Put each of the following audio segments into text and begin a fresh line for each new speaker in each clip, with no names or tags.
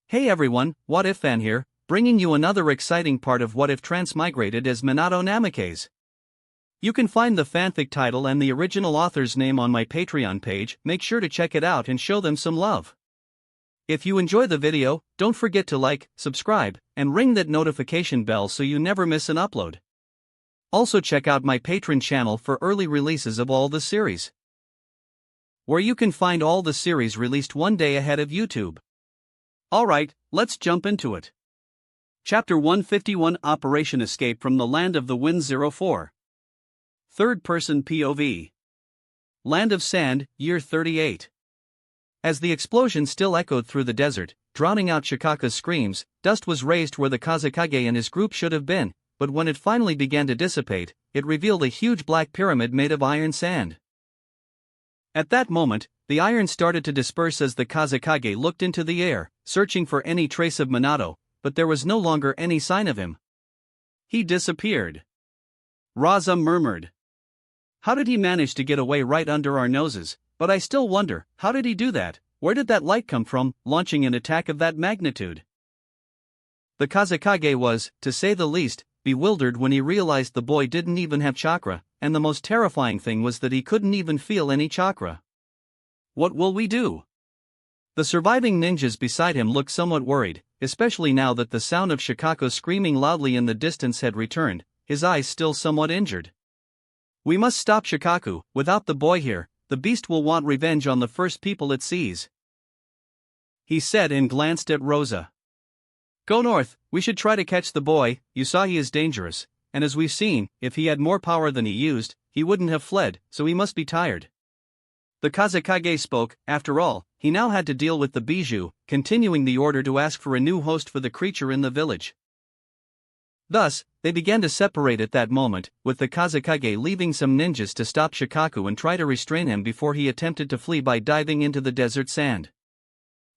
Hey everyone, What If Fan here, bringing you another exciting part of What If Transmigrated as Minato Namikaze. You can find the fanfic title and the original author's name on my Patreon page. Make sure to check it out and show them some love. If you enjoy the video, don't forget to like, subscribe, and ring that notification bell so you never miss an upload. Also check out my Patreon channel for early releases of all the series, where you can find all the series released one day ahead of YouTube. Alright, let's jump into it. Chapter 151 Operation Escape from the Land of the Wind 04. Third-person POV. Land of Sand, Year 38. As the explosion still echoed through the desert, drowning out Shikaku's screams, dust was raised where the Kazekage and his group should have been, but when it finally began to dissipate, it revealed a huge black pyramid made of iron sand. At that moment, the iron started to disperse as the Kazekage looked into the air, searching for any trace of Minato, but there was no longer any sign of him. He disappeared. Raza murmured. How did he manage to get away right under our noses? But I still wonder, how did he do that? Where did that light come from, launching an attack of that magnitude? The Kazekage was, to say the least, bewildered when he realized the boy didn't even have chakra, and the most terrifying thing was that he couldn't even feel any chakra. What will we do? The surviving ninjas beside him looked somewhat worried, especially now that the sound of Shikaku screaming loudly in the distance had returned, his eyes still somewhat injured. We must stop Shikaku. Without the boy here, the beast will want revenge on the first people it sees, he said and glanced at Rosa. Go north, we should try to catch the boy. You saw he is dangerous, and as we've seen, if he had more power than he used, he wouldn't have fled, so he must be tired. The Kazekage spoke. After all, he now had to deal with the bijou, continuing the order to ask for a new host for the creature in the village. Thus, they began to separate at that moment, with the Kazekage leaving some ninjas to stop Shikaku and try to restrain him before he attempted to flee by diving into the desert sand.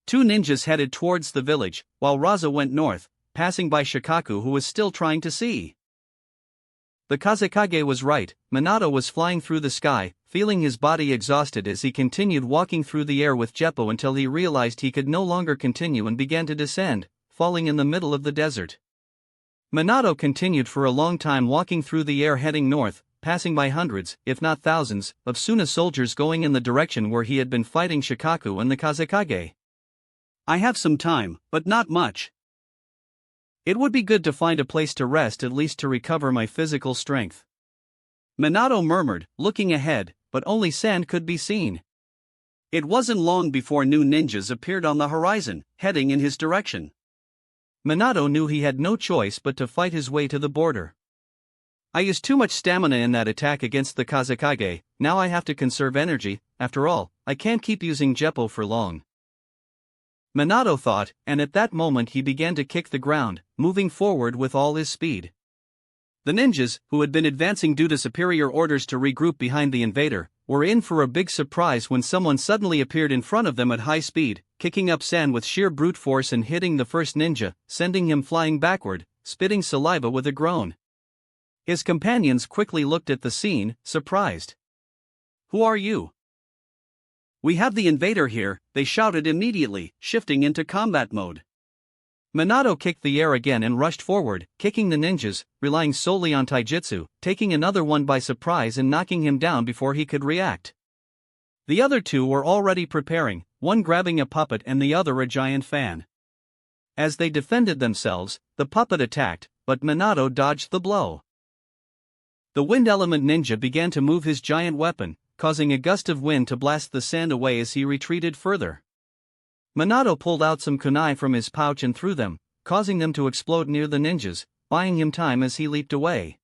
Two ninjas headed towards the village, while Raza went north, passing by Shikaku who was still trying to see. The Kazekage was right. Minato was flying through the sky, feeling his body exhausted as he continued walking through the air with Jeppo until he realized he could no longer continue and began to descend, falling in the middle of the desert. Minato continued for a long time walking through the air heading north, passing by hundreds, if not thousands, of Suna soldiers going in the direction where he had been fighting Shikaku and the Kazekage. I have some time, but not much. It would be good to find a place to rest, at least to recover my physical strength. Minato murmured, looking ahead, but only sand could be seen. It wasn't long before new ninjas appeared on the horizon, heading in his direction. Minato knew he had no choice but to fight his way to the border. I used too much stamina in that attack against the Kazekage, now I have to conserve energy. After all, I can't keep using Jeppo for long. Minato thought, and at that moment he began to kick the ground, moving forward with all his speed. The ninjas, who had been advancing due to superior orders to regroup behind the invader, were in for a big surprise when someone suddenly appeared in front of them at high speed, kicking up sand with sheer brute force and hitting the first ninja, sending him flying backward, spitting saliva with a groan. His companions quickly looked at the scene, surprised. Who are you? We have the invader here, they shouted immediately, shifting into combat mode. Minato kicked the air again and rushed forward, kicking the ninjas, relying solely on taijutsu, taking another one by surprise and knocking him down before he could react. The other two were already preparing, one grabbing a puppet and the other a giant fan. As they defended themselves, the puppet attacked, but Minato dodged the blow. The wind element ninja began to move his giant weapon, causing a gust of wind to blast the sand away as he retreated further. Minato pulled out some kunai from his pouch and threw them, causing them to explode near the ninjas, buying him time as he leaped away.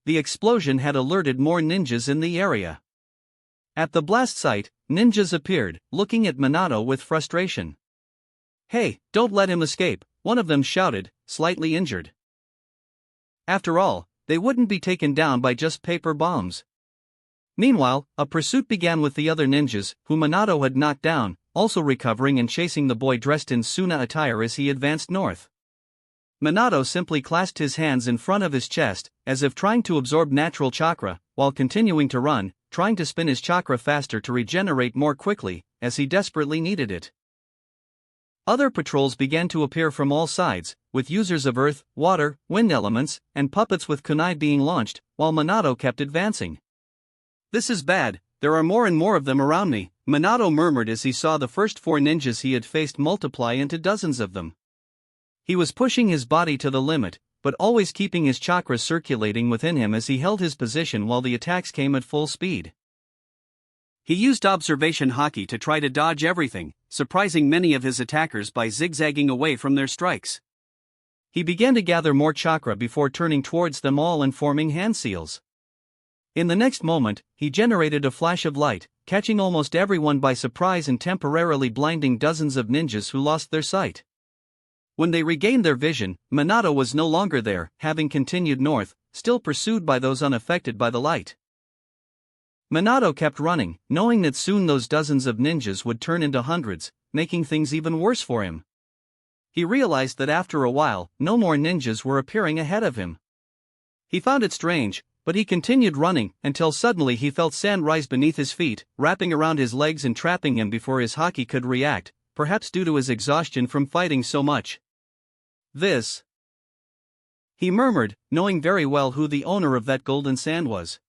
The explosion had alerted more ninjas in the area. At the blast site, ninjas appeared, looking at Minato with frustration. Hey, don't let him escape, one of them shouted, slightly injured. After all, they wouldn't be taken down by just paper bombs. Meanwhile, a pursuit began with the other ninjas, whom Minato had knocked down, also recovering and chasing the boy dressed in Suna attire as he advanced north. Minato simply clasped his hands in front of his chest, as if trying to absorb natural chakra, while continuing to run, trying to spin his chakra faster to regenerate more quickly, as he desperately needed it. Other patrols began to appear from all sides, with users of earth, water, wind elements, and puppets with kunai being launched, while Minato kept advancing. "This is bad, there are more and more of them around me," Minato murmured as he saw the first 4 ninjas he had faced multiply into dozens of them. He was pushing his body to the limit, but always keeping his chakra circulating within him as he held his position while the attacks came at full speed. He used observation haki to try to dodge everything, surprising many of his attackers by zigzagging away from their strikes. He began to gather more chakra before turning towards them all and forming hand seals. In the next moment, he generated a flash of light, catching almost everyone by surprise and temporarily blinding dozens of ninjas who lost their sight. When they regained their vision, Minato was no longer there, having continued north, still pursued by those unaffected by the light. Minato kept running, knowing that soon those dozens of ninjas would turn into hundreds, making things even worse for him. He realized that after a while, no more ninjas were appearing ahead of him. He found it strange, but he continued running until suddenly he felt sand rise beneath his feet, wrapping around his legs and trapping him before his haki could react, perhaps due to his exhaustion from fighting so much. "This," he murmured, knowing very well who the owner of that golden sand was.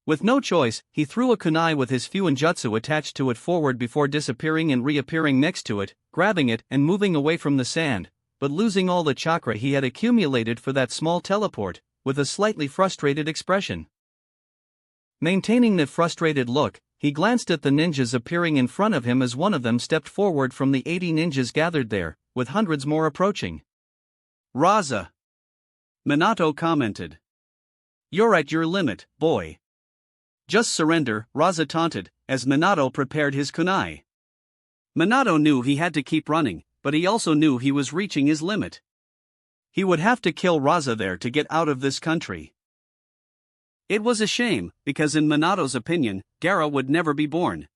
With no choice, he threw a kunai with his fuinjutsu attached to it forward before disappearing and reappearing next to it, grabbing it and moving away from the sand, but losing all the chakra he had accumulated for that small teleport, with a slightly frustrated expression. Maintaining that frustrated look, he glanced at the ninjas appearing in front of him as one of them stepped forward from the 80 ninjas gathered there, with hundreds more approaching. "Raza," Minato commented. "You're at your limit, boy. Just surrender," Raza taunted, as Minato prepared his kunai. Minato knew he had to keep running, but he also knew he was reaching his limit. He would have to kill Raza there to get out of this country. It was a shame, because in Minato's opinion, Gaara would never be born.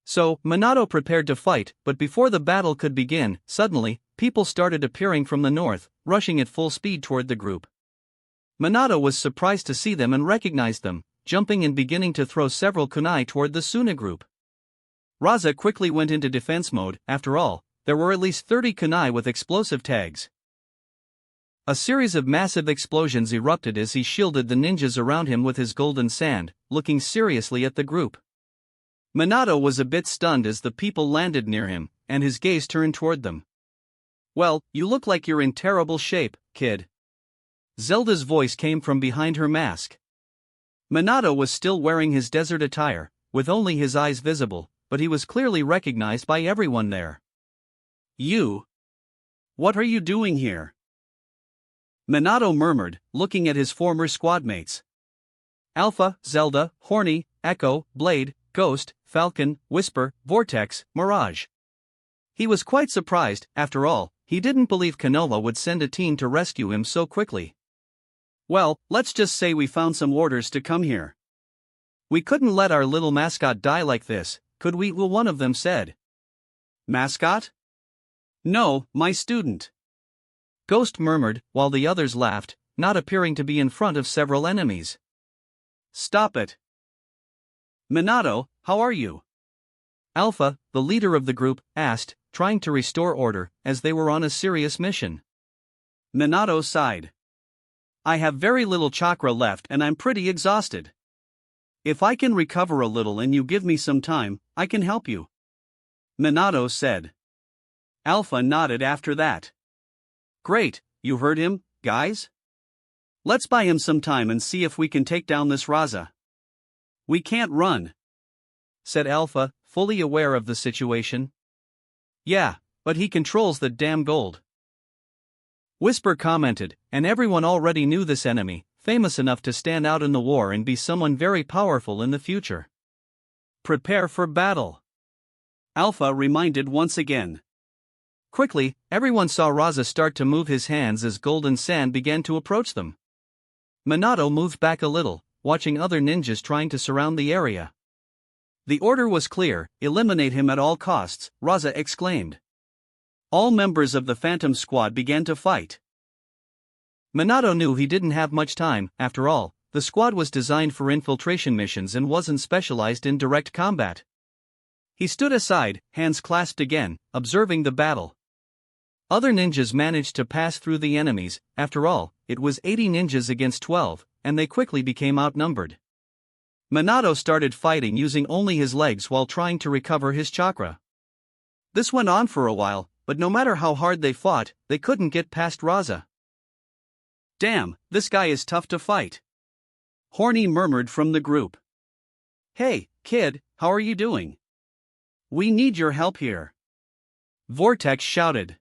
So, Minato prepared to fight, but before the battle could begin, suddenly, people started appearing from the north, rushing at full speed toward the group. Minato was surprised to see them and recognized them, jumping and beginning to throw several kunai toward the Suna group. Raza quickly went into defense mode. After all, there were at least 30 kunai with explosive tags. A series of massive explosions erupted as he shielded the ninjas around him with his golden sand, looking seriously at the group. Minato was a bit stunned as the people landed near him, and his gaze turned toward them. "Well, you look like you're in terrible shape, kid." Zelda's voice came from behind her mask. Minato was still wearing his desert attire, with only his eyes visible, but he was clearly recognized by everyone there. "You? What are you doing here?" Minato murmured, looking at his former squadmates. Alpha, Zelda, Horny, Echo, Blade, Ghost, Falcon, Whisper, Vortex, Mirage. He was quite surprised. After all, he didn't believe Konoha would send a team to rescue him so quickly. "Well, let's just say we found some orders to come here. We couldn't let our little mascot die like this, could we?" Well, one of them said. "Mascot? No, my student," Ghost murmured, while the others laughed, not appearing to be in front of several enemies. "Stop it. Minato, how are you?" Alpha, the leader of the group, asked, trying to restore order, as they were on a serious mission. Minato sighed. "I have very little chakra left and I'm pretty exhausted. If I can recover a little and you give me some time, I can help you," Minato said. Alpha nodded after that. "Great, you heard him, guys? Let's buy him some time and see if we can take down this Raza." "We can't run," said Alpha, fully aware of the situation. "Yeah, but he controls the damn gold," Whisper commented, and everyone already knew this enemy, famous enough to stand out in the war and be someone very powerful in the future. "Prepare for battle," Alpha reminded once again. Quickly, everyone saw Raza start to move his hands as golden sand began to approach them. Minato moved back a little, watching other ninjas trying to surround the area. The order was clear: eliminate him at all costs, Raza exclaimed. All members of the Phantom Squad began to fight. Minato knew he didn't have much time. After all, the squad was designed for infiltration missions and wasn't specialized in direct combat. He stood aside, hands clasped again, observing the battle. Other ninjas managed to pass through the enemies. After all, it was 80 ninjas against 12, and they quickly became outnumbered. Minato started fighting using only his legs while trying to recover his chakra. This went on for a while, but no matter how hard they fought, they couldn't get past Raza. "Damn, this guy is tough to fight," Horny murmured from the group. "Hey, kid, how are you doing? We need your help here," Vortex shouted.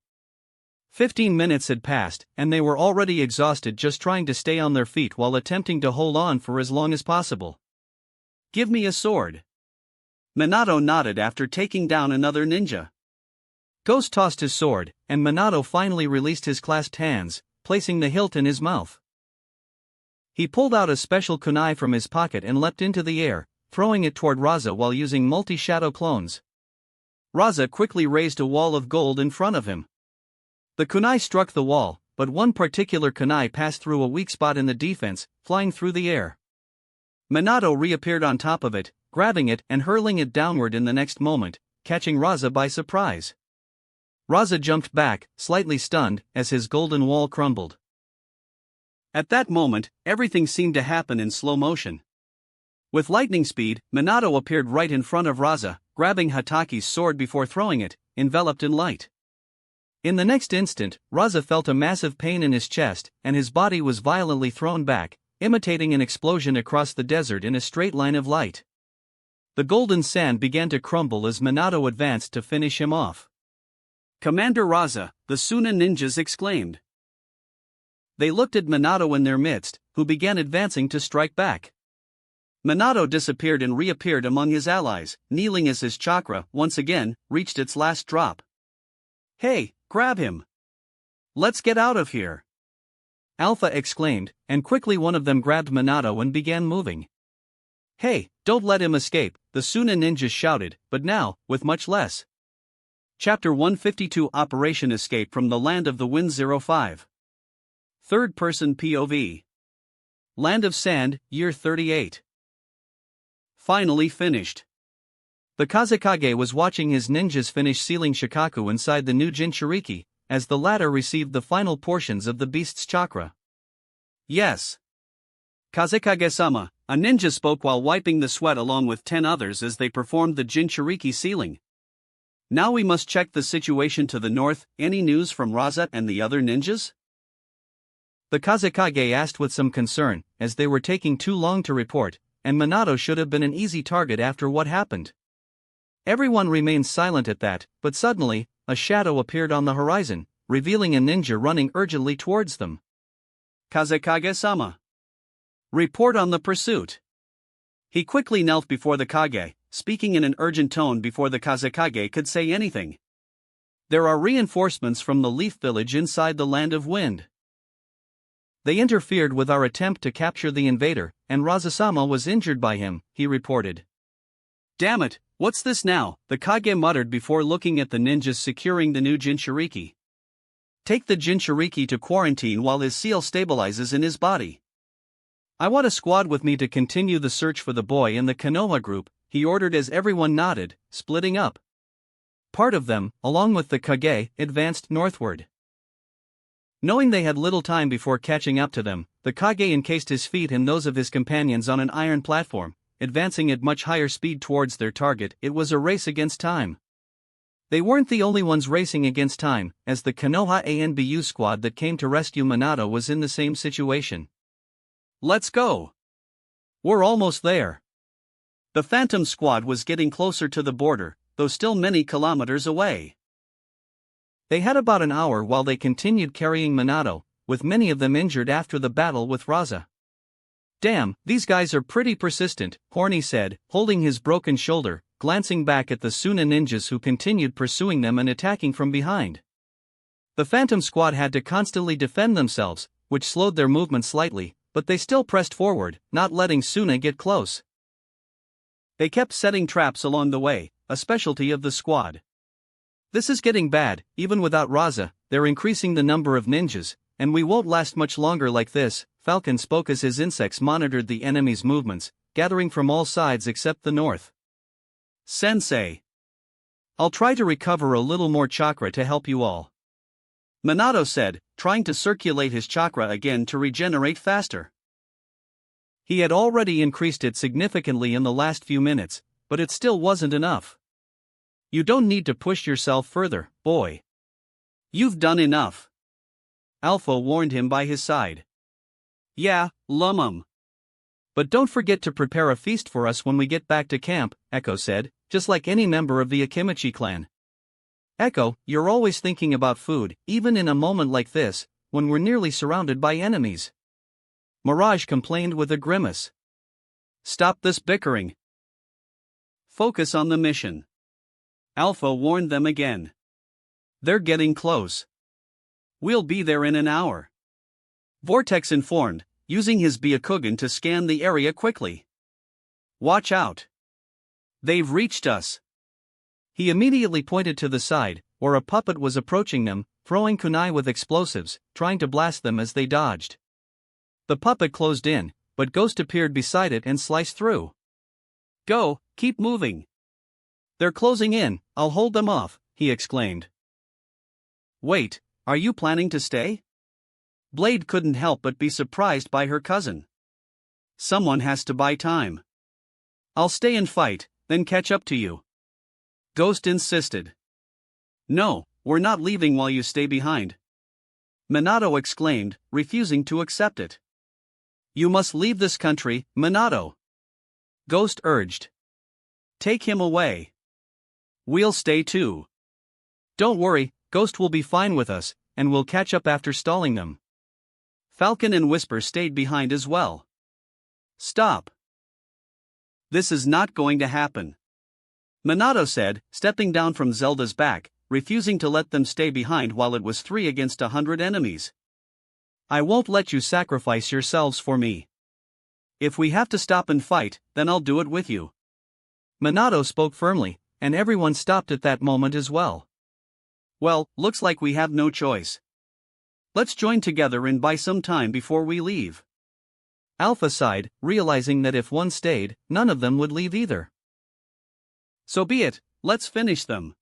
15 minutes had passed, and they were already exhausted just trying to stay on their feet while attempting to hold on for as long as possible. "Give me a sword." Minato nodded after taking down another ninja. Ghost tossed his sword, and Minato finally released his clasped hands, placing the hilt in his mouth. He pulled out a special kunai from his pocket and leapt into the air, throwing it toward Raza while using multi-shadow clones. Raza quickly raised a wall of gold in front of him. The kunai struck the wall, but one particular kunai passed through a weak spot in the defense, flying through the air. Minato reappeared on top of it, grabbing it and hurling it downward in the next moment, catching Raza by surprise. Raza jumped back, slightly stunned, as his golden wall crumbled. At that moment, everything seemed to happen in slow motion. With lightning speed, Minato appeared right in front of Raza, grabbing Hataki's sword before throwing it, enveloped in light. In the next instant, Raza felt a massive pain in his chest, and his body was violently thrown back, imitating an explosion across the desert in a straight line of light. The golden sand began to crumble as Minato advanced to finish him off. "Commander Raza," the Suna ninjas exclaimed. They looked at Minato in their midst, who began advancing to strike back. Minato disappeared and reappeared among his allies, kneeling as his chakra, once again, reached its last drop. "Hey, grab him! Let's get out of here!" Alpha exclaimed, and quickly one of them grabbed Minato and began moving. "Hey, don't let him escape," the Suna ninjas shouted, but now, with much less. Chapter 152 Operation Escape from the Land of the Wind 05. Third-person POV. Land of Sand, Year 38. Finally finished. The Kazekage was watching his ninjas finish sealing Shikaku inside the new Jinchuriki, as the latter received the final portions of the beast's chakra. "Yes. Kazekage-sama," a ninja spoke while wiping the sweat along with 10 others as they performed the Jinchuriki sealing. "Now we must check the situation to the north. Any news from Raza and the other ninjas?" The Kazekage asked with some concern, as they were taking too long to report, and Minato should have been an easy target after what happened. Everyone remained silent at that, but suddenly, a shadow appeared on the horizon, revealing a ninja running urgently towards them. "Kazekage-sama. Report on the pursuit." He quickly knelt before the Kage, speaking in an urgent tone before the Kazekage could say anything. "There are reinforcements from the Leaf Village inside the Land of Wind. They interfered with our attempt to capture the invader, and Raza-sama was injured by him," he reported. "Damn it, what's this now?" the Kage muttered before looking at the ninjas securing the new Jinchuriki. "Take the Jinchuriki to quarantine while his seal stabilizes in his body. I want a squad with me to continue the search for the boy in the Konoha group," he ordered as everyone nodded, splitting up. Part of them, along with the Kage, advanced northward. Knowing they had little time before catching up to them, the Kage encased his feet and those of his companions on an iron platform, advancing at much higher speed towards their target. It was a race against time. They weren't the only ones racing against time, as the Konoha ANBU squad that came to rescue Minato was in the same situation. "Let's go! We're almost there." The Phantom squad was getting closer to the border, though still many kilometers away. They had about an hour while they continued carrying Minato, with many of them injured after the battle with Raza. "Damn, these guys are pretty persistent," Horny said, holding his broken shoulder, glancing back at the Suna ninjas who continued pursuing them and attacking from behind. The Phantom squad had to constantly defend themselves, which slowed their movement slightly, but they still pressed forward, not letting Suna get close. They kept setting traps along the way, a specialty of the squad. "This is getting bad. Even without Raza, they're increasing the number of ninjas, and we won't last much longer like this," Falcon spoke as his insects monitored the enemy's movements, gathering from all sides except the north. "Sensei. I'll try to recover a little more chakra to help you all, Minato said, trying to circulate his chakra again to regenerate faster. He had already increased it significantly in the last few minutes, but it still wasn't enough. You don't need to push yourself further, boy. You've done enough, Alpha warned him by his side. Yeah, Lumum. But don't forget to prepare a feast for us when we get back to camp, Echo said, just like any member of the Akimichi clan. Echo, you're always thinking about food, even in a moment like this, when we're nearly surrounded by enemies. Mirage complained with a grimace. Stop this bickering. Focus on the mission, Alpha warned them again. They're getting close. We'll be there in an hour, Vortex informed, using his Byakugan to scan the area quickly. Watch out. They've reached us. He immediately pointed to the side, where a puppet was approaching them, throwing kunai with explosives, trying to blast them as they dodged. The puppet closed in, but Ghost appeared beside it and sliced through. Go, keep moving. They're closing in, I'll hold them off, he exclaimed. Wait, are you planning to stay? Blade couldn't help but be surprised by her cousin. Someone has to buy time. I'll stay and fight, then catch up to you, Ghost insisted. No, we're not leaving while you stay behind, Minato exclaimed, refusing to accept it. You must leave this country, Minato, Ghost urged. Take him away. We'll stay too. Don't worry, Ghost will be fine with us, and we'll catch up after stalling them. Falcon and Whisper stayed behind as well. Stop. This is not going to happen, Minato said, stepping down from Zelda's back, refusing to let them stay behind while it was 3 against 100 enemies. I won't let you sacrifice yourselves for me. If we have to stop and fight, then I'll do it with you. Minato spoke firmly, and everyone stopped at that moment as well. Well, looks like we have no choice. Let's join together and buy some time before we leave. Alpha sighed, realizing that if one stayed, none of them would leave either. So be it, let's finish them,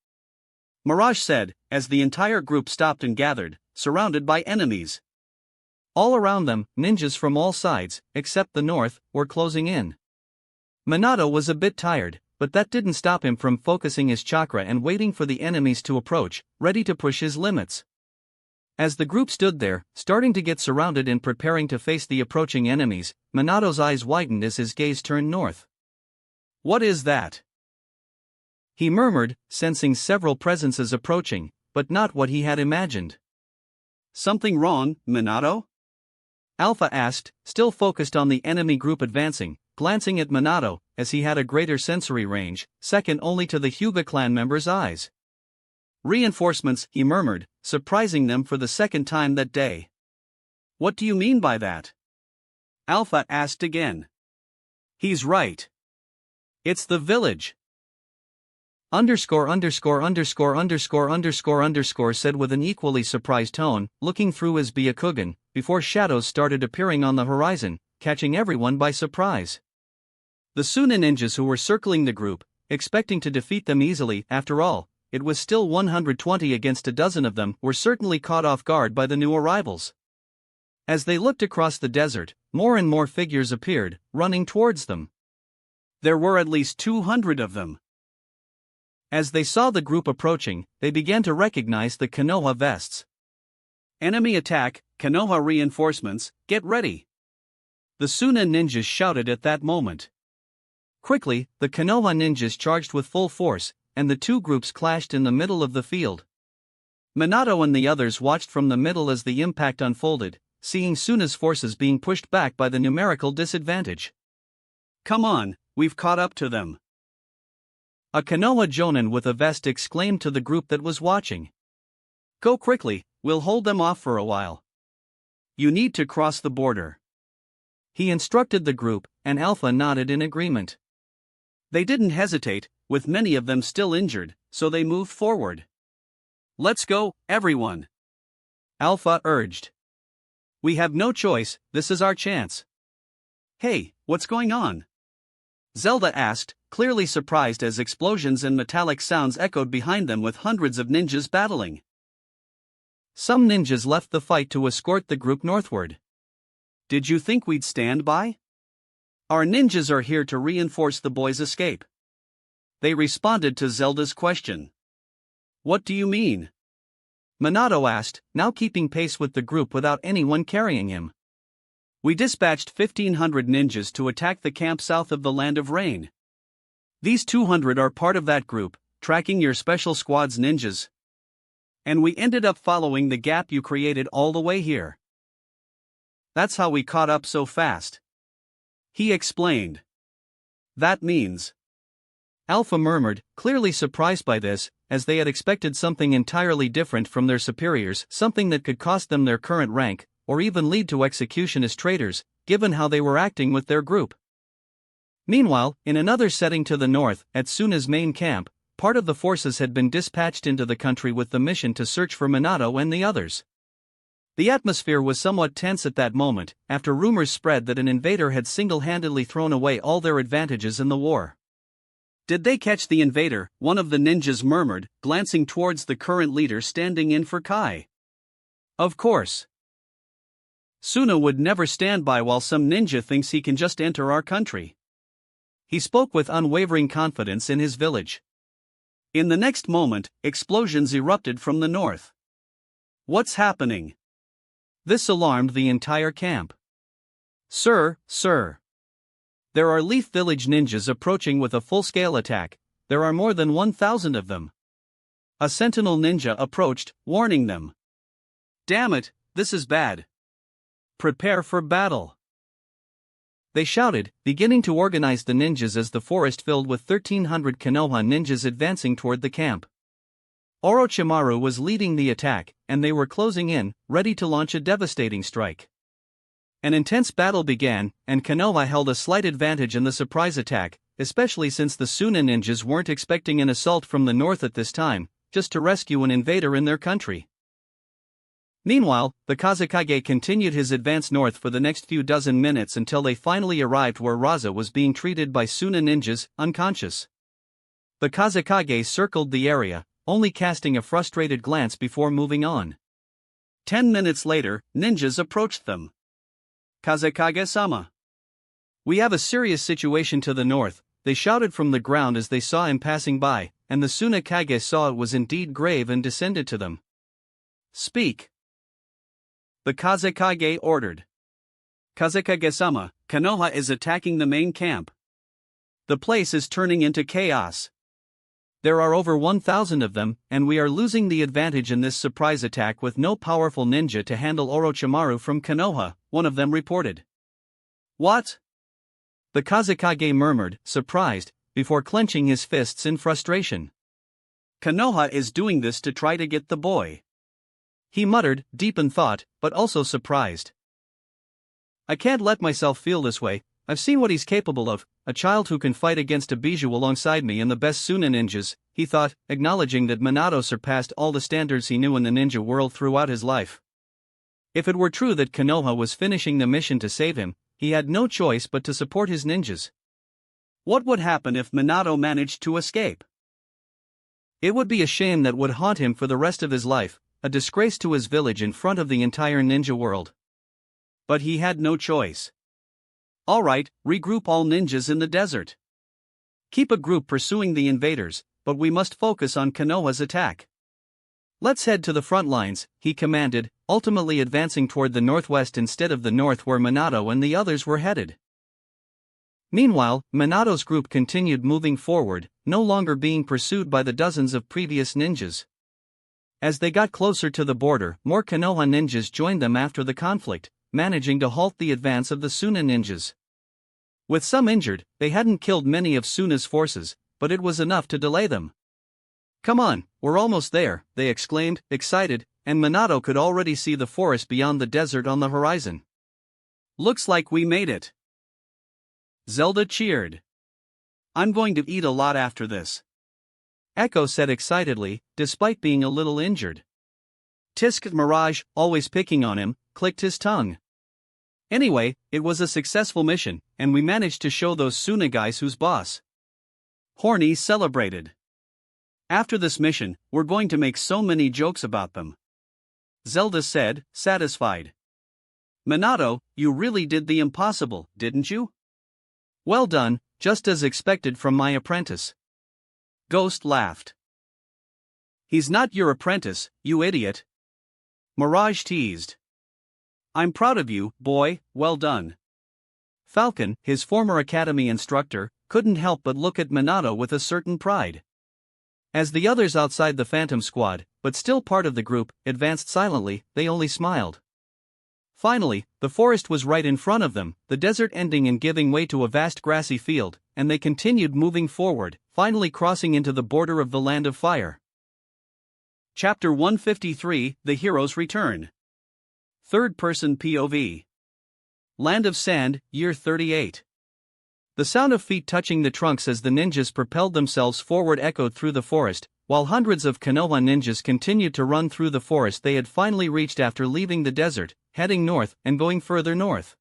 Mirage said, as the entire group stopped and gathered, surrounded by enemies. All around them, ninjas from all sides, except the north, were closing in. Minato was a bit tired, but that didn't stop him from focusing his chakra and waiting for the enemies to approach, ready to push his limits. As the group stood there, starting to get surrounded and preparing to face the approaching enemies, Minato's eyes widened as his gaze turned north. What is that? He murmured, sensing several presences approaching, but not what he had imagined. Something wrong, Minato? Alpha asked, still focused on the enemy group advancing, glancing at Minato, as he had a greater sensory range, second only to the Hyuga clan members' eyes. Reinforcements, he murmured, surprising them for the second time that day. What do you mean by that? Alpha asked again. He's right. It's the village. Underscore said with an equally surprised tone, looking through his Byakugan, before shadows started appearing on the horizon, catching everyone by surprise. The Suna ninjas who were circling the group, expecting to defeat them easily, after all, it was still 120 against a dozen of them, were certainly caught off guard by the new arrivals. As they looked across the desert, more and more figures appeared, running towards them. There were at least 200 of them. As they saw the group approaching, they began to recognize the Konoha vests. Enemy attack, Konoha reinforcements, get ready! The Suna ninjas shouted at that moment. Quickly, the Konoha ninjas charged with full force, and the two groups clashed in the middle of the field. Minato and the others watched from the middle as the impact unfolded, seeing Suna's forces being pushed back by the numerical disadvantage. Come on, we've caught up to them. A Konoha Jonin with a vest exclaimed to the group that was watching. Go quickly, we'll hold them off for a while. You need to cross the border. He instructed the group, and Alpha nodded in agreement. They didn't hesitate, with many of them still injured, so they moved forward. Let's go, everyone, Alpha urged. We have no choice, this is our chance. Hey, what's going on? Zelda asked, clearly surprised as explosions and metallic sounds echoed behind them with hundreds of ninjas battling. Some ninjas left the fight to escort the group northward. Did you think we'd stand by? Our ninjas are here to reinforce the boys' escape. They responded to Zelda's question. What do you mean? Minato asked, now keeping pace with the group without anyone carrying him. We dispatched 1,500 ninjas to attack the camp south of the Land of Rain. These 200 are part of that group, tracking your special squad's ninjas. And we ended up following the gap you created all the way here. That's how we caught up so fast. He explained. That means. Alpha murmured, clearly surprised by this, as they had expected something entirely different from their superiors, something that could cost them their current rank, or even lead to execution as traitors, given how they were acting with their group. Meanwhile, in another setting to the north, at Suna's main camp, part of the forces had been dispatched into the country with the mission to search for Minato and the others. The atmosphere was somewhat tense at that moment, after rumors spread that an invader had single-handedly thrown away all their advantages in the war. Did they catch the invader? One of the ninjas murmured, glancing towards the current leader standing in for Kai. Of course. Suna would never stand by while some ninja thinks he can just enter our country. He spoke with unwavering confidence in his village. In the next moment, explosions erupted from the north. What's happening? This alarmed the entire camp. Sir. There are Leaf Village ninjas approaching with a full-scale attack. There are more than 1,000 of them. A sentinel ninja approached, warning them. Damn it, this is bad. Prepare for battle. They shouted, beginning to organize the ninjas as the forest filled with 1,300 Konoha ninjas advancing toward the camp. Orochimaru was leading the attack, and they were closing in, ready to launch a devastating strike. An intense battle began, and Konoha held a slight advantage in the surprise attack, especially since the Suna ninjas weren't expecting an assault from the north at this time, just to rescue an invader in their country. Meanwhile, the Kazekage continued his advance north for the next few dozen minutes until they finally arrived where Raza was being treated by Suna ninjas, unconscious. The Kazekage circled the area, only casting a frustrated glance before moving on. 10 minutes later, ninjas approached them. Kazekage-sama. We have a serious situation to the north, they shouted from the ground as they saw him passing by, and the Suna Kage saw it was indeed grave and descended to them. Speak. The Kazekage ordered. Kazekage-sama, Konoha is attacking the main camp. The place is turning into chaos. There are over 1,000 of them, and we are losing the advantage in this surprise attack with no powerful ninja to handle Orochimaru from Konoha, one of them reported. What? The Kazekage murmured, surprised, before clenching his fists in frustration. Konoha is doing this to try to get the boy. He muttered, deep in thought, but also surprised. I can't let myself feel this way. I've seen what he's capable of, a child who can fight against a bijou alongside me and the best Suna ninjas, he thought, acknowledging that Minato surpassed all the standards he knew in the ninja world throughout his life. If it were true that Konoha was finishing the mission to save him, he had no choice but to support his ninjas. What would happen if Minato managed to escape? It would be a shame that would haunt him for the rest of his life, a disgrace to his village in front of the entire ninja world. But he had no choice. Alright, regroup all ninjas in the desert. Keep a group pursuing the invaders, but we must focus on Konoha's attack. Let's head to the front lines, he commanded, ultimately advancing toward the northwest instead of the north where Minato and the others were headed. Meanwhile, Minato's group continued moving forward, no longer being pursued by the dozens of previous ninjas. As they got closer to the border, more Konoha ninjas joined them after the conflict, managing to halt the advance of the Suna ninjas. With some injured, they hadn't killed many of Suna's forces, but it was enough to delay them. Come on, we're almost there, they exclaimed, excited, and Minato could already see the forest beyond the desert on the horizon. Looks like we made it. Zelda cheered. I'm going to eat a lot after this. Echo said excitedly, despite being a little injured. Tisk Mirage, always picking on him, clicked his tongue. Anyway, it was a successful mission, and we managed to show those Suna guys who's boss. Horny celebrated. After this mission, we're going to make so many jokes about them. Zelda said, satisfied. Minato, you really did the impossible, didn't you? Well done, just as expected from my apprentice. Ghost laughed. He's not your apprentice, you idiot. Mirage teased. I'm proud of you, boy, well done. Falcon, his former academy instructor, couldn't help but look at Minato with a certain pride. As the others outside the Phantom Squad, but still part of the group, advanced silently, they only smiled. Finally, the forest was right in front of them, the desert ending and giving way to a vast grassy field, and they continued moving forward, finally crossing into the border of the Land of Fire. Chapter 153, The Hero's Return. Third-person POV. Land of Sand, Year 38. The sound of feet touching the trunks as the ninjas propelled themselves forward echoed through the forest, while hundreds of Konoha ninjas continued to run through the forest they had finally reached after leaving the desert, heading north and going further north.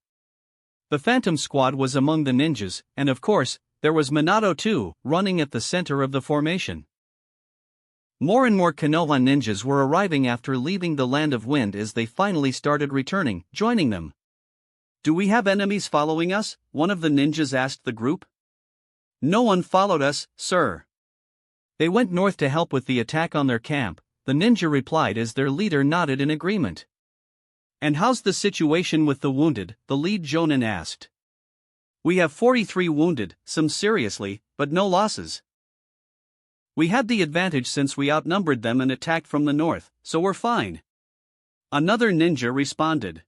The Phantom Squad was among the ninjas, and of course, there was Minato too, running at the center of the formation. More and more Konoha ninjas were arriving after leaving the Land of Wind as they finally started returning, joining them. Do we have enemies following us? One of the ninjas asked the group. No one followed us, sir. They went north to help with the attack on their camp, the ninja replied as their leader nodded in agreement. And how's the situation with the wounded? The lead jonin asked. We have 43 wounded, some seriously, but no losses. We had the advantage since we outnumbered them and attacked from the north, so we're fine. Another ninja responded.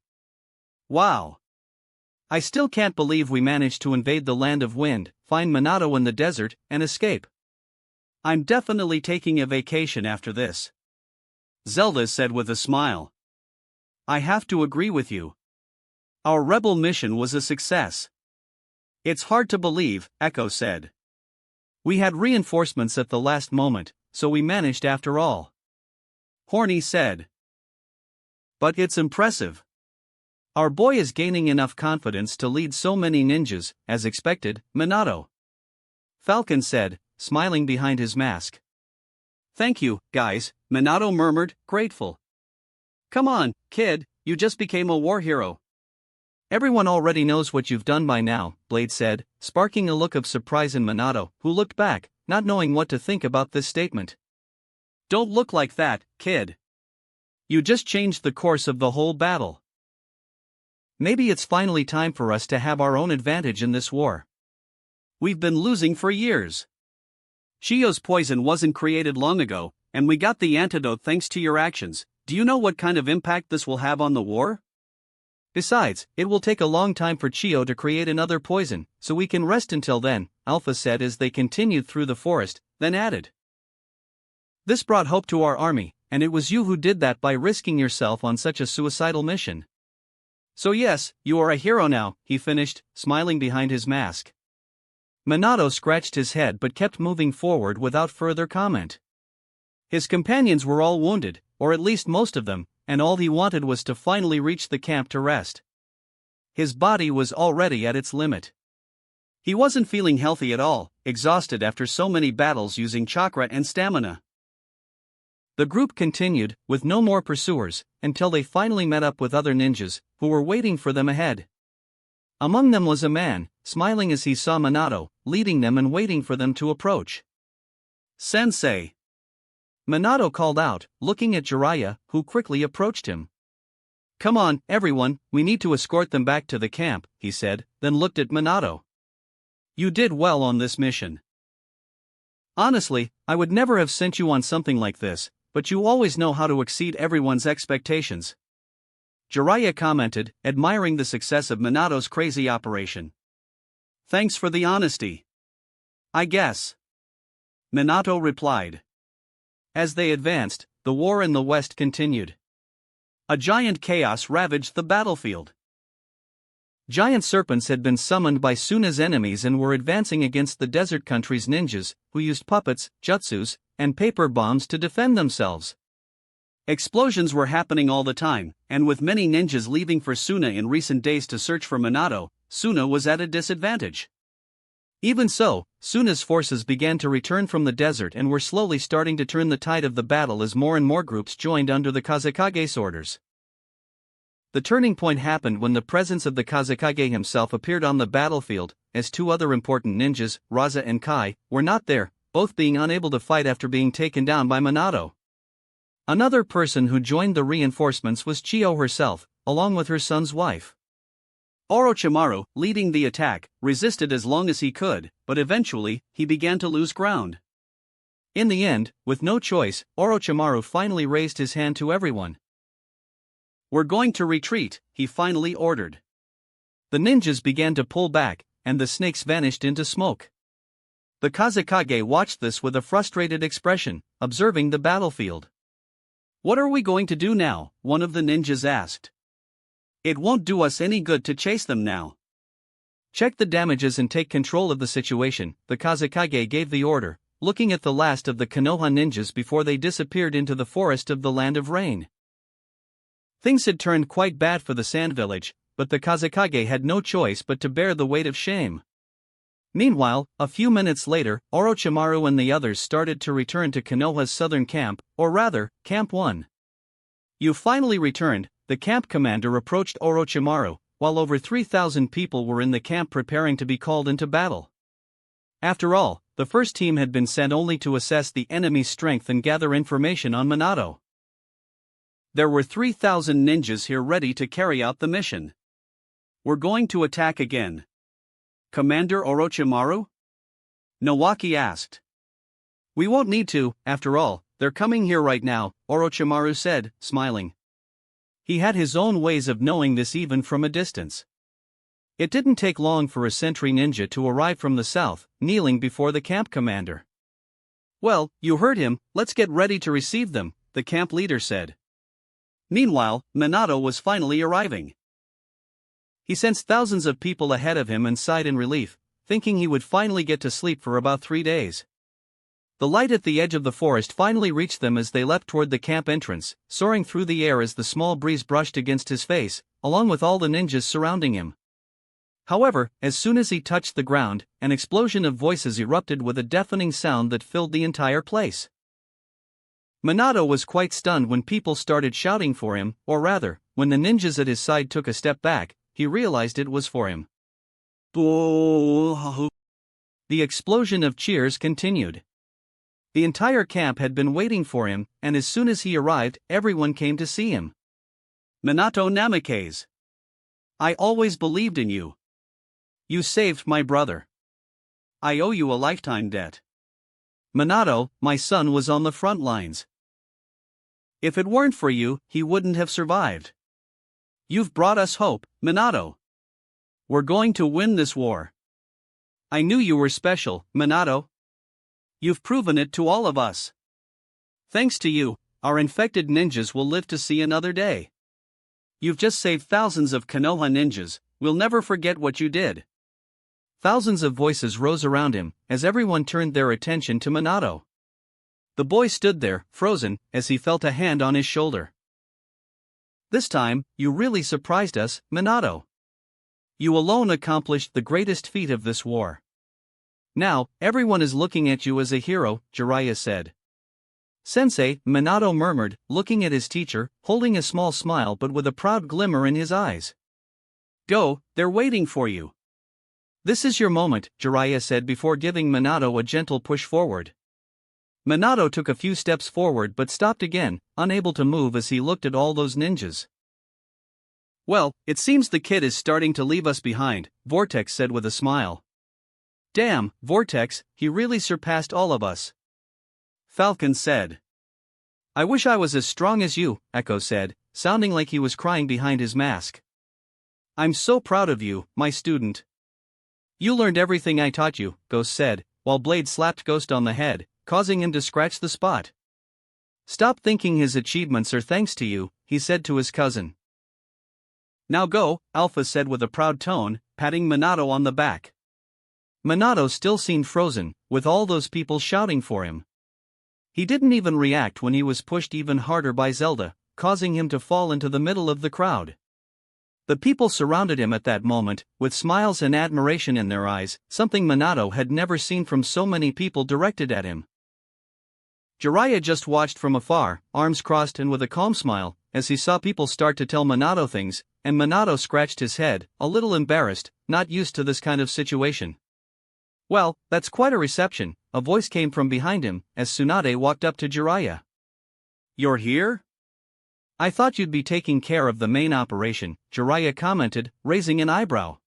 Wow. I still can't believe we managed to invade the Land of Wind, find Minato in the desert, and escape. I'm definitely taking a vacation after this. Zelda said with a smile. I have to agree with you. Our rebel mission was a success. It's hard to believe, Echo said. We had reinforcements at the last moment, so we managed after all. Horny said. But it's impressive. Our boy is gaining enough confidence to lead so many ninjas, as expected, Minato. Falcon said, smiling behind his mask. Thank you, guys, Minato murmured, grateful. Come on, kid, you just became a war hero. Everyone already knows what you've done by now, Blade said, sparking a look of surprise in Minato, who looked back, not knowing what to think about this statement. Don't look like that, kid. You just changed the course of the whole battle. Maybe it's finally time for us to have our own advantage in this war. We've been losing for years. Shio's poison wasn't created long ago, and we got the antidote thanks to your actions. Do you know what kind of impact this will have on the war? Besides, it will take a long time for Chio to create another poison, so we can rest until then, Alpha said as they continued through the forest, then added. This brought hope to our army, and it was you who did that by risking yourself on such a suicidal mission. So yes, you are a hero now, he finished, smiling behind his mask. Minato scratched his head but kept moving forward without further comment. His companions were all wounded, or at least most of them, and all he wanted was to finally reach the camp to rest. His body was already at its limit. He wasn't feeling healthy at all, exhausted after so many battles using chakra and stamina. The group continued, with no more pursuers, until they finally met up with other ninjas, who were waiting for them ahead. Among them was a man, smiling as he saw Minato, leading them and waiting for them to approach. Sensei! Minato called out, looking at Jiraiya, who quickly approached him. Come on, everyone, we need to escort them back to the camp, he said, then looked at Minato. You did well on this mission. Honestly, I would never have sent you on something like this, but you always know how to exceed everyone's expectations. Jiraiya commented, admiring the success of Minato's crazy operation. Thanks for the honesty. I guess. Minato replied. As they advanced, the war in the west continued. A giant chaos ravaged the battlefield. Giant serpents had been summoned by Suna's enemies and were advancing against the desert country's ninjas, who used puppets, jutsus, and paper bombs to defend themselves. Explosions were happening all the time, and with many ninjas leaving for Suna in recent days to search for Minato, Suna was at a disadvantage. Even so, Suna's forces began to return from the desert and were slowly starting to turn the tide of the battle as more and more groups joined under the Kazekage's orders. The turning point happened when the presence of the Kazekage himself appeared on the battlefield, as two other important ninjas, Raza and Kai, were not there, both being unable to fight after being taken down by Minato. Another person who joined the reinforcements was Chiyo herself, along with her son's wife. Orochimaru, leading the attack, resisted as long as he could, but eventually, he began to lose ground. In the end, with no choice, Orochimaru finally raised his hand to everyone. "We're going to retreat," he finally ordered. The ninjas began to pull back, and the snakes vanished into smoke. The Kazekage watched this with a frustrated expression, observing the battlefield. "What are we going to do now?" one of the ninjas asked. "It won't do us any good to chase them now. Check the damages and take control of the situation," the Kazekage gave the order, looking at the last of the Konoha ninjas before they disappeared into the forest of the Land of Rain. Things had turned quite bad for the Sand Village, but the Kazekage had no choice but to bear the weight of shame. Meanwhile, a few minutes later, Orochimaru and the others started to return to Konoha's southern camp, or rather, Camp 1. "You finally returned," the camp commander approached Orochimaru, while over 3,000 people were in the camp preparing to be called into battle. After all, the first team had been sent only to assess the enemy's strength and gather information on Minato. There were 3,000 ninjas here ready to carry out the mission. "We're going to attack again, Commander Orochimaru?" Nawaki asked. "We won't need to, after all, they're coming here right now," Orochimaru said, smiling. He had his own ways of knowing this even from a distance. It didn't take long for a sentry ninja to arrive from the south, kneeling before the camp commander. "Well, you heard him, let's get ready to receive them," the camp leader said. Meanwhile, Minato was finally arriving. He sensed thousands of people ahead of him and sighed in relief, thinking he would finally get to sleep for about 3 days. The light at the edge of the forest finally reached them as they leapt toward the camp entrance, soaring through the air as the small breeze brushed against his face, along with all the ninjas surrounding him. However, as soon as he touched the ground, an explosion of voices erupted with a deafening sound that filled the entire place. Minato was quite stunned when people started shouting for him, or rather, when the ninjas at his side took a step back, he realized it was for him. The explosion of cheers continued. The entire camp had been waiting for him, and as soon as he arrived, everyone came to see him. "Minato Namikaze, I always believed in you. You saved my brother. I owe you a lifetime debt. Minato, my son was on the front lines. If it weren't for you, he wouldn't have survived. You've brought us hope, Minato. We're going to win this war. I knew you were special, Minato. You've proven it to all of us. Thanks to you, our infected ninjas will live to see another day. You've just saved thousands of Konoha ninjas, we'll never forget what you did." Thousands of voices rose around him, as everyone turned their attention to Minato. The boy stood there, frozen, as he felt a hand on his shoulder. "This time, you really surprised us, Minato. You alone accomplished the greatest feat of this war. Now, everyone is looking at you as a hero," Jiraiya said. "Sensei," Minato murmured, looking at his teacher, holding a small smile but with a proud glimmer in his eyes. "Go, they're waiting for you." "This is your moment," Jiraiya said before giving Minato a gentle push forward. Minato took a few steps forward but stopped again, unable to move as he looked at all those ninjas. "Well, it seems the kid is starting to leave us behind," Vortex said with a smile. "Damn, Vortex, he really surpassed all of us," Falcon said. "I wish I was as strong as you," Echo said, sounding like he was crying behind his mask. "I'm so proud of you, my student. You learned everything I taught you," Ghost said, while Blade slapped Ghost on the head, causing him to scratch the spot. "Stop thinking his achievements are thanks to you," he said to his cousin. "Now go," Alpha said with a proud tone, patting Minato on the back. Minato still seemed frozen, with all those people shouting for him. He didn't even react when he was pushed even harder by Zelda, causing him to fall into the middle of the crowd. The people surrounded him at that moment, with smiles and admiration in their eyes, something Minato had never seen from so many people directed at him. Jiraiya just watched from afar, arms crossed and with a calm smile, as he saw people start to tell Minato things, and Minato scratched his head, a little embarrassed, not used to this kind of situation. "Well, that's quite a reception," a voice came from behind him, as Tsunade walked up to Jiraiya. "You're here? I thought you'd be taking care of the main operation," Jiraiya commented, raising an eyebrow.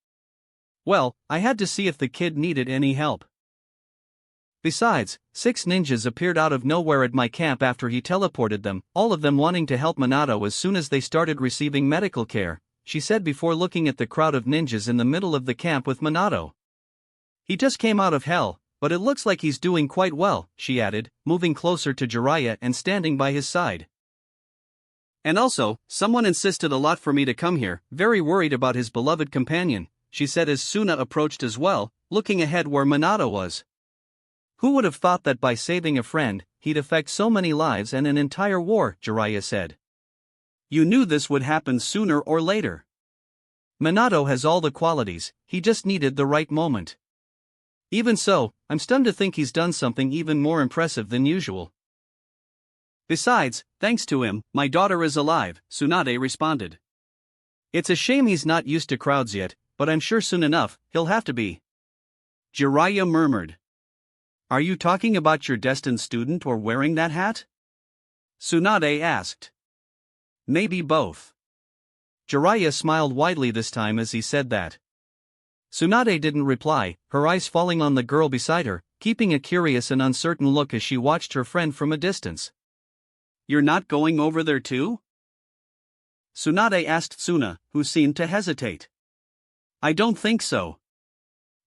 "Well, I had to see if the kid needed any help. Besides, 6 ninjas appeared out of nowhere at my camp after he teleported them, all of them wanting to help Minato as soon as they started receiving medical care," she said before looking at the crowd of ninjas in the middle of the camp with Minato. "He just came out of hell, but it looks like he's doing quite well," she added, moving closer to Jiraiya and standing by his side. "And also, someone insisted a lot for me to come here, very worried about his beloved companion," she said as Suna approached as well, looking ahead where Minato was. "Who would have thought that by saving a friend, he'd affect so many lives and an entire war," Jiraiya said. "You knew this would happen sooner or later. Minato has all the qualities, he just needed the right moment. Even so, I'm stunned to think he's done something even more impressive than usual. Besides, thanks to him, my daughter is alive," Tsunade responded. "It's a shame he's not used to crowds yet, but I'm sure soon enough, he'll have to be." Jiraiya murmured. "Are you talking about your destined student or wearing that hat?" Tsunade asked. "Maybe both." Jiraiya smiled widely this time as he said that. Tsunade didn't reply, her eyes falling on the girl beside her, keeping a curious and uncertain look as she watched her friend from a distance. "You're not going over there too?" Tsunade asked Suna, who seemed to hesitate. "I don't think so.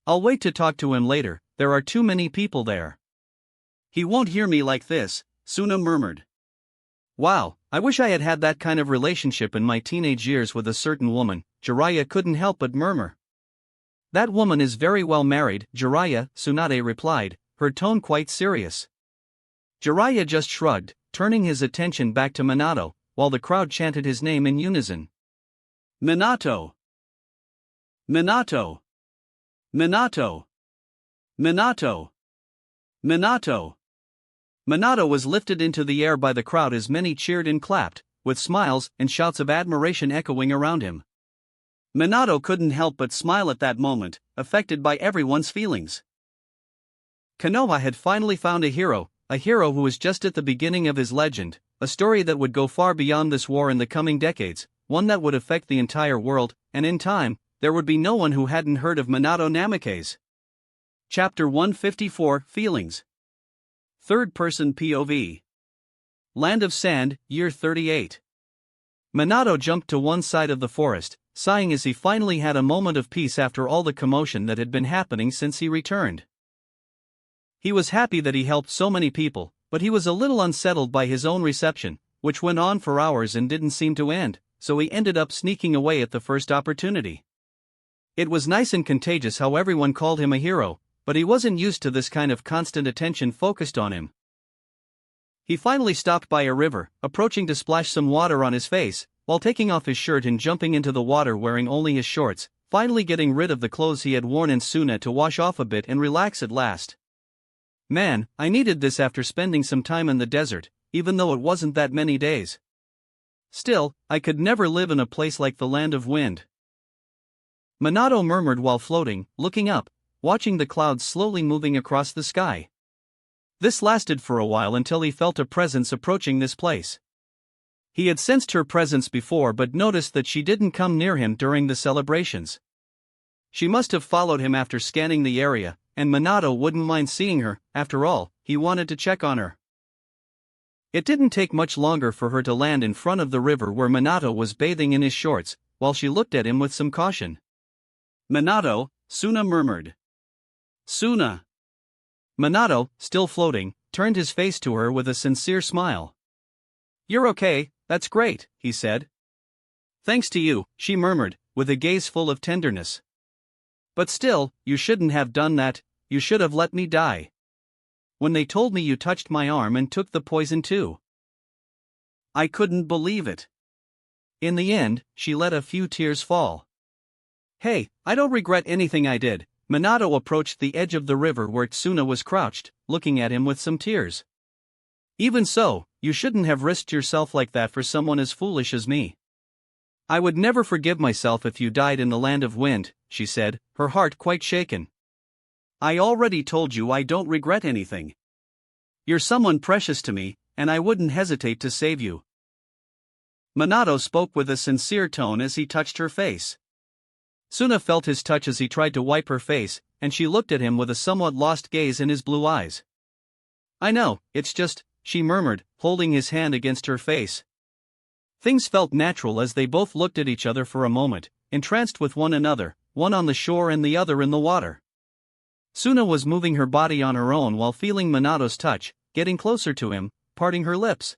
I'll wait to talk to him later, there are too many people there." "He won't hear me like this," Suna murmured. "Wow, I wish I had had that kind of relationship in my teenage years with a certain woman," Jiraiya couldn't help but murmur. "That woman is very well married, Jiraiya," Tsunade replied, her tone quite serious. Jiraiya just shrugged, turning his attention back to Minato, while the crowd chanted his name in unison. "Minato! Minato! Minato! Minato! Minato!" Minato was lifted into the air by the crowd as many cheered and clapped, with smiles and shouts of admiration echoing around him. Minato couldn't help but smile at that moment, affected by everyone's feelings. Konoha had finally found a hero who was just at the beginning of his legend, a story that would go far beyond this war in the coming decades, one that would affect the entire world, and in time, there would be no one who hadn't heard of Minato Namikaze. Chapter 154, Feelings. Third-person POV. Land of Sand, Year 38. Minato jumped to one side of the forest, sighing as he finally had a moment of peace after all the commotion that had been happening since he returned. He was happy that he helped so many people, but he was a little unsettled by his own reception, which went on for hours and didn't seem to end, so he ended up sneaking away at the first opportunity. It was nice and contagious how everyone called him a hero, but he wasn't used to this kind of constant attention focused on him. He finally stopped by a river, approaching to splash some water on his face, while taking off his shirt and jumping into the water wearing only his shorts, finally getting rid of the clothes he had worn in Suna to wash off a bit and relax at last. Man, I needed this after spending some time in the desert, even though it wasn't that many days. Still, I could never live in a place like the Land of Wind. Minato murmured while floating, looking up, watching the clouds slowly moving across the sky. This lasted for a while until he felt a presence approaching this place. He had sensed her presence before but noticed that she didn't come near him during the celebrations. She must have followed him after scanning the area, and Minato wouldn't mind seeing her, after all, he wanted to check on her. It didn't take much longer for her to land in front of the river where Minato was bathing in his shorts, while she looked at him with some caution. "Minato," Suna murmured. "Suna." Minato, still floating, turned his face to her with a sincere smile. "You're okay, that's great," he said. "Thanks to you," she murmured, with a gaze full of tenderness. "But still, you shouldn't have done that, you should have let me die." when they told me you touched my arm and took the poison too. I couldn't believe it. In the end, she let a few tears fall. Hey, I don't regret anything I did. Minato approached the edge of the river where Tsuna was crouched, looking at him with some tears. Even so, you shouldn't have risked yourself like that for someone as foolish as me. I would never forgive myself if you died in the land of wind, she said, her heart quite shaken. I already told you I don't regret anything. You're someone precious to me, and I wouldn't hesitate to save you. Minato spoke with a sincere tone as he touched her face. Tsuna felt his touch as he tried to wipe her face, and she looked at him with a somewhat lost gaze in his blue eyes. I know, it's just, she murmured, holding his hand against her face. Things felt natural as they both looked at each other for a moment, entranced with one another, one on the shore and the other in the water. Tsuna was moving her body on her own while feeling Minato's touch, getting closer to him, parting her lips.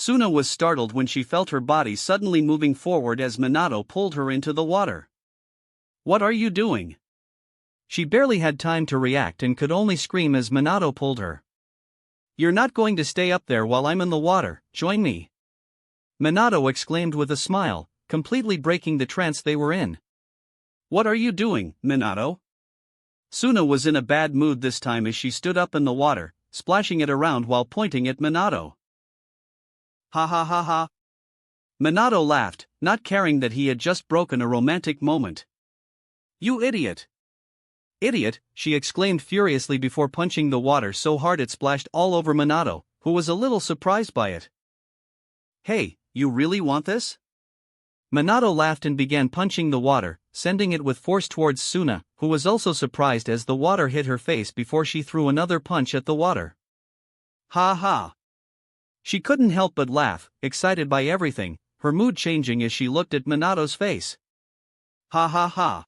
Tsuna was startled when she felt her body suddenly moving forward as Minato pulled her into the water. What are you doing? She barely had time to react and could only scream as Minato pulled her. You're not going to stay up there while I'm in the water, join me. Minato exclaimed with a smile, completely breaking the trance they were in. What are you doing, Minato? Tsuna was in a bad mood this time as she stood up in the water, splashing it around while pointing at Minato. Ha ha ha ha. Minato laughed, not caring that he had just broken a romantic moment. You idiot! Idiot, she exclaimed furiously before punching the water so hard it splashed all over Minato, who was a little surprised by it. Hey, you really want this? Minato laughed and began punching the water, sending it with force towards Tsuna, who was also surprised as the water hit her face before she threw another punch at the water. Ha ha! She couldn't help but laugh, excited by everything, her mood changing as she looked at Minato's face. Ha ha ha!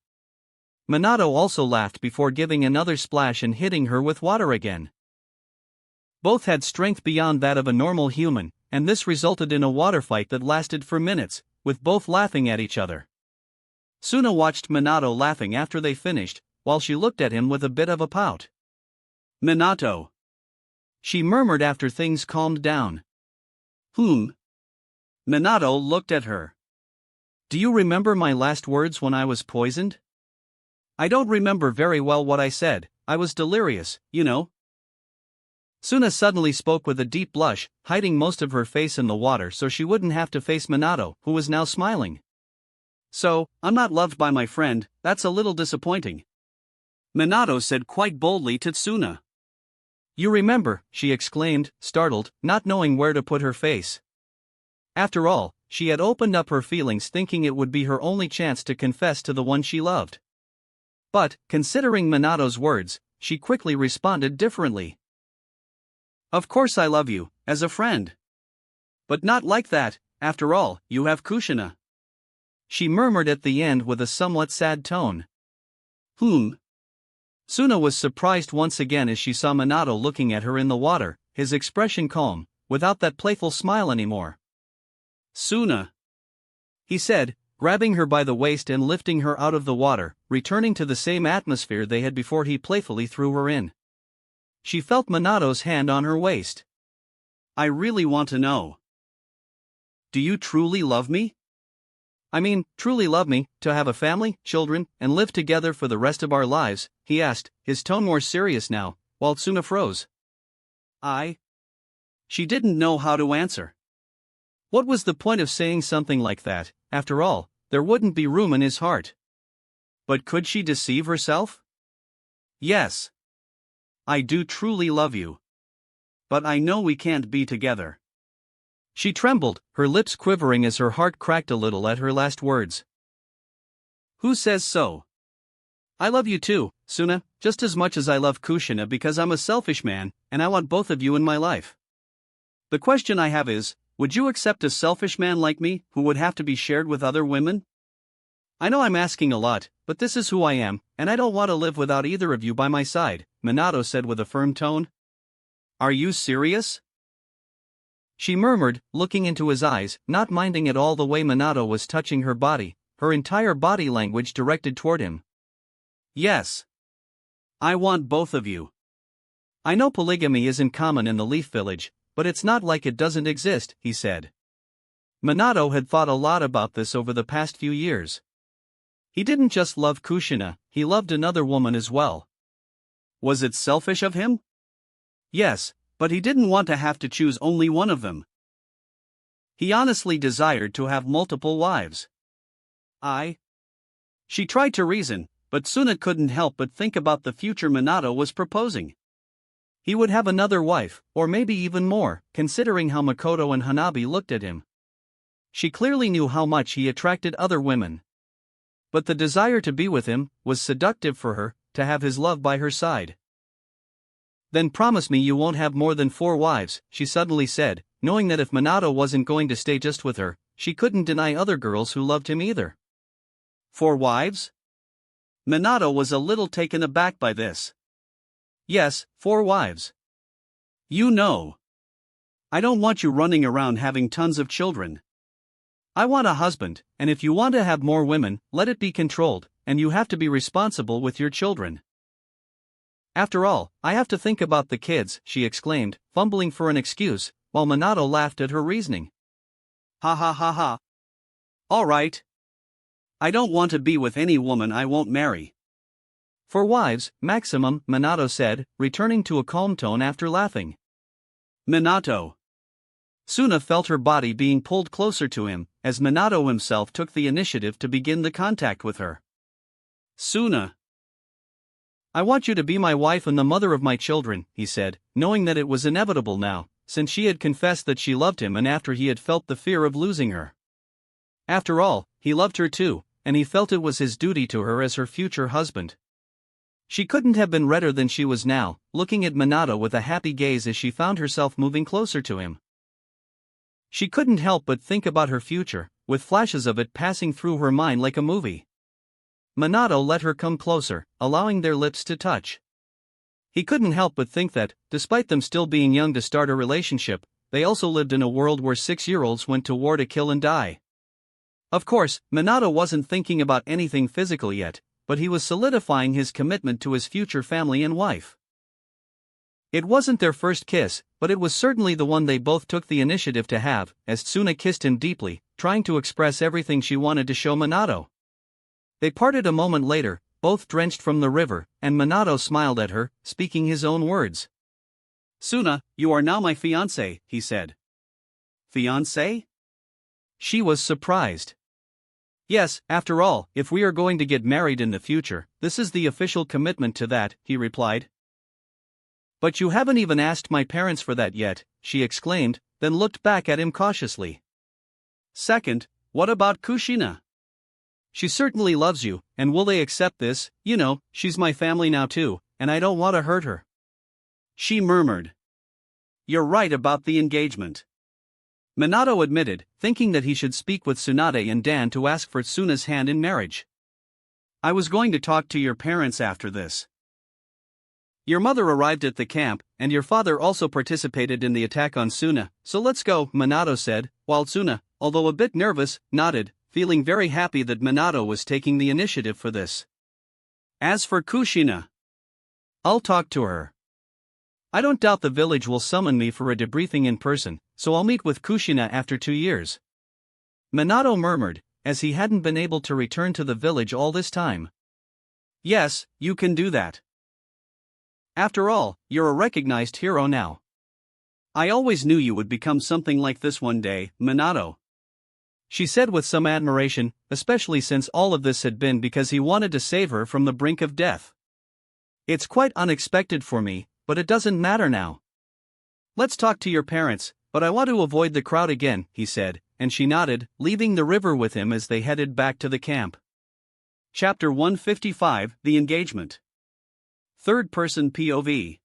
Minato also laughed before giving another splash and hitting her with water again. Both had strength beyond that of a normal human, and this resulted in a water fight that lasted for minutes, with both laughing at each other. Tsuna watched Minato laughing after they finished, while she looked at him with a bit of a pout. Minato, she murmured after things calmed down. Minato looked at her. Do you remember my last words when I was poisoned? I don't remember very well what I said, I was delirious, you know. Tsuna suddenly spoke with a deep blush, hiding most of her face in the water so she wouldn't have to face Minato, who was now smiling. So, I'm not loved by my friend, that's a little disappointing. Minato said quite boldly to Tsuna. You remember, she exclaimed, startled, not knowing where to put her face. After all, she had opened up her feelings thinking it would be her only chance to confess to the one she loved. But, considering Minato's words, she quickly responded differently. Of course I love you, as a friend. But not like that, after all, you have Kushina. She murmured at the end with a somewhat sad tone. Tsuna was surprised once again as she saw Minato looking at her in the water, his expression calm, without that playful smile anymore. Tsuna, he said, grabbing her by the waist and lifting her out of the water, returning to the same atmosphere they had before he playfully threw her in. She felt Minato's hand on her waist. I really want to know. Do you truly love me? I mean, truly love me, to have a family, children, and live together for the rest of our lives, he asked, his tone more serious now, while Tsuna froze. She didn't know how to answer. What was the point of saying something like that? After all, there wouldn't be room in his heart. But could she deceive herself? Yes. I do truly love you. But I know we can't be together. She trembled, her lips quivering as her heart cracked a little at her last words. Who says so? I love you too, Tsuna, just as much as I love Kushina because I'm a selfish man, and I want both of you in my life. The question I have is, would you accept a selfish man like me, who would have to be shared with other women? I know I'm asking a lot, but this is who I am, and I don't want to live without either of you by my side, Minato said with a firm tone. Are you serious? She murmured, looking into his eyes, not minding at all the way Minato was touching her body, her entire body language directed toward him. Yes. I want both of you. I know polygamy isn't common in the Leaf Village, but it's not like it doesn't exist, he said. Minato had thought a lot about this over the past few years. He didn't just love Kushina, he loved another woman as well. Was it selfish of him? Yes, but he didn't want to have to choose only one of them. He honestly desired to have multiple wives. She tried to reason, but Suna couldn't help but think about the future Minato was proposing. He would have another wife, or maybe even more, considering how Makoto and Hanabi looked at him. She clearly knew how much he attracted other women. But the desire to be with him was seductive for her, to have his love by her side. Then promise me you won't have more than 4 wives, she suddenly said, knowing that if Minato wasn't going to stay just with her, she couldn't deny other girls who loved him either. 4 wives? Minato was a little taken aback by this. Yes, 4 wives. You know. I don't want you running around having tons of children. I want a husband, and if you want to have more women, let it be controlled, and you have to be responsible with your children. After all, I have to think about the kids, she exclaimed, fumbling for an excuse, while Minato laughed at her reasoning. Ha ha ha ha. All right. I don't want to be with any woman I won't marry. 4 wives, maximum, Minato said, returning to a calm tone after laughing. Minato. Suna felt her body being pulled closer to him, as Minato himself took the initiative to begin the contact with her. Suna. I want you to be my wife and the mother of my children, he said, knowing that it was inevitable now, since she had confessed that she loved him and after he had felt the fear of losing her. After all, he loved her too, and he felt it was his duty to her as her future husband. She couldn't have been redder than she was now, looking at Minato with a happy gaze as she found herself moving closer to him. She couldn't help but think about her future, with flashes of it passing through her mind like a movie. Minato let her come closer, allowing their lips to touch. He couldn't help but think that, despite them still being young to start a relationship, they also lived in a world where 6-year-olds went to war to kill and die. Of course, Minato wasn't thinking about anything physical yet, but he was solidifying his commitment to his future family and wife. It wasn't their first kiss, but it was certainly the one they both took the initiative to have, as Suna kissed him deeply, trying to express everything she wanted to show Minato. They parted a moment later, both drenched from the river, and Minato smiled at her, speaking his own words. Suna, you are now my fiancé, he said. Fiancé? She was surprised. Yes, after all, if we are going to get married in the future, this is the official commitment to that, he replied. But you haven't even asked my parents for that yet, she exclaimed, then looked back at him cautiously. Second, what about Kushina? She certainly loves you, and will they accept this? You know, she's my family now too, and I don't want to hurt her. She murmured. You're right about the engagement. Minato admitted, thinking that he should speak with Tsunade and Dan to ask for Suna's hand in marriage. I was going to talk to your parents after this. Your mother arrived at the camp, and your father also participated in the attack on Suna, so let's go, Minato said, while Suna, although a bit nervous, nodded, feeling very happy that Minato was taking the initiative for this. As for Kushina, I'll talk to her. I don't doubt the village will summon me for a debriefing in person, so I'll meet with Kushina after 2 years. Minato murmured, as he hadn't been able to return to the village all this time. Yes, you can do that. After all, you're a recognized hero now. I always knew you would become something like this one day, Minato. She said with some admiration, especially since all of this had been because he wanted to save her from the brink of death. It's quite unexpected for me, but it doesn't matter now. Let's talk to your parents, but I want to avoid the crowd again, he said, and she nodded, leaving the river with him as they headed back to the camp. Chapter 155, The Engagement. Third-person POV.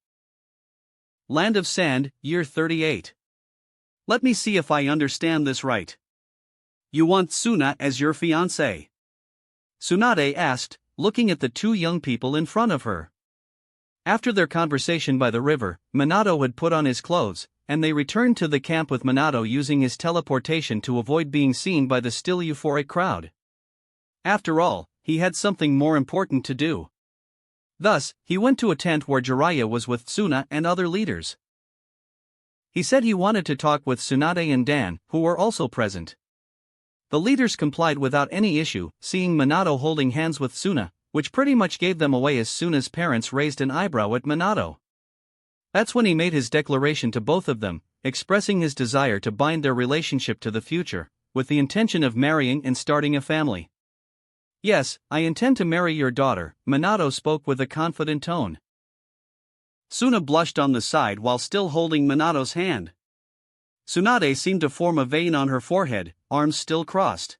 Land of Sand, Year 38. Let me see if I understand this right. You want Suna as your fiancé? Tsunade asked, looking at the 2 young people in front of her. After their conversation by the river, Minato had put on his clothes, and they returned to the camp with Minato using his teleportation to avoid being seen by the still euphoric crowd. After all, he had something more important to do. Thus, he went to a tent where Jiraiya was with Tsuna and other leaders. He said he wanted to talk with Tsunade and Dan, who were also present. The leaders complied without any issue, seeing Minato holding hands with Tsuna, which pretty much gave them away as Tsuna's parents raised an eyebrow at Minato. That's when he made his declaration to both of them, expressing his desire to bind their relationship to the future, with the intention of marrying and starting a family. Yes, I intend to marry your daughter, Minato spoke with a confident tone. Tsuna blushed on the side while still holding Minato's hand. Tsunade seemed to form a vein on her forehead, arms still crossed.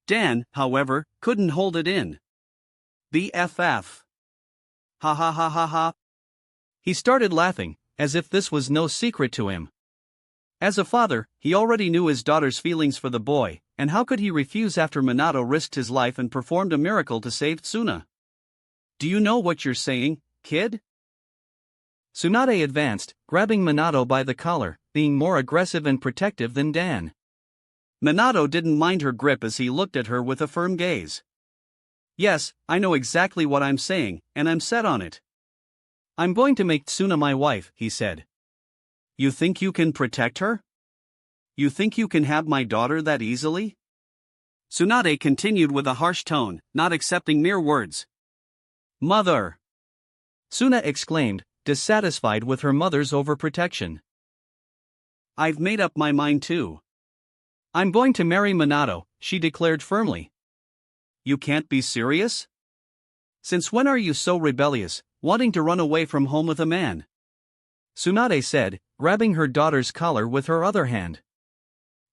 Dan, however, couldn't hold it in. BFF. Ha ha ha ha ha. He started laughing, as if this was no secret to him. As a father, he already knew his daughter's feelings for the boy, and how could he refuse after Minato risked his life and performed a miracle to save Tsuna? Do you know what you're saying, kid? Tsunade advanced, grabbing Minato by the collar, being more aggressive and protective than Dan. Minato didn't mind her grip as he looked at her with a firm gaze. Yes, I know exactly what I'm saying, and I'm set on it. I'm going to make Tsuna my wife, he said. You think you can protect her? You think you can have my daughter that easily? Tsunade continued with a harsh tone, not accepting mere words. Mother! Tsuna exclaimed, dissatisfied with her mother's overprotection. I've made up my mind too. I'm going to marry Minato, she declared firmly. You can't be serious? Since when are you so rebellious, wanting to run away from home with a man? Tsunade said, grabbing her daughter's collar with her other hand.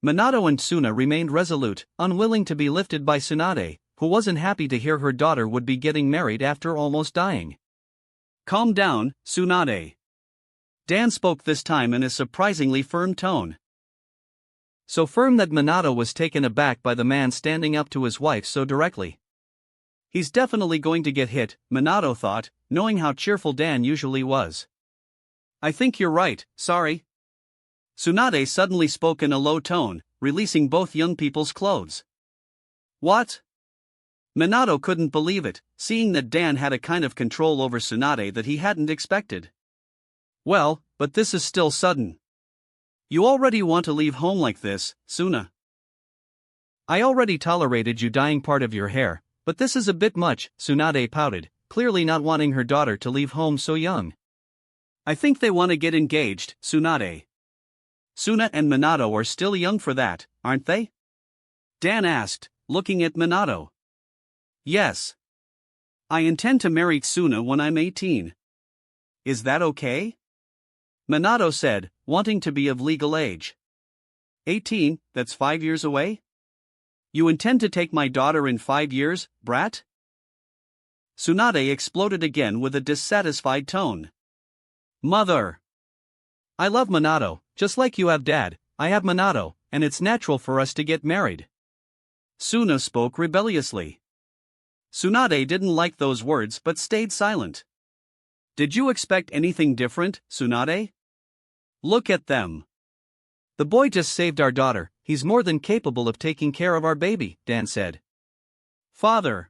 Minato and Tsuna remained resolute, unwilling to be lifted by Tsunade, who wasn't happy to hear her daughter would be getting married after almost dying. Calm down, Tsunade. Dan spoke this time in a surprisingly firm tone. So firm that Minato was taken aback by the man standing up to his wife so directly. He's definitely going to get hit, Minato thought, knowing how cheerful Dan usually was. I think you're right, sorry. Tsunade suddenly spoke in a low tone, releasing both young people's clothes. What? Minato couldn't believe it, seeing that Dan had a kind of control over Tsunade that he hadn't expected. Well, but this is still sudden. You already want to leave home like this, Tsuna. I already tolerated you dyeing part of your hair, but this is a bit much, Tsunade pouted, clearly not wanting her daughter to leave home so young. I think they want to get engaged, Tsunade. Tsuna and Minato are still young for that, aren't they? Dan asked, looking at Minato. Yes. I intend to marry Tsuna when I'm 18. Is that okay? Minato said, wanting to be of legal age. 18, that's 5 years away? You intend to take my daughter in 5 years, brat? Tsunade exploded again with a dissatisfied tone. Mother! I love Minato, just like you have Dad, I have Minato, and it's natural for us to get married. Tsuna spoke rebelliously. Tsunade didn't like those words but stayed silent. Did you expect anything different, Tsunade? Look at them. The boy just saved our daughter, he's more than capable of taking care of our baby, Dan said. Father.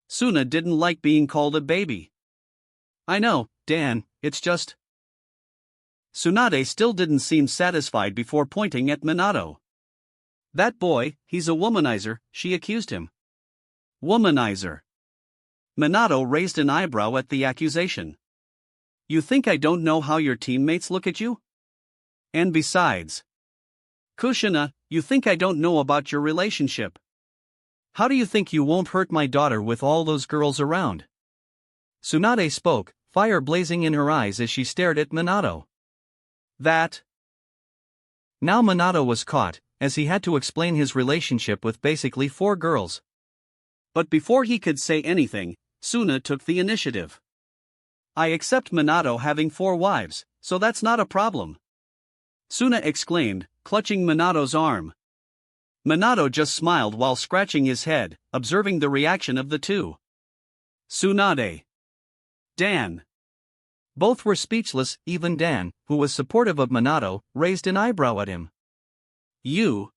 Tsuna didn't like being called a baby. I know, Dan, it's just. Tsunade still didn't seem satisfied before pointing at Minato. That boy, he's a womanizer, she accused him. Womanizer. Minato raised an eyebrow at the accusation. You think I don't know how your teammates look at you? And besides. Kushina, you think I don't know about your relationship? How do you think you won't hurt my daughter with all those girls around? Tsunade spoke, fire blazing in her eyes as she stared at Minato. That. Now Minato was caught, as he had to explain his relationship with basically 4 girls. But before he could say anything, Tsuna took the initiative. I accept Minato having 4 wives, so that's not a problem. Tsuna exclaimed, clutching Minato's arm. Minato just smiled while scratching his head, observing the reaction of the two. Tsunade. Dan. Both were speechless, even Dan, who was supportive of Minato, raised an eyebrow at him. You.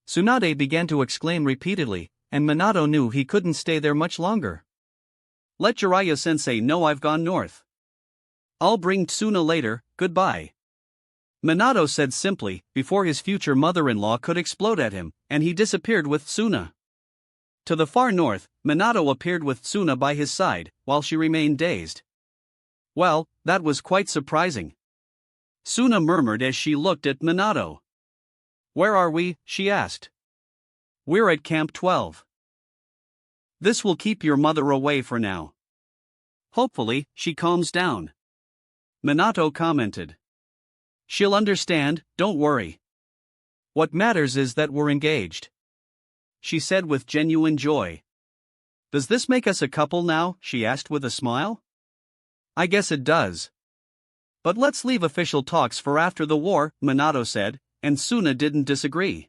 Tsunade began to exclaim repeatedly, and Minato knew he couldn't stay there much longer. "Let Jiraiya-sensei know I've gone north. I'll bring Tsuna later, goodbye," Minato said simply, before his future mother-in-law could explode at him, and he disappeared with Tsuna. To the far north, Minato appeared with Tsuna by his side, while she remained dazed. "Well, that was quite surprising," Tsuna murmured as she looked at Minato. "Where are we?" she asked. "We're at Camp 12. This will keep your mother away for now. Hopefully, she calms down," Minato commented. "She'll understand, don't worry. What matters is that we're engaged," she said with genuine joy. "Does this make us a couple now?" she asked with a smile. "I guess it does. But let's leave official talks for after the war," Minato said, and Tsuna didn't disagree.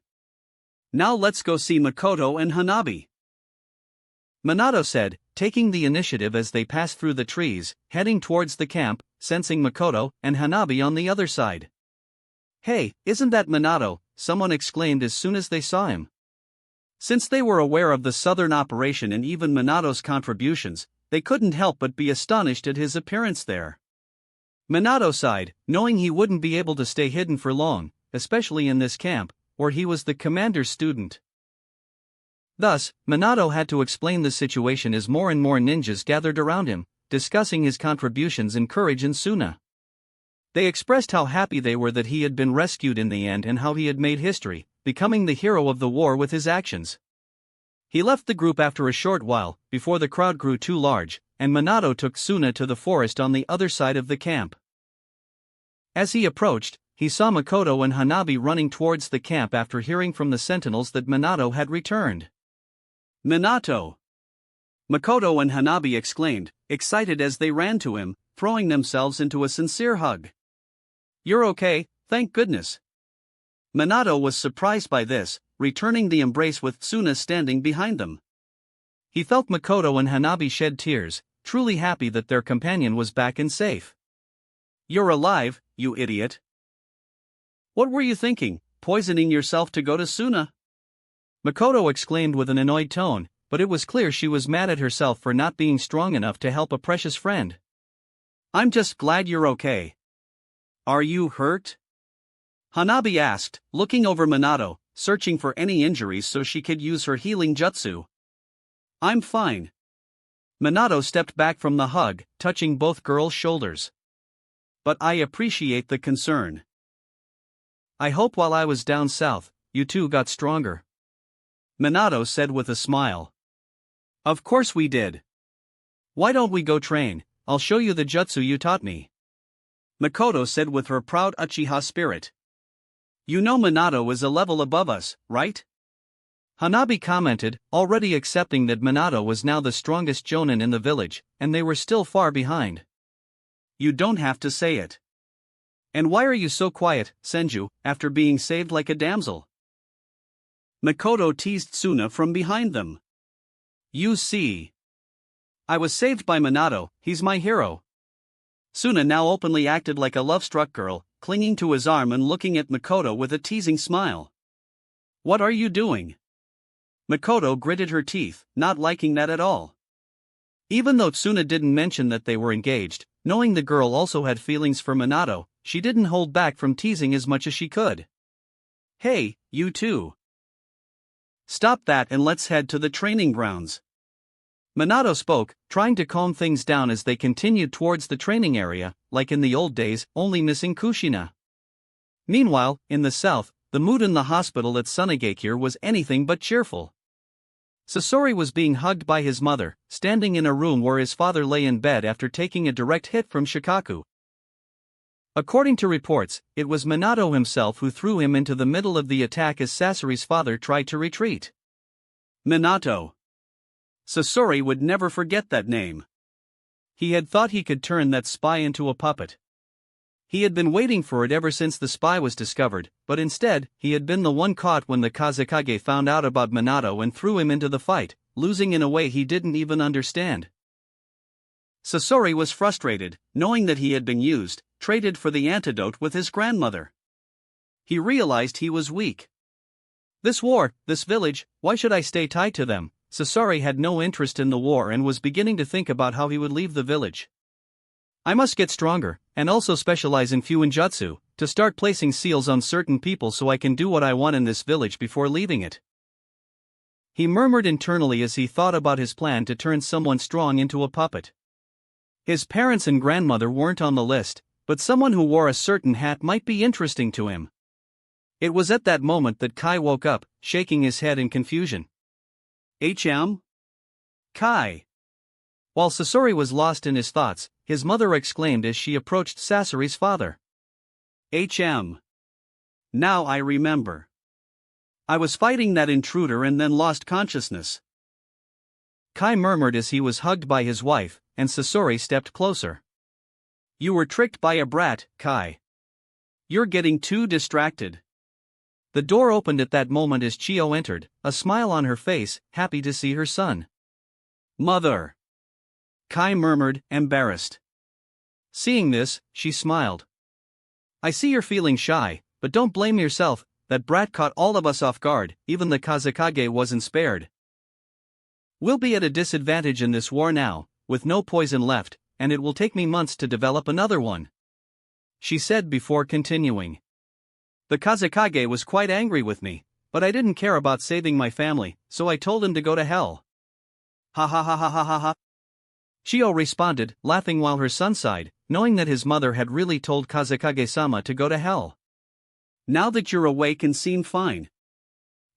"Now let's go see Makoto and Hanabi," Minato said, taking the initiative as they passed through the trees, heading towards the camp, sensing Makoto and Hanabi on the other side. "Hey, isn't that Minato?" someone exclaimed as soon as they saw him. Since they were aware of the southern operation and even Minato's contributions, they couldn't help but be astonished at his appearance there. Minato sighed, knowing he wouldn't be able to stay hidden for long, especially in this camp, where he was the commander's student. Thus, Minato had to explain the situation as more and more ninjas gathered around him, discussing his contributions and courage in Tsuna. They expressed how happy they were that he had been rescued in the end and how he had made history, becoming the hero of the war with his actions. He left the group after a short while, before the crowd grew too large, and Minato took Tsuna to the forest on the other side of the camp. As he approached, he saw Makoto and Hanabi running towards the camp after hearing from the sentinels that Minato had returned. "Minato!" Makoto and Hanabi exclaimed, excited as they ran to him, throwing themselves into a sincere hug. "You're okay, thank goodness." Minato was surprised by this, returning the embrace with Tsuna standing behind them. He felt Makoto and Hanabi shed tears, truly happy that their companion was back and safe. "You're alive, you idiot. What were you thinking, poisoning yourself to go to Tsuna?" Makoto exclaimed with an annoyed tone, but it was clear she was mad at herself for not being strong enough to help a precious friend. "I'm just glad you're okay. Are you hurt?" Hanabi asked, looking over Minato, searching for any injuries so she could use her healing jutsu. "I'm fine." Minato stepped back from the hug, touching both girls' shoulders. "But I appreciate the concern. I hope while I was down south, you two got stronger," Minato said with a smile. "Of course we did. Why don't we go train? I'll show you the jutsu you taught me," Makoto said with her proud Uchiha spirit. "You know Minato is a level above us, right?" Hanabi commented, already accepting that Minato was now the strongest jonin in the village, and they were still far behind. "You don't have to say it. And why are you so quiet, Senju, after being saved like a damsel?" Makoto teased Tsuna from behind them. "You see, I was saved by Minato, he's my hero." Tsuna now openly acted like a love-struck girl, clinging to his arm and looking at Makoto with a teasing smile. "What are you doing?" Makoto gritted her teeth, not liking that at all. Even though Tsuna didn't mention that they were engaged, knowing the girl also had feelings for Minato, she didn't hold back from teasing as much as she could. "Hey, you two. Stop that and let's head to the training grounds." Minato spoke, trying to calm things down as they continued towards the training area, like in the old days, only missing Kushina. Meanwhile, in the south, the mood in the hospital at Sunagakure was anything but cheerful. Sasori was being hugged by his mother, standing in a room where his father lay in bed after taking a direct hit from Shikaku. According to reports, it was Minato himself who threw him into the middle of the attack as Sasori's father tried to retreat. Minato. Sasori would never forget that name. He had thought he could turn that spy into a puppet. He had been waiting for it ever since the spy was discovered, but instead, he had been the one caught when the Kazekage found out about Minato and threw him into the fight, losing in a way he didn't even understand. Sasori was frustrated, knowing that he had been used, traded for the antidote with his grandmother. He realized he was weak. "This war, this village, why should I stay tied to them?" Sasori had no interest in the war and was beginning to think about how he would leave the village. I must get stronger, and also specialize in Fuinjutsu, to start placing seals on certain people so I can do what I want in this village before leaving it. He murmured internally as he thought about his plan to turn someone strong into a puppet. His parents and grandmother weren't on the list, but someone who wore a certain hat might be interesting to him. It was at that moment that Kai woke up, shaking his head in confusion. Kai. While Sasori was lost in his thoughts, his mother exclaimed as she approached Sasori's father. Now I remember. I was fighting that intruder and then lost consciousness. Kai murmured as he was hugged by his wife, and Sasori stepped closer. You were tricked by a brat, Kai. You're getting too distracted. The door opened at that moment as Chio entered, a smile on her face, happy to see her son. Mother. Kai murmured, embarrassed. Seeing this, she smiled. I see you're feeling shy, but don't blame yourself, that brat caught all of us off guard, even the Kazekage wasn't spared. We'll be at a disadvantage in this war now, with no poison left, and it will take me months to develop another one. She said before continuing. The Kazekage was quite angry with me, but I didn't care about saving my family, so I told him to go to hell. Ha ha ha ha ha ha ha. Chio responded, laughing while her son sighed, knowing that his mother had really told Kazekage-sama to go to hell. Now that you're awake and seem fine.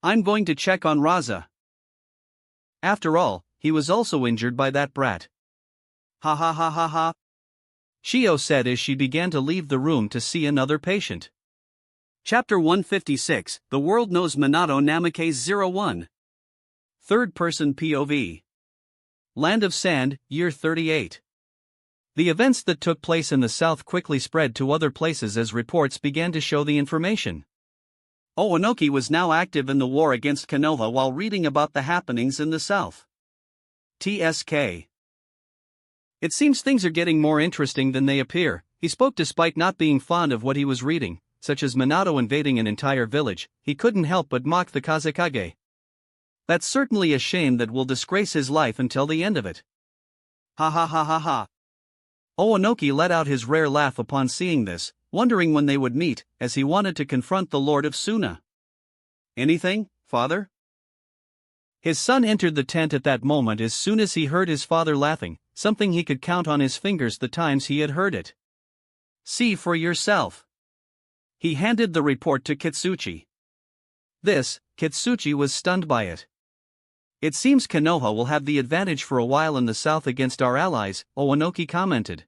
I'm going to check on Raza. After all, he was also injured by that brat. Ha ha ha ha ha. Chio said as she began to leave the room to see another patient. Chapter 156, The World Knows Minato Namikaze 01. Third-person POV. Land of Sand, Year 38. The events that took place in the south quickly spread to other places as reports began to show the information. Owanoki was now active in the war against Konoha while reading about the happenings in the south. TSK. It seems things are getting more interesting than they appear, he spoke despite not being fond of what he was reading, such as Minato invading an entire village. He couldn't help but mock the Kazekage. That's certainly a shame that will disgrace his life until the end of it. Ha ha ha ha ha. Owanoki let out his rare laugh upon seeing this, wondering when they would meet, as he wanted to confront the Lord of Suna. Anything, father? His son entered the tent at that moment as soon as he heard his father laughing, something he could count on his fingers the times he had heard it. See for yourself. He handed the report to Kitsuchi. Kitsuchi was stunned by it. It seems Konoha will have the advantage for a while in the south against our allies, Owanoki commented.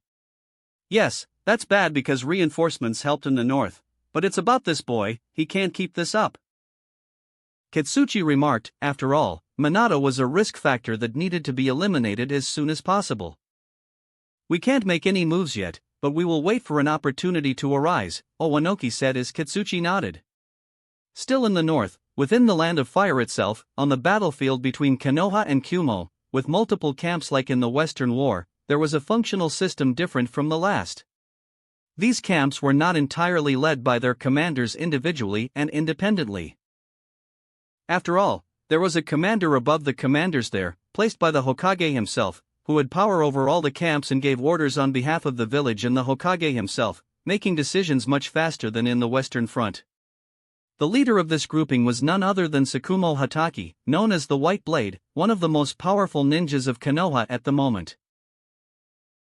Yes, that's bad because reinforcements helped in the north, but it's about this boy, he can't keep this up. Kitsuchi remarked, after all, Minato was a risk factor that needed to be eliminated as soon as possible. We can't make any moves yet, but we will wait for an opportunity to arise, Owanoki said as Kitsuchi nodded. Still in the north, within the Land of Fire itself, on the battlefield between Konoha and Kumo, with multiple camps like in the Western War, there was a functional system different from the last. These camps were not entirely led by their commanders individually and independently. After all, there was a commander above the commanders there, placed by the Hokage himself, who had power over all the camps and gave orders on behalf of the village and the Hokage himself, making decisions much faster than in the Western Front. The leader of this grouping was none other than Tsukumo Hatake, known as the White Blade, one of the most powerful ninjas of Konoha at the moment.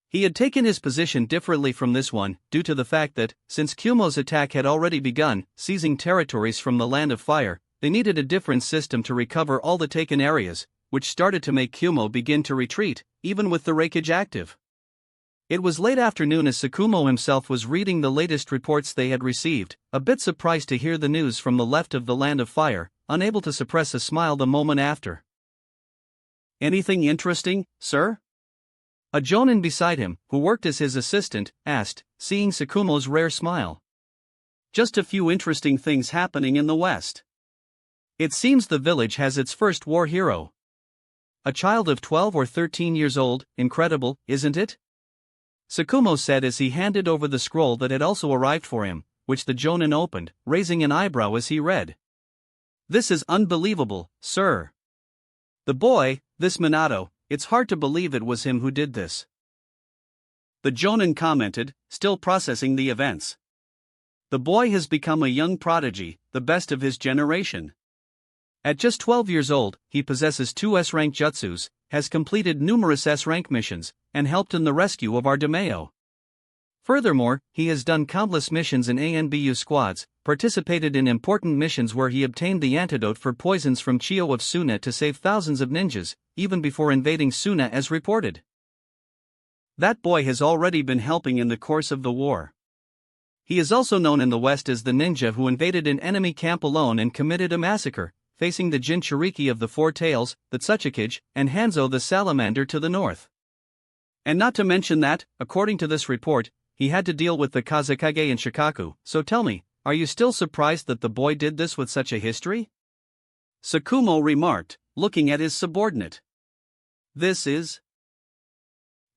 He had taken his position differently from this one, due to the fact that, since Kumo's attack had already begun, seizing territories from the Land of Fire, they needed a different system to recover all the taken areas, which started to make Kumo begin to retreat, even with the Reikage active. It was late afternoon as Tsukumo himself was reading the latest reports they had received, a bit surprised to hear the news from the left of the Land of Fire, unable to suppress a smile the moment after. Anything interesting, sir? A jonin beside him, who worked as his assistant, asked, seeing Tsukumo's rare smile. Just a few interesting things happening in the west. It seems the village has its first war hero. A child of 12 or 13 years old, incredible, isn't it? Tsukumo said as he handed over the scroll that had also arrived for him, which the jonin opened, raising an eyebrow as he read. This is unbelievable, sir. The boy, this Minato, it's hard to believe it was him who did this. The Jonin commented, still processing the events. The boy has become a young prodigy, the best of his generation. At just 12 years old, he possesses 2 S-rank jutsus, has completed numerous S-rank missions, and helped in the rescue of our Daimyo. Furthermore, he has done countless missions in ANBU squads, participated in important missions where he obtained the antidote for poisons from Chiyo of Suna to save thousands of ninjas, even before invading Suna as reported. That boy has already been helping in the course of the war. He is also known in the West as the ninja who invaded an enemy camp alone and committed a massacre, facing the Jinchuriki of the Four Tails, the Tsuchikage, and Hanzo the Salamander to the north. And not to mention that, according to this report, he had to deal with the Kazekage and Shikaku, so tell me, are you still surprised that the boy did this with such a history? Sakumo remarked, looking at his subordinate. It's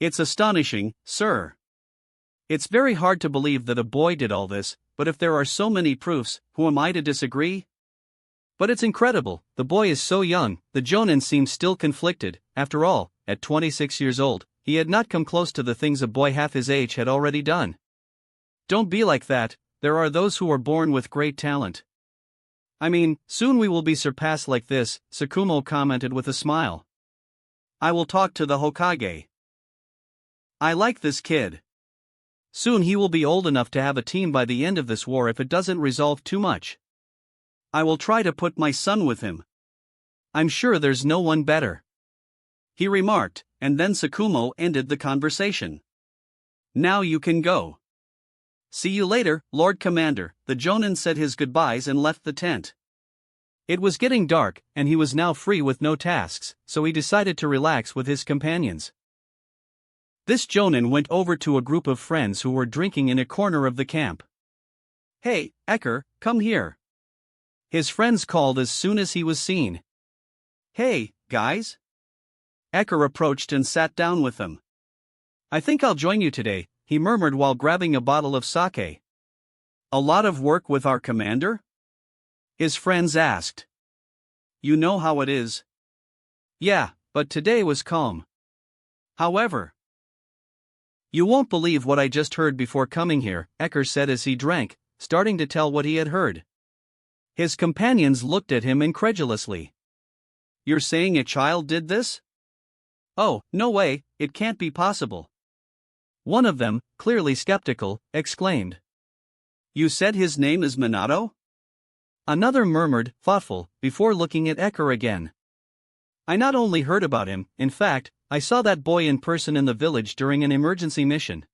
astonishing, sir. It's very hard to believe that a boy did all this, but if there are so many proofs, who am I to disagree? But it's incredible, the boy is so young. The Jonin seemed still conflicted. After all, at 26 years old, he had not come close to the things a boy half his age had already done. Don't be like that, there are those who are born with great talent. I mean, soon we will be surpassed like this, Sakumo commented with a smile. I will talk to the Hokage. I like this kid. Soon he will be old enough to have a team by the end of this war if it doesn't resolve too much. I will try to put my son with him. I'm sure there's no one better. He remarked, and then Sakumo ended the conversation. Now you can go. See you later, Lord Commander. The Jonin said his goodbyes and left the tent. It was getting dark, and he was now free with no tasks, so he decided to relax with his companions. This Jonin went over to a group of friends who were drinking in a corner of the camp. Hey, Ecker, come here. His friends called as soon as he was seen. Hey, guys. Ecker approached and sat down with them. I think I'll join you today, he murmured while grabbing a bottle of sake. A lot of work with our commander? His friends asked. You know how it is. Yeah, but today was calm. However, you won't believe what I just heard before coming here, Ecker said as he drank, starting to tell what he had heard. His companions looked at him incredulously. You're saying a child did this? Oh, no way, it can't be possible. One of them, clearly skeptical, exclaimed. You said his name is Minato? Another murmured, thoughtful, before looking at Ecker again. I not only heard about him, in fact, I saw that boy in person in the village during an emergency mission.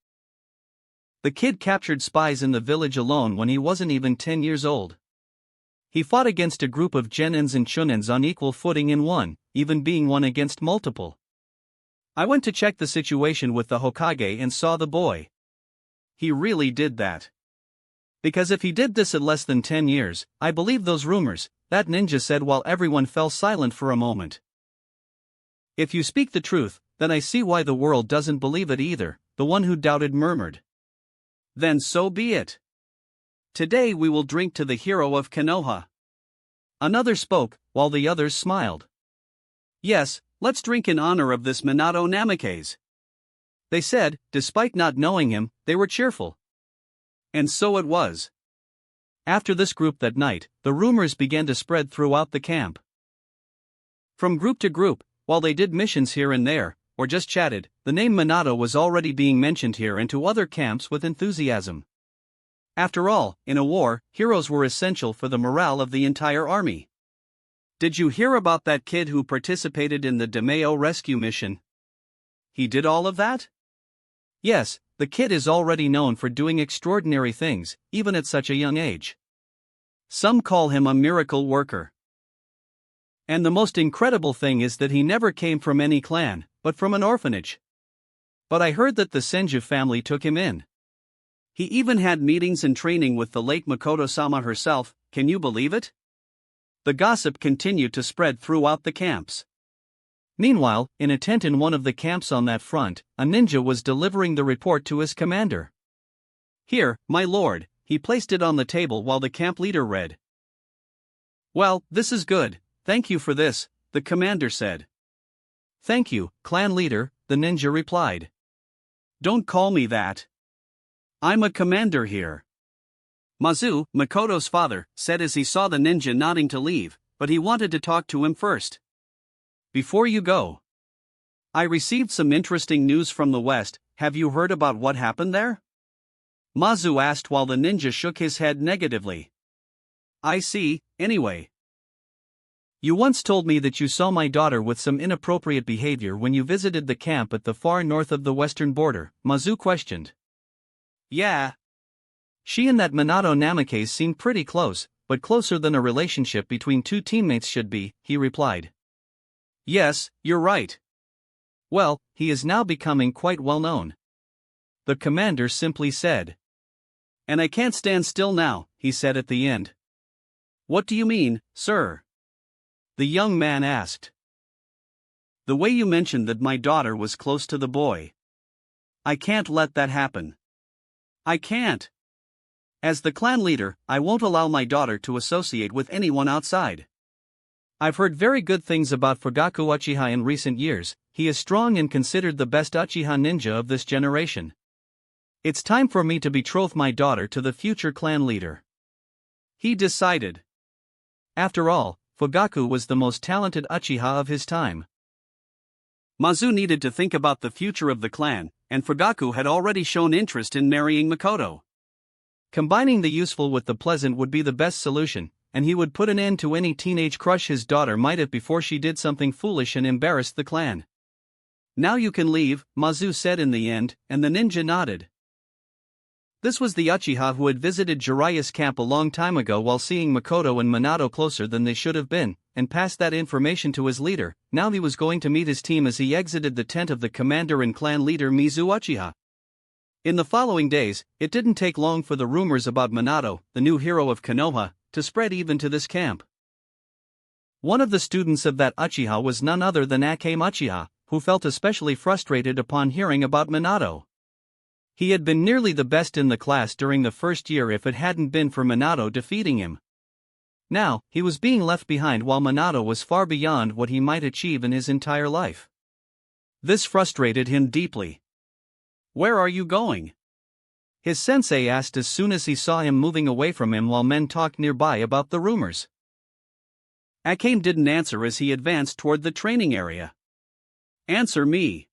The kid captured spies in the village alone when he wasn't even 10 years old. He fought against a group of genins and chunins on equal footing and won, even being one against multiple. I went to check the situation with the Hokage and saw the boy. He really did that. Because if he did this at less than 10 years, I believe those rumors, that ninja said while everyone fell silent for a moment. If you speak the truth, then I see why the world doesn't believe it either, the one who doubted murmured. Then so be it. Today we will drink to the hero of Konoha. Another spoke, while the others smiled. Yes, let's drink in honor of this Minato Namikaze. They said, despite not knowing him, they were cheerful. And so it was. After this group that night, the rumors began to spread throughout the camp. From group to group, while they did missions here and there, or just chatted, the name Minato was already being mentioned here and to other camps with enthusiasm. After all, in a war, heroes were essential for the morale of the entire army. Did you hear about that kid who participated in the Daimyo rescue mission? He did all of that? Yes, the kid is already known for doing extraordinary things, even at such a young age. Some call him a miracle worker. And the most incredible thing is that he never came from any clan, but from an orphanage. But I heard that the Senju family took him in. He even had meetings and training with the late Makoto-sama herself, can you believe it? The gossip continued to spread throughout the camps. Meanwhile, in a tent in one of the camps on that front, a ninja was delivering the report to his commander. Here, my lord, he placed it on the table while the camp leader read. Well, this is good, thank you for this, the commander said. Thank you, clan leader, the ninja replied.
Don't call me that. I'm a commander here. Mazu, Makoto's father, said as he saw the ninja nodding to leave, but he wanted to talk to him first. Before you go, I received some interesting news from the West. Have you heard about what happened there? Mazu asked while the ninja shook his head negatively. I see, anyway.
You once told me that you saw my daughter with some inappropriate behavior when you visited the camp at the far north of the western border, Mazu questioned.
Yeah.
She and that Minato Namikaze seem pretty close, but closer than a relationship between two teammates should be, he replied.
Yes, you're right.
Well, he is now becoming quite well known. The commander simply said.
And I can't stand still now, he said at the end. What do you mean, sir?
The young man asked.
The way you mentioned that my daughter was close to the boy. I can't let that happen. I can't. As the clan leader, I won't allow my daughter to associate with anyone outside.
I've heard very good things about Fugaku Uchiha in recent years. He is strong and considered the best Uchiha ninja of this generation. It's time for me to betroth my daughter to the future clan leader.
He decided.
After all, Fugaku was the most talented Uchiha of his time.
Mazu needed to think about the future of the clan, and Fugaku had already shown interest in marrying Makoto.
Combining the useful with the pleasant would be the best solution, and he would put an end to any teenage crush his daughter might have before she did something foolish and embarrassed the clan.
Now you can leave, Mazu said in the end, and the ninja nodded.
This was the Uchiha who had visited Jiraiya's camp a long time ago while seeing Makoto and Minato closer than they should have been, and passed that information to his leader. Now he was going to meet his team as he exited the tent of the commander and clan leader Mizu Uchiha. In the following days, it didn't take long for the rumors about Minato, the new hero of Konoha, to spread even to this camp. One of the students of that Uchiha was none other than Akame Uchiha, who felt especially frustrated upon hearing about Minato. He had been nearly the best in the class during the first year if it hadn't been for Minato defeating him. Now, he was being left behind while Minato was far beyond what he might achieve in his entire life. This frustrated him deeply.
Where are you going?
His sensei asked as soon as he saw him moving away from him while men talked nearby about the rumors.
Akame didn't answer as he advanced toward the training area. Answer me.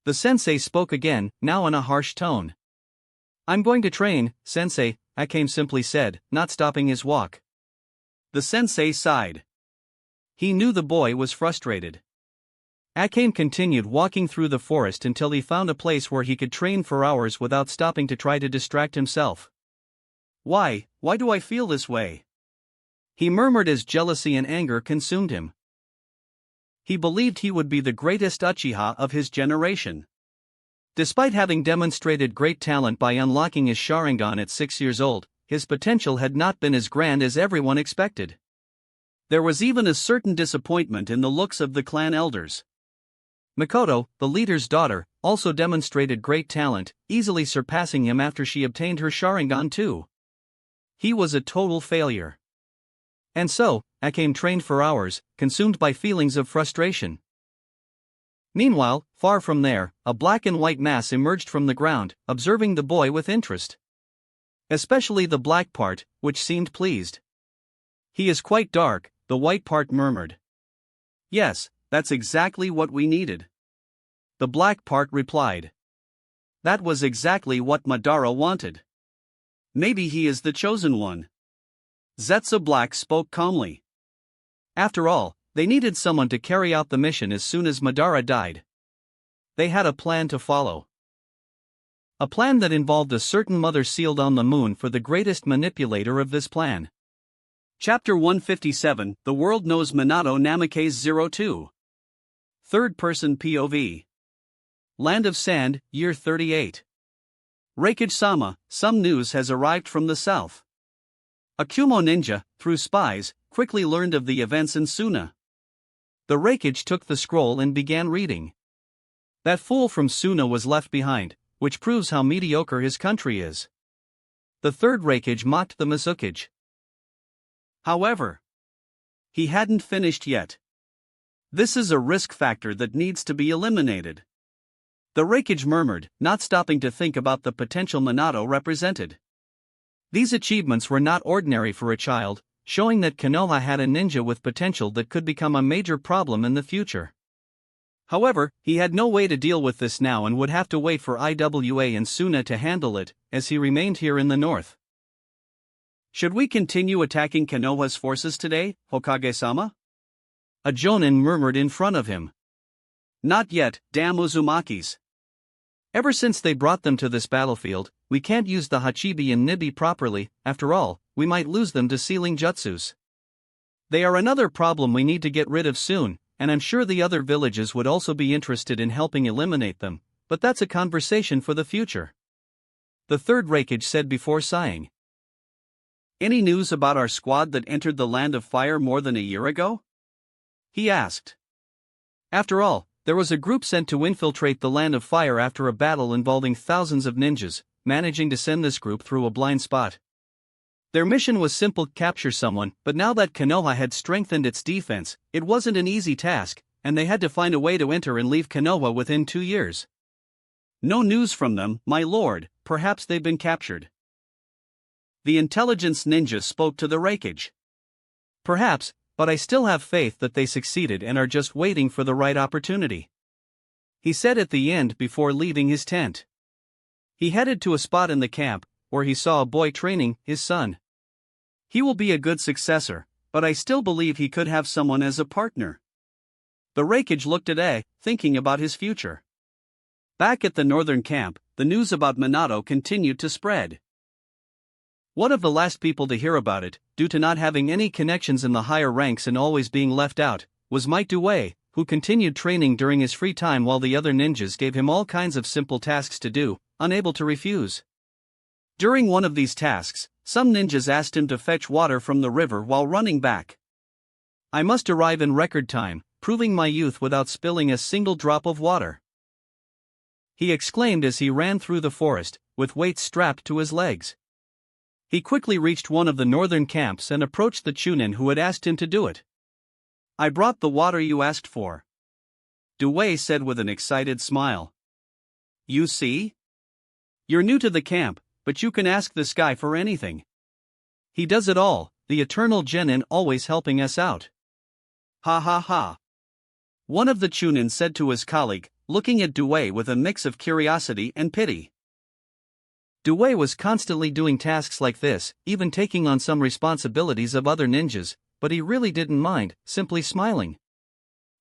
The sensei spoke again, now in a harsh tone. I'm going to train, sensei, Akame simply said, not stopping his walk.
The sensei sighed.
He knew the boy was frustrated. Akame continued walking through the forest until he found a place where he could train for hours without stopping to try to distract himself.
Why do I feel this way?
He murmured as jealousy and anger consumed him. He believed he would be the greatest Uchiha of his generation. Despite having demonstrated great talent by unlocking his Sharingan at 6 years old, his potential had not been as grand as everyone expected.
There was even a certain disappointment in the looks of the clan elders.
Makoto, the leader's daughter, also demonstrated great talent, easily surpassing him after she obtained her Sharingan too. He was a total failure. And so, Akame trained for hours, consumed by feelings of frustration. Meanwhile, far from there, a black and white mass emerged from the ground, observing the boy with interest. Especially the black part, which seemed pleased.
He is quite dark, the white part murmured. Yes, that's exactly what we needed. The black part replied. That was exactly what Madara wanted. Maybe he is the chosen one. Zetsu Black spoke calmly.
After all, they needed someone to carry out the mission as soon as Madara died. They had a plan to follow. A plan that involved a certain mother sealed on the moon for the greatest manipulator of this plan.
Chapter 157, The World Knows Minato Namikaze 02. Third-person POV. Land of Sand, Year 38. Reikage-sama, some news has arrived from the south. A Kumo ninja, through spies, quickly learned of the events in Suna.
The Reikage took the scroll and began reading. That fool from Suna was left behind, which proves how mediocre his country is. The third Reikage mocked the Mizukage.
However, he hadn't finished yet. This is a risk factor that needs to be eliminated. The Raikage murmured, not stopping to think about the potential Minato represented. These achievements were not ordinary for a child, showing that Konoha had a ninja with potential that could become a major problem in the future. However, he had no way to deal with this now and would have to wait for Iwa and Suna to handle it, as he remained here in the north. Should we continue attacking Konoha's forces today, Hokage-sama? A Jonin murmured in front of him. Not yet, damn Uzumakis. Ever since they brought them to this battlefield, we can't use the Hachibi and Nibi properly. After all, we might lose them to sealing jutsus. They are another problem we need to get rid of soon, and I'm sure the other villages would also be interested in helping eliminate them, but that's a conversation for the future. The third Raikage said before sighing. Any news about our squad that entered the Land of Fire more than a year ago? He asked. After all, there was a group sent to infiltrate the Land of Fire after a battle involving thousands of ninjas, managing to send this group through a blind spot. Their mission was simple: capture someone, but now that Konoha had strengthened its defense, it wasn't an easy task, and they had to find a way to enter and leave Konoha within 2 years. No news from them, my lord, perhaps they've been captured. The intelligence ninja spoke to the Raikage. Perhaps, but I still have faith that they succeeded and are just waiting for the right opportunity. He said at the end before leaving his tent. He headed to a spot in the camp, where he saw a boy training his son. He will be a good successor, but I still believe he could have someone as a partner. The Raikage looked at A, thinking about his future. Back at the northern camp, the news about Minato continued to spread. One of the last people to hear about it, due to not having any connections in the higher ranks and always being left out, was Might Due, who continued training during his free time while the other ninjas gave him all kinds of simple tasks to do, unable to refuse. During one of these tasks, some ninjas asked him to fetch water from the river while running back. I must arrive in record time, proving my youth without spilling a single drop of water, he exclaimed as he ran through the forest, with weights strapped to his legs. He quickly reached one of the northern camps and approached the Chunin who had asked him to do it. I brought the water you asked for, Due said with an excited smile. You see? You're new to the camp, but you can ask this guy for anything. He does it all, the eternal Genin always helping us out. Ha ha ha. One of the Chunin said to his colleague, looking at Due with a mix of curiosity and pity. Due was constantly doing tasks like this, even taking on some responsibilities of other ninjas, but he really didn't mind, simply smiling.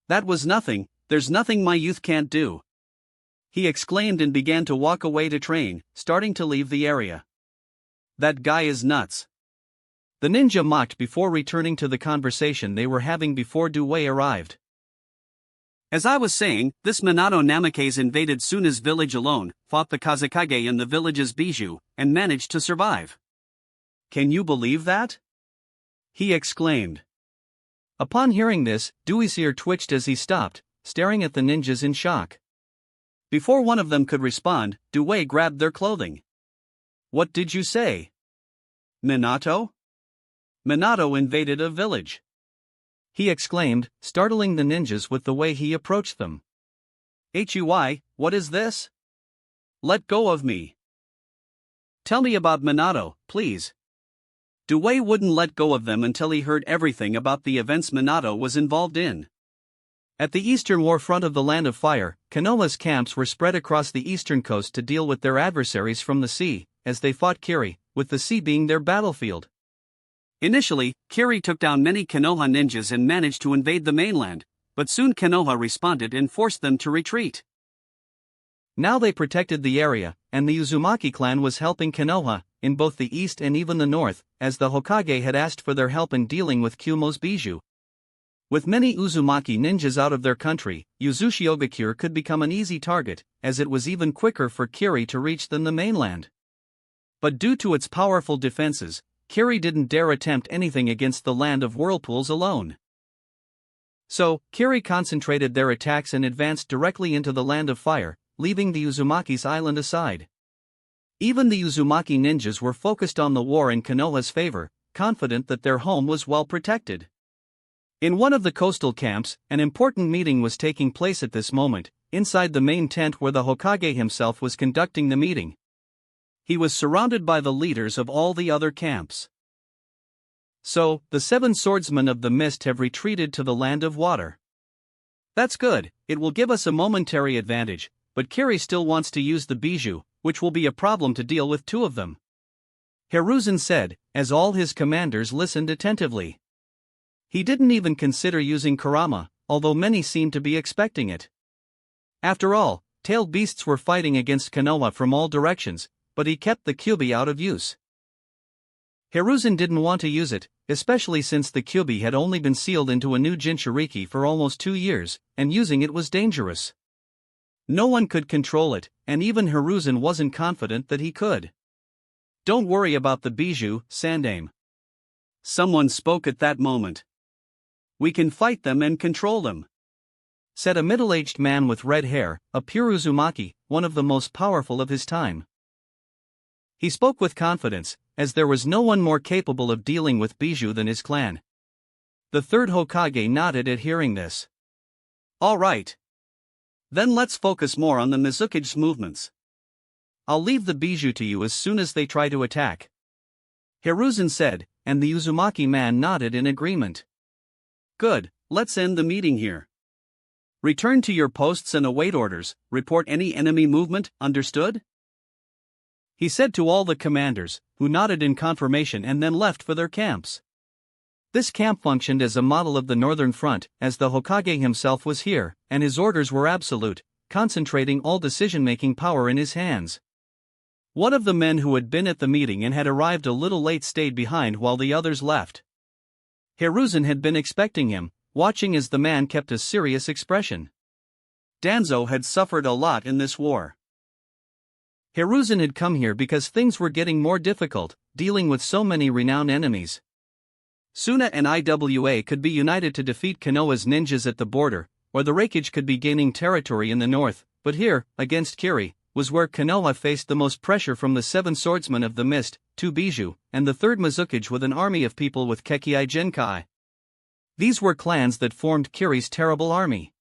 That was nothing, there's nothing my youth can't do, he exclaimed and began to walk away to train, starting to leave the area. That guy is nuts. The ninja mocked before returning to the conversation they were having before Due arrived. As I was saying, this Minato Namikaze invaded Suna's village alone, fought the Kazekage and the village's bijou, and managed to survive. Can you believe that? He exclaimed. Upon hearing this, Due's ear twitched as he stopped, staring at the ninjas in shock. Before one of them could respond, Due grabbed their clothing. What did you say? Minato? Minato invaded a village, he exclaimed, startling the ninjas with the way he approached them. Hui, what is this? Let go of me. Tell me about Minato, please. Due wouldn't let go of them until he heard everything about the events Minato was involved in. At the eastern war front of the Land of Fire, Konoha's camps were spread across the eastern coast to deal with their adversaries from the sea, as they fought Kiri, with the sea being their battlefield. Initially, Kiri took down many Konoha ninjas and managed to invade the mainland, but soon Konoha responded and forced them to retreat. Now they protected the area, and the Uzumaki clan was helping Konoha, in both the east and even the north, as the Hokage had asked for their help in dealing with Kyumo's bijou. With many Uzumaki ninjas out of their country, Uzushiogakure could become an easy target, as it was even quicker for Kiri to reach than the mainland. But due to its powerful defenses, Kiri didn't dare attempt anything against the Land of Whirlpools alone. So, Kiri concentrated their attacks and advanced directly into the Land of Fire, leaving the Uzumaki's island aside. Even the Uzumaki ninjas were focused on the war in Konoha's favor, confident that their home was well protected.
In one of the coastal camps, an important meeting was taking place at this moment, inside the main tent where the Hokage himself was conducting the meeting. He was surrounded by the leaders of all the other camps. So, the 7 swordsmen of the mist have retreated to the land of water. That's good, it will give us a momentary advantage, but Kiri still wants to use the bijou, which will be a problem to deal with 2 of them. Hiruzen said, as all his commanders listened attentively. He didn't even consider using Kurama, although many seemed to be expecting it. After all, tailed beasts were fighting against Konoha from all directions, but he kept the Kyubi out of use. Hiruzen didn't want to use it, especially since the Kyubi had only been sealed into a new Jinchuriki for almost 2 years, and using it was dangerous. No one could control it, and even Hiruzen wasn't confident that he could. Don't worry about the bijou, Sandaime. Someone spoke at that moment. We can fight them and control them, said a middle-aged man with red hair, a pure Uzumaki, one of the most powerful of his time. He spoke with confidence, as there was no one more capable of dealing with bijou than his clan. The 3rd Hokage nodded at hearing this. All right. Then let's focus more on the Mizukage's movements. I'll leave the bijou to you as soon as they try to attack, Hiruzen said, and the Uzumaki man nodded in agreement. Good, let's end the meeting here. Return to your posts and await orders, report any enemy movement, understood? He said to all the commanders, who nodded in confirmation and then left for their camps. This camp functioned as a model of the Northern Front, as the Hokage himself was here, and his orders were absolute, concentrating all decision-making power in his hands. One of the men who had been at the meeting and had arrived a little late stayed behind while the others left. Hiruzen had been expecting him, watching as the man kept a serious expression. Danzo had suffered a lot in this war. Hiruzen had come here because things were getting more difficult, dealing with so many renowned enemies. Suna and Iwa could be united to defeat Konoha's ninjas at the border, or the Raikage could be gaining territory in the north, but here, against Kiri, was where Konoha faced the most pressure from the 7 swordsmen of the mist, 2 bijou, and the 3rd Mizukage with an army of people with Kekkai Genkai. These were clans that formed Kiri's terrible army.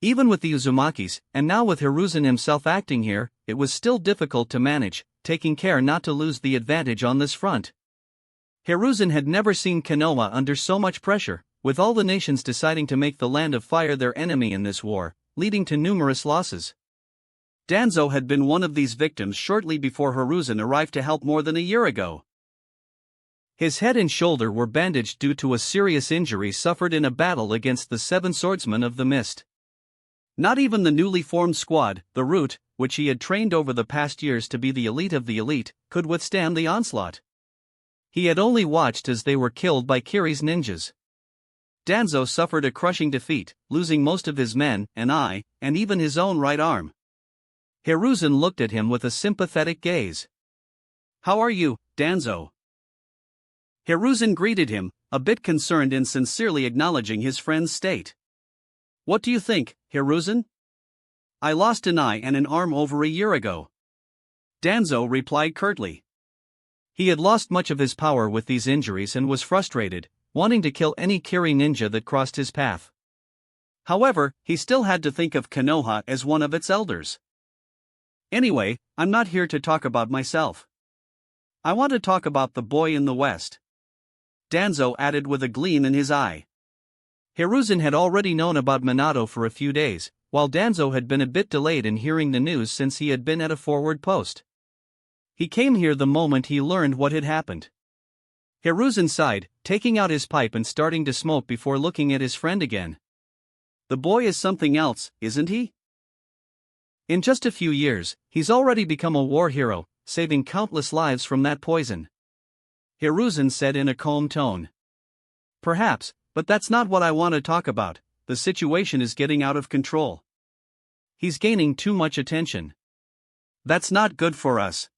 Even with the Uzumakis, and now with Hiruzen himself acting here, it was still difficult to manage, taking care not to lose the advantage on this front. Hiruzen had never seen Konoha under so much pressure, with all the nations deciding to make the Land of Fire their enemy in this war, leading to numerous losses. Danzo had been one of these victims shortly before Hiruzen arrived to help more than a year ago. His head and shoulder were bandaged due to a serious injury suffered in a battle against the 7 swordsmen of the mist. Not even the newly formed squad, the Root, which he had trained over the past years to be the elite of the elite, could withstand the onslaught. He had only watched as they were killed by Kiri's ninjas. Danzo suffered a crushing defeat, losing most of his men, an eye, and even his own right arm. Hiruzen looked at him with a sympathetic gaze. How are you, Danzo? Hiruzen greeted him, a bit concerned and sincerely acknowledging his friend's state. What do you think, Hiruzen? I lost an eye and an arm over a year ago. Danzo replied curtly. He had lost much of his power with these injuries and was frustrated, wanting to kill any Kiri ninja that crossed his path. However, he still had to think of Konoha as one of its elders. Anyway, I'm not here to talk about myself. I want to talk about the boy in the west, Danzo added with a gleam in his eye. Hiruzen had already known about Minato for a few days, while Danzo had been a bit delayed in hearing the news since he had been at a forward post. He came here the moment he learned what had happened. Hiruzen sighed, taking out his pipe and starting to smoke before looking at his friend again. The boy is something else, isn't he? In just a few years, he's already become a war hero, saving countless lives from that poison, Hiruzen said in a calm tone. Perhaps, but that's not what I want to talk about. The situation is getting out of control. He's gaining too much attention. That's not good for us.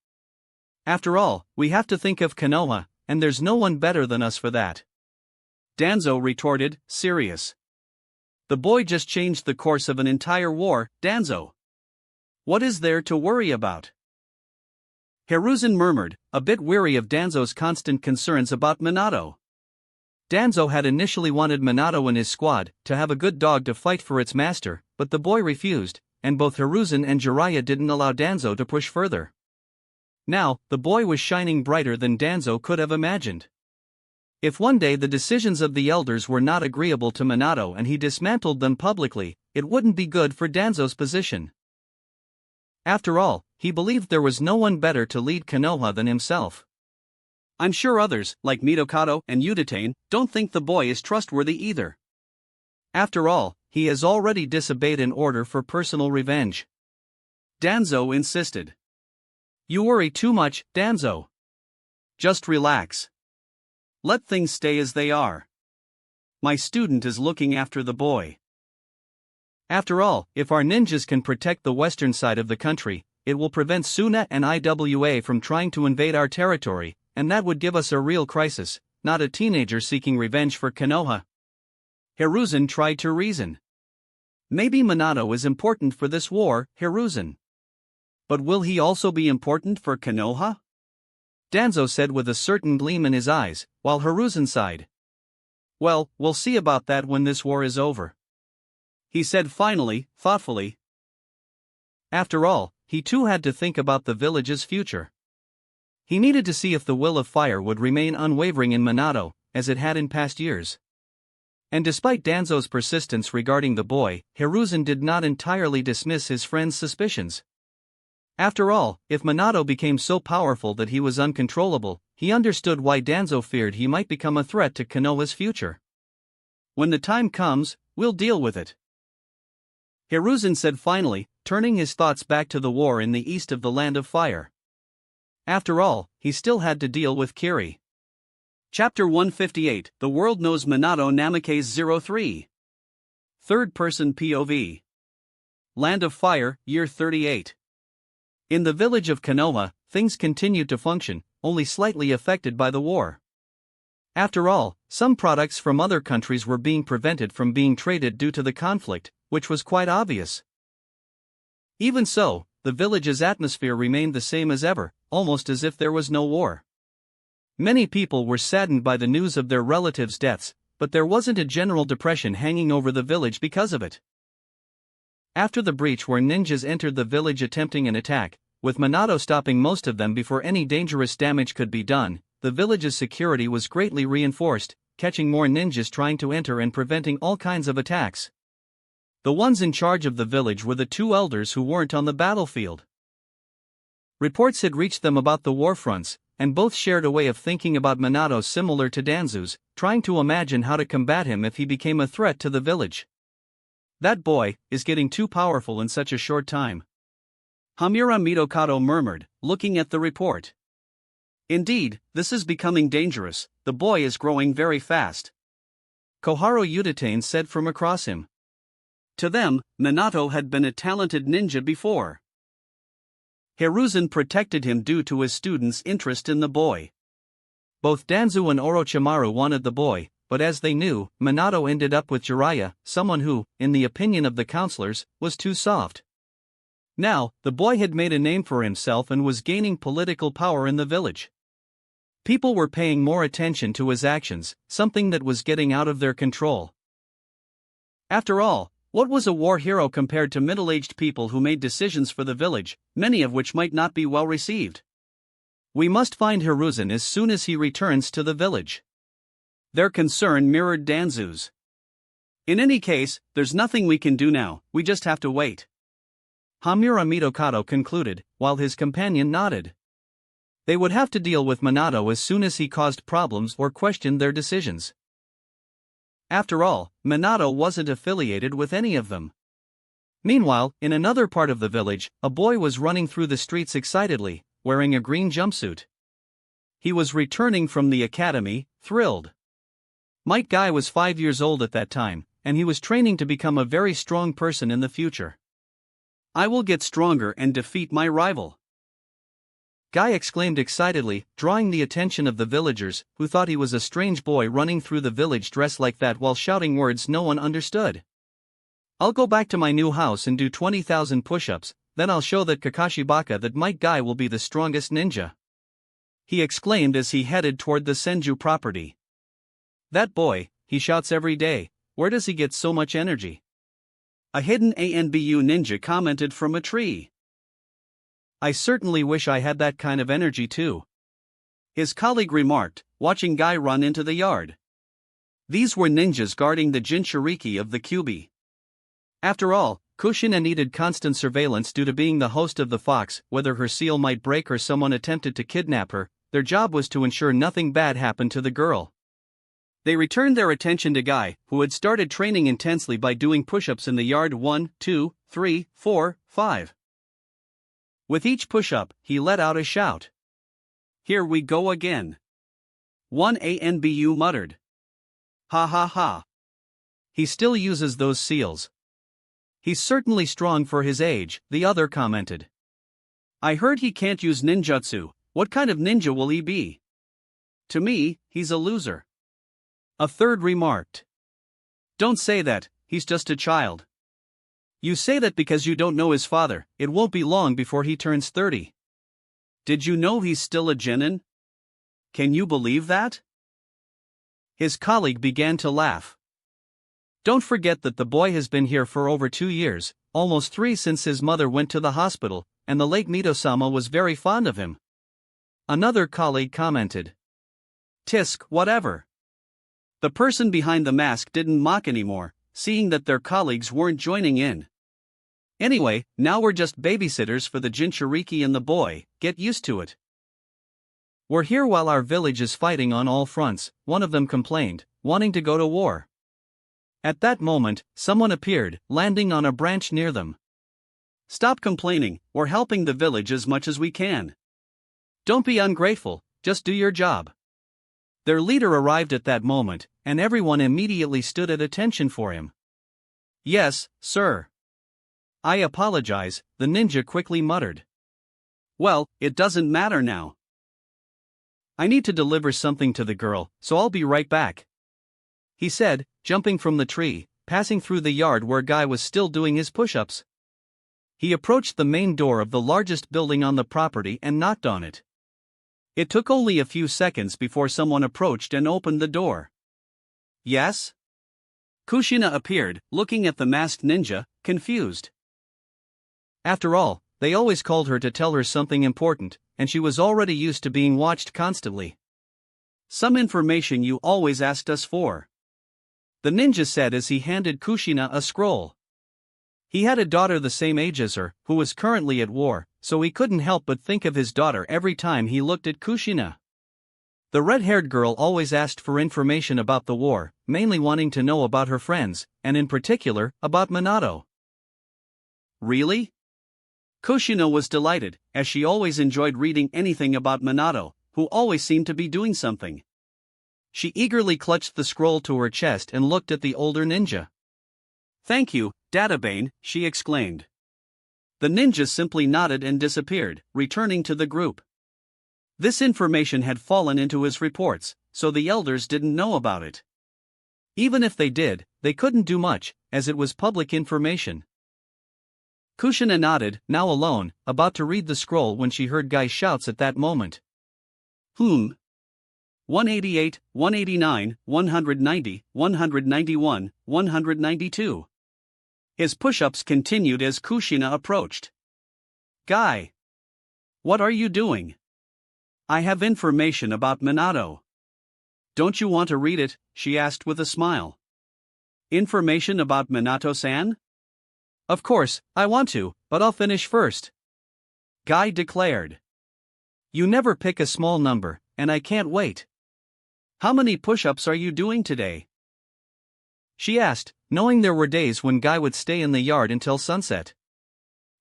After all, we have to think of Konoha, and there's no one better than us for that. Danzo retorted, serious. The boy just changed the course of an entire war, Danzo. What is there to worry about? Hiruzen murmured, a bit weary of Danzo's constant concerns about Minato. Danzo had initially wanted Minato and his squad to have a good dog to fight for its master, but the boy refused, and both Hiruzen and Jiraiya didn't allow Danzo to push further. Now, the boy was shining brighter than Danzo could have imagined. If one day the decisions of the elders were not agreeable to Minato and he dismantled them publicly, it wouldn't be good for Danzo's position. After all, he believed there was no one better to lead Konoha than himself.
I'm sure others, like Mitokado and Udatain, don't think the boy is trustworthy either.
After all, he has already disobeyed an order for personal revenge.
Danzo insisted.
You worry too much, Danzo.
Just relax. Let things stay as they are. My student is looking after the boy.
After all, if our ninjas can protect the western side of the country, it will prevent Suna and IWA from trying to invade our territory, and that would give us a real crisis, not a teenager seeking revenge for Konoha.
Hiruzen tried to reason.
Maybe Minato is important for this war, Hiruzen.
But will he also be important for Konoha?
Danzo said with a certain gleam in his eyes, while Hiruzen sighed.
Well, we'll see about that when this war is over. He said finally, thoughtfully.
After all, he too had to think about the village's future. He needed to see if the will of fire would remain unwavering in Minato, as it had in past years. And despite Danzo's persistence regarding the boy, Hiruzen did not entirely dismiss his friend's suspicions. After all, if Minato became so powerful that he was uncontrollable, he understood why Danzo feared he might become a threat to Konoha's future.
When the time comes, we'll deal with it.
Hiruzen said finally, turning his thoughts back to the war in the east of the Land of Fire. After all, he still had to deal with Kiri.
Chapter 158, The World Knows Minato Namikaze 03. Third-person POV. Land of Fire, Year 38.
In the village of Konoha, things continued to function, only slightly affected by the war. After all, some products from other countries were being prevented from being traded due to the conflict, which was quite obvious. Even so, the village's atmosphere remained the same as ever, almost as if there was no war. Many people were saddened by the news of their relatives' deaths, but there wasn't a general depression hanging over the village because of it. After the breach where ninjas entered the village attempting an attack, with Minato stopping most of them before any dangerous damage could be done, the village's security was greatly reinforced, catching more ninjas trying to enter and preventing all kinds of attacks. The ones in charge of the village were the two elders who weren't on the battlefield. Reports had reached them about the war fronts, and both shared a way of thinking about Minato similar to Danzo's, trying to imagine how to combat him if he became a threat to the village. That boy is getting too powerful in such a short time.
Hamura Mitokado murmured, looking at the report. Indeed, this is becoming dangerous, the boy is growing very fast.
Koharu Udatain said from across him.
To them, Minato had been a talented ninja before. Hiruzen protected him due to his students' interest in the boy.
Both Danzo and Orochimaru wanted the boy, but as they knew, Minato ended up with Jiraiya, someone who, in the opinion of the counselors, was too soft. Now, the boy had made a name for himself and was gaining political power in the village. People were paying more attention to his actions, something that was getting out of their control. After all, what was a war hero compared to middle-aged people who made decisions for the village, many of which might not be well received? We must find Hiruzen as soon as he returns to the village.
Their concern mirrored Danzo's. In any case, there's nothing we can do now, we just have to wait.
Hamura Mitokado concluded, while his companion nodded. They would have to deal with Minato as soon as he caused problems or questioned their decisions. After all, Minato wasn't affiliated with any of them. Meanwhile, in another part of the village, a boy was running through the streets excitedly, wearing a green jumpsuit. He was returning from the academy, thrilled. Might Guy was 5 years old at that time, and he was training to become a very strong person in the future.
I will get stronger and defeat my rival.
Guy exclaimed excitedly, drawing the attention of the villagers, who thought he was a strange boy running through the village dressed like that while shouting words no one understood. I'll go back to my new house and do 20,000 push-ups, then I'll show that Kakashi Baka that Might Guy will be the strongest ninja. He exclaimed as he headed toward the Senju property. That boy, he shouts every day, where does he get so much energy?
A hidden ANBU ninja commented from a tree.
I certainly wish I had that kind of energy too.
His colleague remarked, watching Guy run into the yard. These were ninjas guarding the Jinchuriki of the Kyuubi.
After all, Kushina needed constant surveillance due to being the host of the Fox. Whether her seal might break or someone attempted to kidnap her, their job was to ensure nothing bad happened to the girl.
They returned their attention to Guy, who had started training intensely by doing push-ups in the yard 1, 2, 3, 4, 5. With each push-up, he let out a shout. Here we go again. One ANBU muttered. Ha ha ha.
He still uses those seals. He's certainly strong for his age, the other commented.
I heard he can't use ninjutsu. What kind of ninja will he be? To me, he's a loser.
A third remarked.
Don't say that, he's just a child.
You say that because you don't know his father. It won't be long before he turns 30.
Did you know he's still a genin? Can you believe that?
His colleague began to laugh. Don't forget that the boy has been here for over 2 years, almost 3 since his mother went to the hospital, and the late Mito-sama was very fond of him. Another colleague commented.
Tisk, whatever. The person behind the mask didn't mock anymore, seeing that their colleagues weren't joining in.
Anyway, now we're just babysitters for the Jinchuriki and the boy, get used to it. We're here while our village is fighting on all fronts, one of them complained, wanting to go to war. At that moment, someone appeared, landing on a branch near them.
Stop complaining, we're helping the village as much as we can.
Don't be ungrateful, just do your job. Their leader arrived at that moment, and everyone immediately stood at attention for him.
Yes, sir.
I apologize, the ninja quickly muttered.
Well, it doesn't matter now.
I need to deliver something to the girl, so I'll be right back, he said, jumping from the tree, passing through the yard where Guy was still doing his push-ups. He approached the main door of the largest building on the property and knocked on it. It took only a few seconds before someone approached and opened the door.
Yes? Kushina appeared, looking at the masked ninja, confused.
After all, they always called her to tell her something important, and she was already used to being watched constantly.
Some information you always asked us for,
the ninja said as he handed Kushina a scroll. He had a daughter the same age as her, who was currently at war, so he couldn't help but think of his daughter every time he looked at Kushina. The red-haired girl always asked for information about the war, mainly wanting to know about her friends, and in particular, about Minato.
Really? Kushina was delighted, as she always enjoyed reading anything about Minato, who always seemed to be doing something.
She eagerly clutched the scroll to her chest and looked at the older ninja.
Thank you, Databane, she exclaimed. The ninja simply nodded and disappeared, returning to the group. This information had fallen into his reports, so the elders didn't know about it.
Even if they did, they couldn't do much, as it was public information. Kushina nodded, now alone, about to read the scroll when she heard Guy's shouts at that moment.
188, 189, 190, 191, 192. His push-ups continued as Kushina approached. Guy! What are you doing? I have information about Minato. Don't you want to read it? She asked with a smile. Information about Minato-san?
Of course, I want to, but I'll finish first,
Guy declared.
You never pick a small number, and I can't wait.
How many push-ups are you doing today?
She asked, knowing there were days when Guy would stay in the yard until sunset.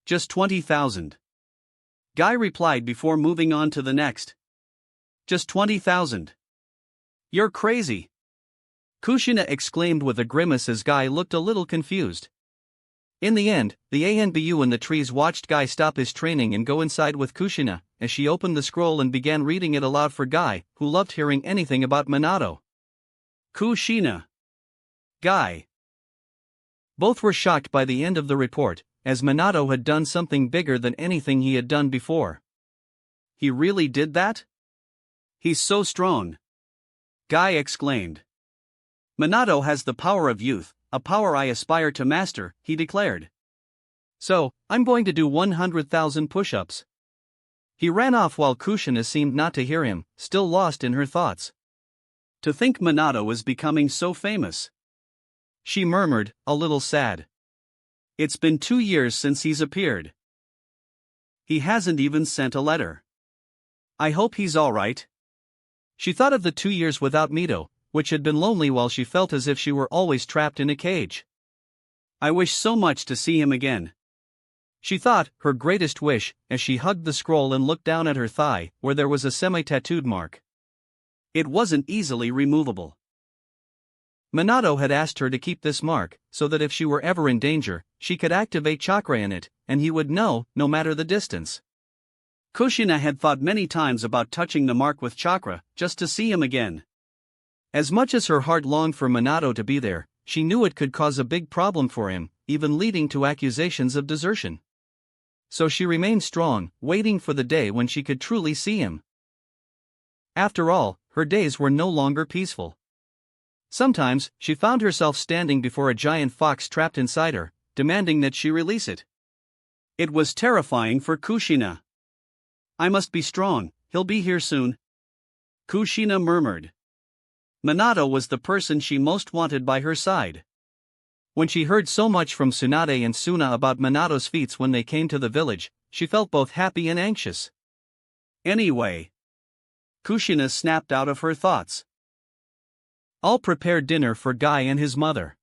Just 20,000. Guy replied before moving on to the next. Just 20,000. You're crazy,
Kushina exclaimed with a grimace as Guy looked a little confused. In the end, the ANBU in the trees watched Guy stop his training and go inside with Kushina, as she opened the scroll and began reading it aloud for Guy, who loved hearing anything about Minato.
Kushina. Guy.
Both were shocked by the end of the report, as Minato had done something bigger than anything he had done before.
He really did that? He's so strong, Guy exclaimed. Minato has the power of youth, a power I aspire to master, he declared.
So, I'm going to do 100,000 push-ups. He ran off while Kushina seemed not to hear him, still lost in her thoughts.
To think Minato was becoming so famous.
She murmured, a little sad.
It's been 2 years since he's appeared. He hasn't even sent a letter. I hope he's alright.
She thought of the 2 years without Mito, which had been lonely while she felt as if she were always trapped in a cage.
I wish so much to see him again.
She thought, her greatest wish, as she hugged the scroll and looked down at her thigh, where there was a semi-tattooed mark.
It wasn't easily removable.
Minato had asked her to keep this mark, so that if she were ever in danger, she could activate chakra in it, and he would know, no matter the distance.
Kushina had thought many times about touching the mark with chakra, just to see him again.
As much as her heart longed for Minato to be there, she knew it could cause a big problem for him, even leading to accusations of desertion. So she remained strong, waiting for the day when she could truly see him. After all, her days were no longer peaceful. Sometimes, she found herself standing before a giant fox trapped inside her, demanding that she release it.
It was terrifying for Kushina. I must be strong, he'll be here soon. Kushina murmured. Minato was the person she most wanted by her side.
When she heard so much from Tsunade and Suna about Minato's feats when they came to the village, she felt both happy and anxious.
Anyway. Kushina snapped out of her thoughts.
I'll prepare dinner for Guy and his mother,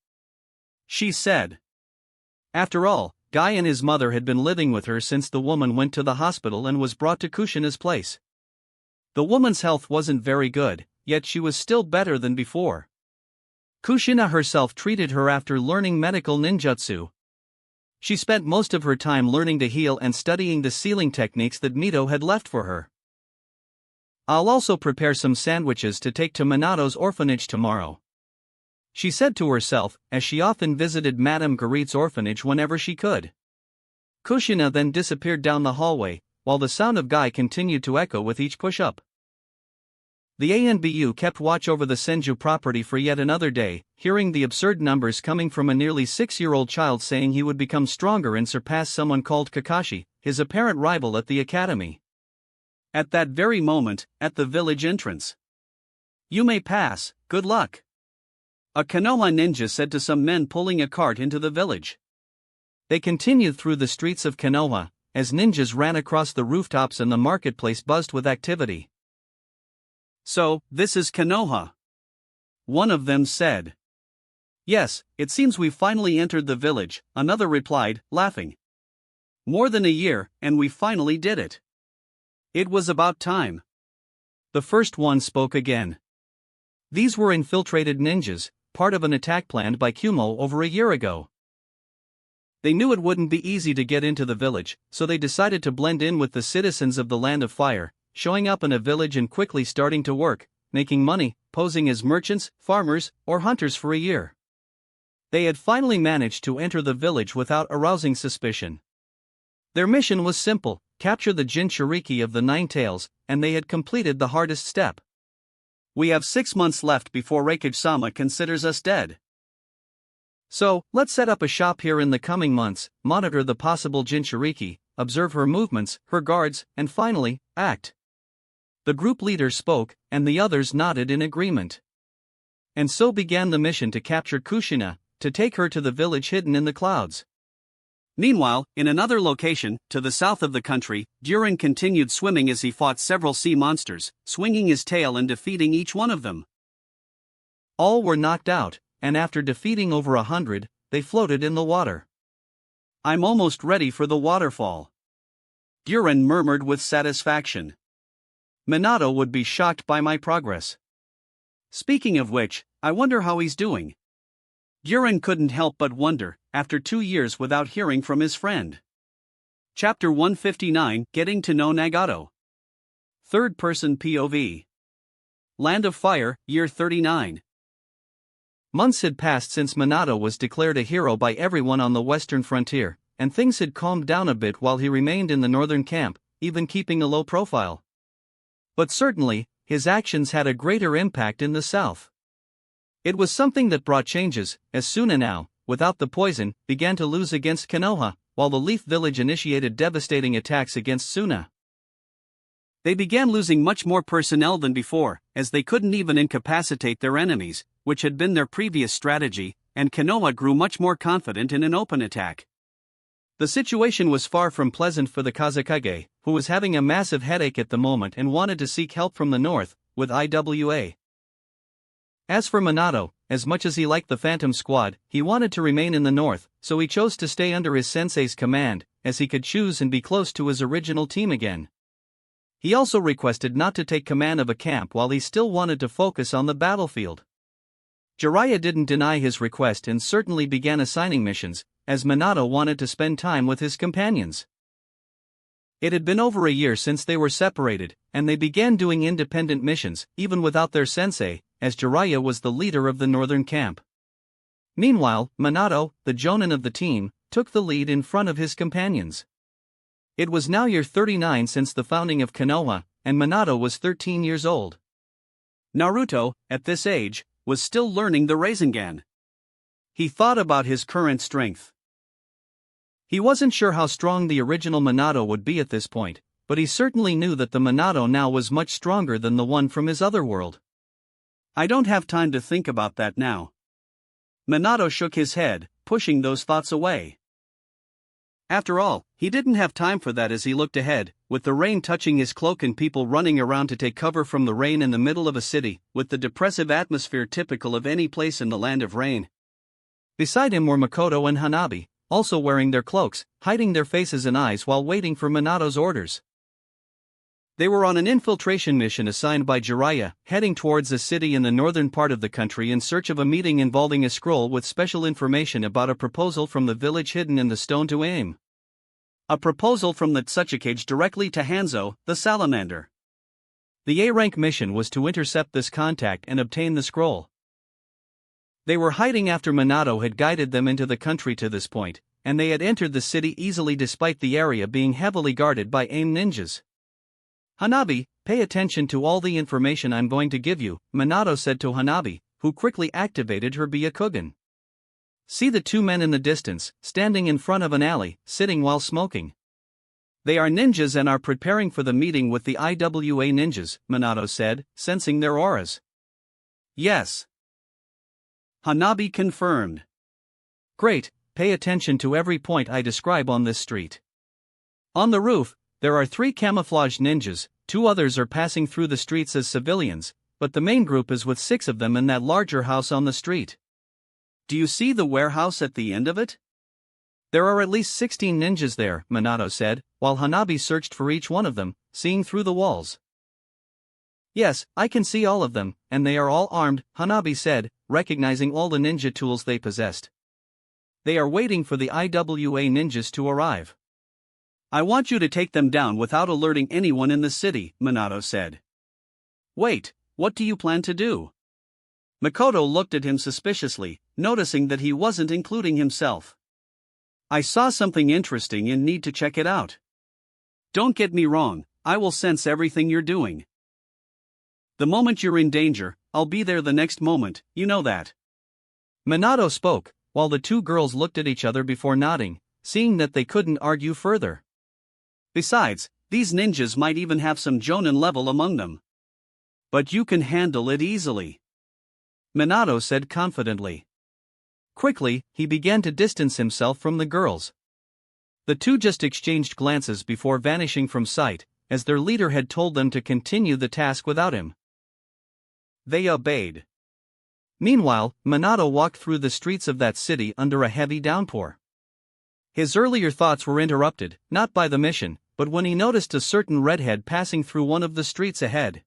she said.
After all, Guy and his mother had been living with her since the woman went to the hospital and was brought to Kushina's place. The woman's health wasn't very good, yet she was still better than before. Kushina herself treated her after learning medical ninjutsu. She spent most of her time learning to heal and studying the sealing techniques that Mito had left for her. I'll also prepare some sandwiches to take to Minato's orphanage tomorrow, she said to herself, as she often visited Madame Guerit's orphanage whenever she could. Kushina then disappeared down the hallway, while the sound of Guy continued to echo with each push-up. The ANBU kept watch over the Senju property for yet another day, hearing the absurd numbers coming from a nearly 6-year-old child saying he would become stronger and surpass someone called Kakashi, his apparent rival at the academy.
At that very moment, at the village entrance. You may pass, good luck. A Konoha ninja said to some men pulling a cart into the village.
They continued through the streets of Konoha, as ninjas ran across the rooftops and the marketplace buzzed with activity.
So, this is Konoha. One of them said. Yes, it seems we finally entered the village, another replied, laughing. More than a year, and we finally did it. It was about time.
The first one spoke again. These were infiltrated ninjas, part of an attack planned by Kumo over a year ago. They knew it wouldn't be easy to get into the village, so they decided to blend in with the citizens of the Land of Fire, showing up in a village and quickly starting to work, making money, posing as merchants, farmers, or hunters for a year. They had finally managed to enter the village without arousing suspicion. Their mission was simple: capture the Jinchuriki of the Nine Tails, and they had completed the hardest step.
We have 6 months left before Reikage-sama considers us dead.
So, let's set up a shop here in the coming months, monitor the possible Jinchuriki, observe her movements, her guards, and finally, act. The group leader spoke, and the others nodded in agreement. And so began the mission to capture Kushina, to take her to the village hidden in the clouds.
Meanwhile, in another location, to the south of the country, Durin continued swimming as he fought several sea monsters, swinging his tail and defeating each one of them.
All were knocked out, and after defeating over 100, they floated in the water.
I'm almost ready for the waterfall. Durin murmured with satisfaction. Minato would be shocked by my progress. Speaking of which, I wonder how he's doing. Durin couldn't help but wonder, after 2 years without hearing from his friend. Chapter 159, Getting to Know Nagato. Third-person POV. Land of Fire, Year 39.
Months had passed since Minato was declared a hero by everyone on the western frontier, and things had calmed down a bit while he remained in the northern camp, even keeping a low profile. But certainly, his actions had a greater impact in the south. It was something that brought changes, as Suna now, without the poison, began to lose against Konoha, while the Leaf Village initiated devastating attacks against Suna. They began losing much more personnel than before, as they couldn't even incapacitate their enemies, which had been their previous strategy, and Konoha grew much more confident in an open attack. The situation was far from pleasant for the Kazekage, who was having a massive headache at the moment and wanted to seek help from the north, with IWA. As for Minato, as much as he liked the Phantom Squad, he wanted to remain in the north, so he chose to stay under his sensei's command, as he could choose and be close to his original team again. He also requested not to take command of a camp while he still wanted to focus on the battlefield. Jiraiya didn't deny his request and certainly began assigning missions, as Minato wanted to spend time with his companions. It had been over a year since they were separated, and they began doing independent missions, even without their sensei, as Jiraiya was the leader of the northern camp. Meanwhile, Minato, the jonin of the team, took the lead in front of his companions. It was now year 39 since the founding of Konoha, and Minato was 13 years old. Naruto, at this age, was still learning the Rasengan. He thought about his current strength. He wasn't sure how strong the original Minato would be at this point, but he certainly knew that the Minato now was much stronger than the one from his other world. I don't have time to think about that now. Minato shook his head, pushing those thoughts away. After all, he didn't have time for that as he looked ahead, with the rain touching his cloak and people running around to take cover from the rain in the middle of a city, with the depressive atmosphere typical of any place in the land of rain. Beside him were Makoto and Hanabi, also wearing their cloaks, hiding their faces and eyes while waiting for Minato's orders. They were on an infiltration mission assigned by Jiraiya, heading towards a city in the northern part of the country in search of a meeting involving a scroll with special information about a proposal from the village hidden in the stone to aim. A proposal from the Tsuchikage directly to Hanzo, the salamander. The A-rank mission was to intercept this contact and obtain the scroll. They were hiding after Minato had guided them into the country to this point, and they had entered the city easily despite the area being heavily guarded by AIM ninjas. Hanabi, pay attention to all the information I'm going to give you, Minato said to Hanabi, who quickly activated her Byakugan. See the two men in the distance, standing in front of an alley, sitting while smoking. They are ninjas and are preparing for the meeting with the IWA ninjas, Minato said, sensing their auras. Yes. Hanabi confirmed. Great, pay attention to every point I describe on this street. On the roof, there are 3 camouflaged ninjas, 2 others are passing through the streets as civilians, but the main group is with 6 of them in that larger house on the street. Do you see the warehouse at the end of it? There are at least 16 ninjas there, Minato said, while Hanabi searched for each one of them, seeing through the walls. Yes, I can see all of them, and they are all armed, Hanabi said, recognizing all the ninja tools they possessed. They are waiting for the IWA ninjas to arrive. I want you to take them down without alerting anyone in the city, Minato said. Wait, what do you plan to do? Makoto looked at him suspiciously, noticing that he wasn't including himself. I saw something interesting and need to check it out. Don't get me wrong, I will sense everything you're doing. The moment you're in danger, I'll be there the next moment, you know that. Minato spoke, while the 2 girls looked at each other before nodding, seeing that they couldn't argue further. Besides, these ninjas might even have some jonin level among them. But you can handle it easily, Minato said confidently. Quickly, he began to distance himself from the girls. The 2 just exchanged glances before vanishing from sight, as their leader had told them to continue the task without him. They obeyed. Meanwhile, Minato walked through the streets of that city under a heavy downpour. His earlier thoughts were interrupted, not by the mission, but when he noticed a certain redhead passing through one of the streets ahead.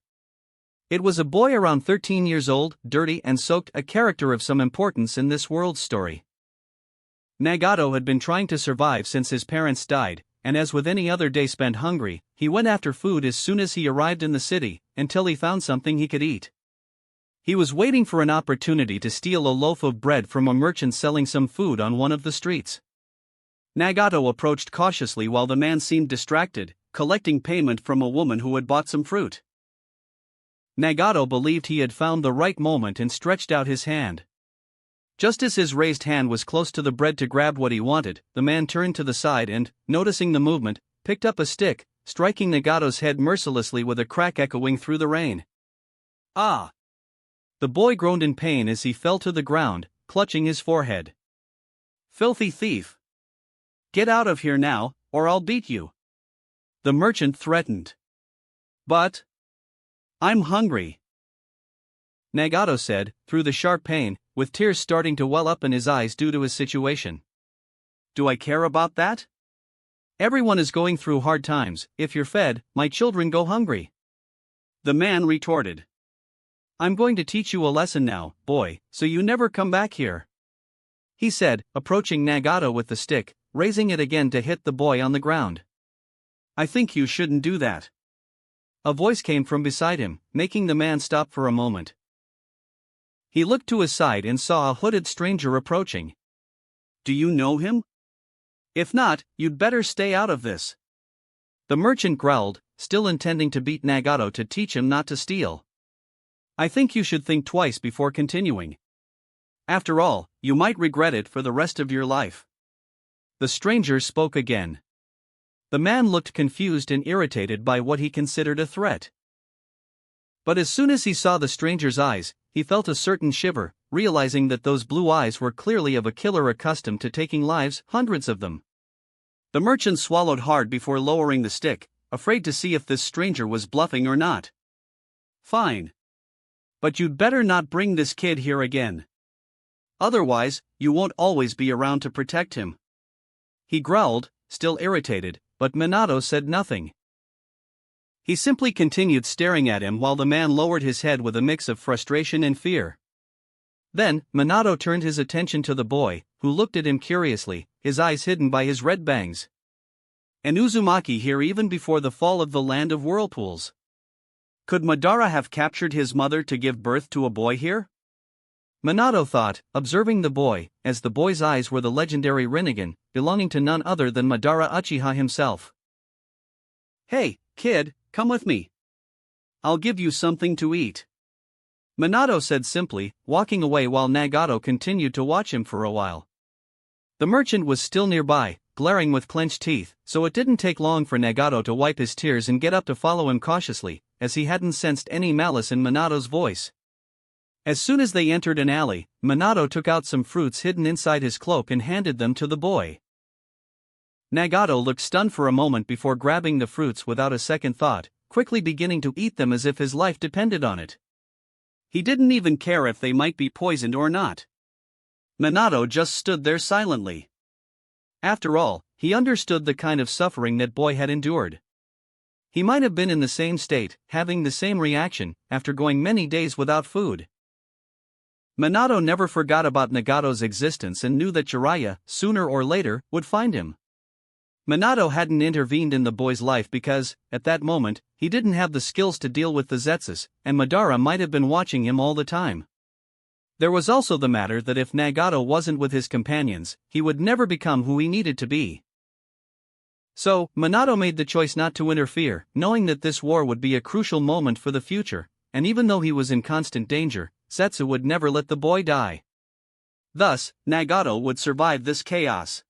It was a boy around 13 years old, dirty and soaked, a character of some importance in this world's story. Nagato had been trying to survive since his parents died, and as with any other day spent hungry, he went after food as soon as he arrived in the city, until he found something he could eat. He was waiting for an opportunity to steal a loaf of bread from a merchant selling some food on one of the streets. Nagato approached cautiously while the man seemed distracted, collecting payment from a woman who had bought some fruit. Nagato believed he had found the right moment and stretched out his hand. Just as his raised hand was close to the bread to grab what he wanted, the man turned to the side and, noticing the movement, picked up a stick, striking Nagato's head mercilessly with a crack echoing through the rain. Ah! The boy groaned in pain as he fell to the ground, clutching his forehead. Filthy thief! Get out of here now, or I'll beat you! The merchant threatened. But I'm hungry, Nagato said, through the sharp pain, with tears starting to well up in his eyes due to his situation. Do I care about that? Everyone is going through hard times. If you're fed, my children go hungry. The man retorted. I'm going to teach you a lesson now, boy, so you never come back here, he said, approaching Nagato with the stick, raising it again to hit the boy on the ground. I think you shouldn't do that. A voice came from beside him, making the man stop for a moment. He looked to his side and saw a hooded stranger approaching. Do you know him? If not, you'd better stay out of this. The merchant growled, still intending to beat Nagato to teach him not to steal. I think you should think twice before continuing. After all, you might regret it for the rest of your life. The stranger spoke again. The man looked confused and irritated by what he considered a threat. But as soon as he saw the stranger's eyes, he felt a certain shiver, realizing that those blue eyes were clearly of a killer accustomed to taking lives, hundreds of them. The merchant swallowed hard before lowering the stick, afraid to see if this stranger was bluffing or not. Fine. But you'd better not bring this kid here again. Otherwise, you won't always be around to protect him. He growled, still irritated, but Minato said nothing. He simply continued staring at him while the man lowered his head with a mix of frustration and fear. Then, Minato turned his attention to the boy, who looked at him curiously, his eyes hidden by his red bangs. An Uzumaki here even before the fall of the Land of Whirlpools. Could Madara have captured his mother to give birth to a boy here? Minato thought, observing the boy, as the boy's eyes were the legendary Rinnegan, belonging to none other than Madara Uchiha himself. Hey, kid, come with me. I'll give you something to eat, Minato said simply, walking away while Nagato continued to watch him for a while. The merchant was still nearby, glaring with clenched teeth, so it didn't take long for Nagato to wipe his tears and get up to follow him cautiously, as he hadn't sensed any malice in Minato's voice. As soon as they entered an alley, Minato took out some fruits hidden inside his cloak and handed them to the boy. Nagato looked stunned for a moment before grabbing the fruits without a second thought, quickly beginning to eat them as if his life depended on it. He didn't even care if they might be poisoned or not. Minato just stood there silently. After all, he understood the kind of suffering that boy had endured. He might have been in the same state, having the same reaction, after going many days without food. Minato never forgot about Nagato's existence and knew that Jiraiya, sooner or later, would find him. Minato hadn't intervened in the boy's life because, at that moment, he didn't have the skills to deal with the Zetsus, and Madara might have been watching him all the time. There was also the matter that if Nagato wasn't with his companions, he would never become who he needed to be. So, Minato made the choice not to interfere, knowing that this war would be a crucial moment for the future, and even though he was in constant danger, Zetsu would never let the boy die. Thus, Nagato would survive this chaos.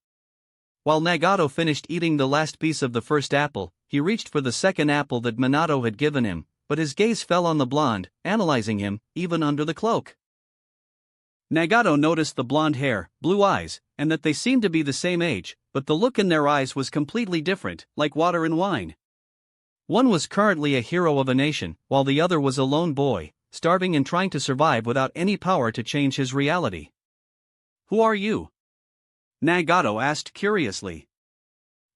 While Nagato finished eating the last piece of the first apple, he reached for the second apple that Minato had given him, but his gaze fell on the blonde, analyzing him, even under the cloak. Nagato noticed the blonde hair, blue eyes, and that they seemed to be the same age, but the look in their eyes was completely different, like water and wine. One was currently a hero of a nation, while the other was a lone boy, starving and trying to survive without any power to change his reality. Who are you? Nagato asked curiously.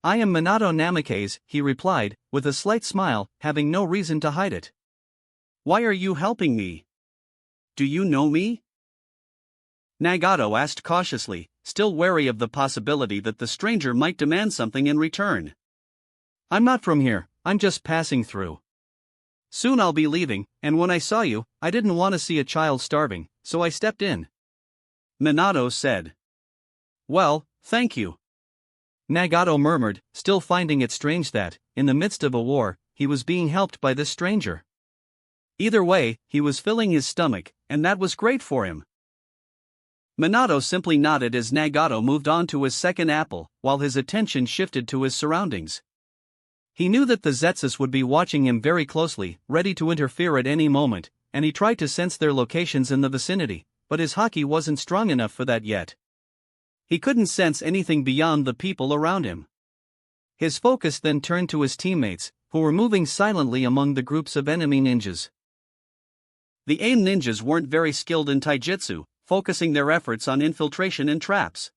I am Minato Namikaze, he replied, with a slight smile, having no reason to hide it. Why are you helping me? Do you know me? Nagato asked cautiously, still wary of the possibility that the stranger might demand something in return. I'm not from here, I'm just passing through. Soon I'll be leaving, and when I saw you, I didn't want to see a child starving, so I stepped in, Minato said. Well, thank you, Nagato murmured, still finding it strange that, in the midst of a war, he was being helped by this stranger.
Either way, he was filling his stomach, and that was great for him. Minato simply nodded as Nagato moved on to his second apple, while his attention shifted to his surroundings. He knew that the Zetsus would be watching him very closely, ready to interfere at any moment, and he tried to sense their locations in the vicinity, but his haki wasn't strong enough for that yet. He couldn't sense anything beyond the people around him. His focus then turned to his teammates, who were moving silently among the groups of enemy ninjas. The AIM ninjas weren't very skilled in taijutsu, focusing their efforts on infiltration and traps.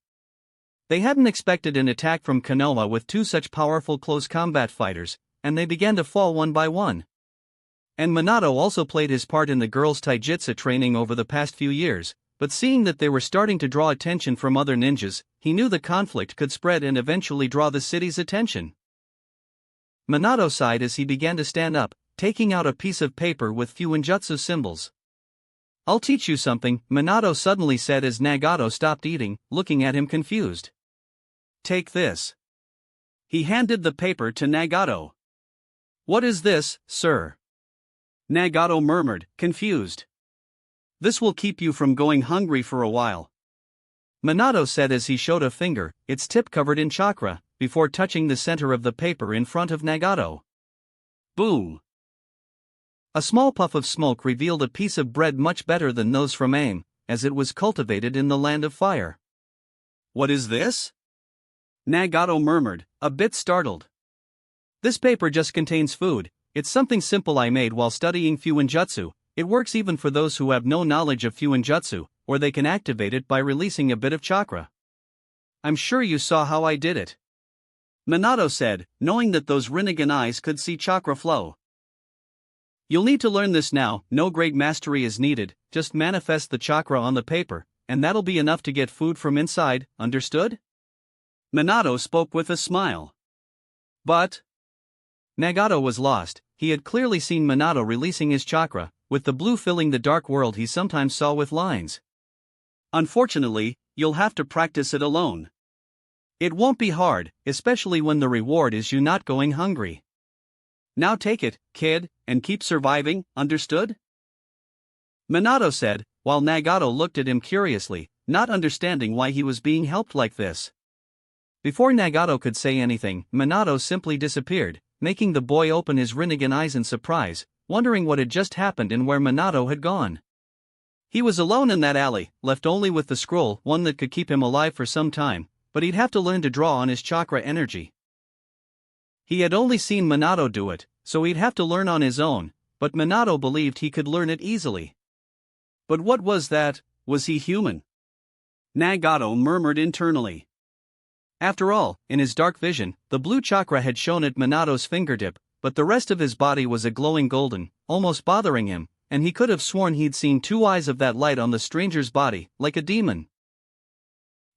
They hadn't expected an attack from Konoha with two such powerful close combat fighters, and they began to fall one by one. And Minato also played his part in the girls' taijutsu training over the past few years, but seeing that they were starting to draw attention from other ninjas, he knew the conflict could spread and eventually draw the city's attention. Minato sighed as he began to stand up, taking out a piece of paper with Fuinjutsu symbols. "I'll teach you something," Minato suddenly said as Nagato stopped eating, looking at him confused. "Take this." He handed the paper to Nagato. "What is this, sir?" Nagato murmured, confused. "This will keep you from going hungry for a while," Minato said as he showed a finger, its tip covered in chakra, before touching the center of the paper in front of Nagato. Boom! A small puff of smoke revealed a piece of bread much better than those from AIM, as it was cultivated in the land of fire. "What is this?" Nagato murmured, a bit startled. "This paper just contains food. It's something simple I made while studying Fuinjutsu. It works even for those who have no knowledge of Fuinjutsu, or they can activate it by releasing a bit of chakra. I'm sure you saw how I did it," Minato said, knowing that those Rinnegan eyes could see chakra flow. "You'll need to learn this now. No great mastery is needed, just manifest the chakra on the paper, and that'll be enough to get food from inside, understood?" Minato spoke with a smile. "But..." Nagato was lost. He had clearly seen Minato releasing his chakra, with the blue filling the dark world he sometimes saw with lines. "Unfortunately, you'll have to practice it alone. It won't be hard, especially when the reward is you not going hungry. Now take it, kid, and keep surviving, understood?" Minato said, while Nagato looked at him curiously, not understanding why he was being helped like this. Before Nagato could say anything, Minato simply disappeared, making the boy open his Rinnegan eyes in surprise, wondering what had just happened and where Minato had gone. He was alone in that alley, left only with the scroll, one that could keep him alive for some time, but he'd have to learn to draw on his chakra energy. He had only seen Minato do it, so he'd have to learn on his own, but Minato believed he could learn it easily. But what was that? Was he human? Nagato murmured internally. After all, in his dark vision, the blue chakra had shone at Minato's fingertip, but the rest of his body was a glowing golden, almost bothering him, and he could have sworn he'd seen two eyes of that light on the stranger's body, like a demon.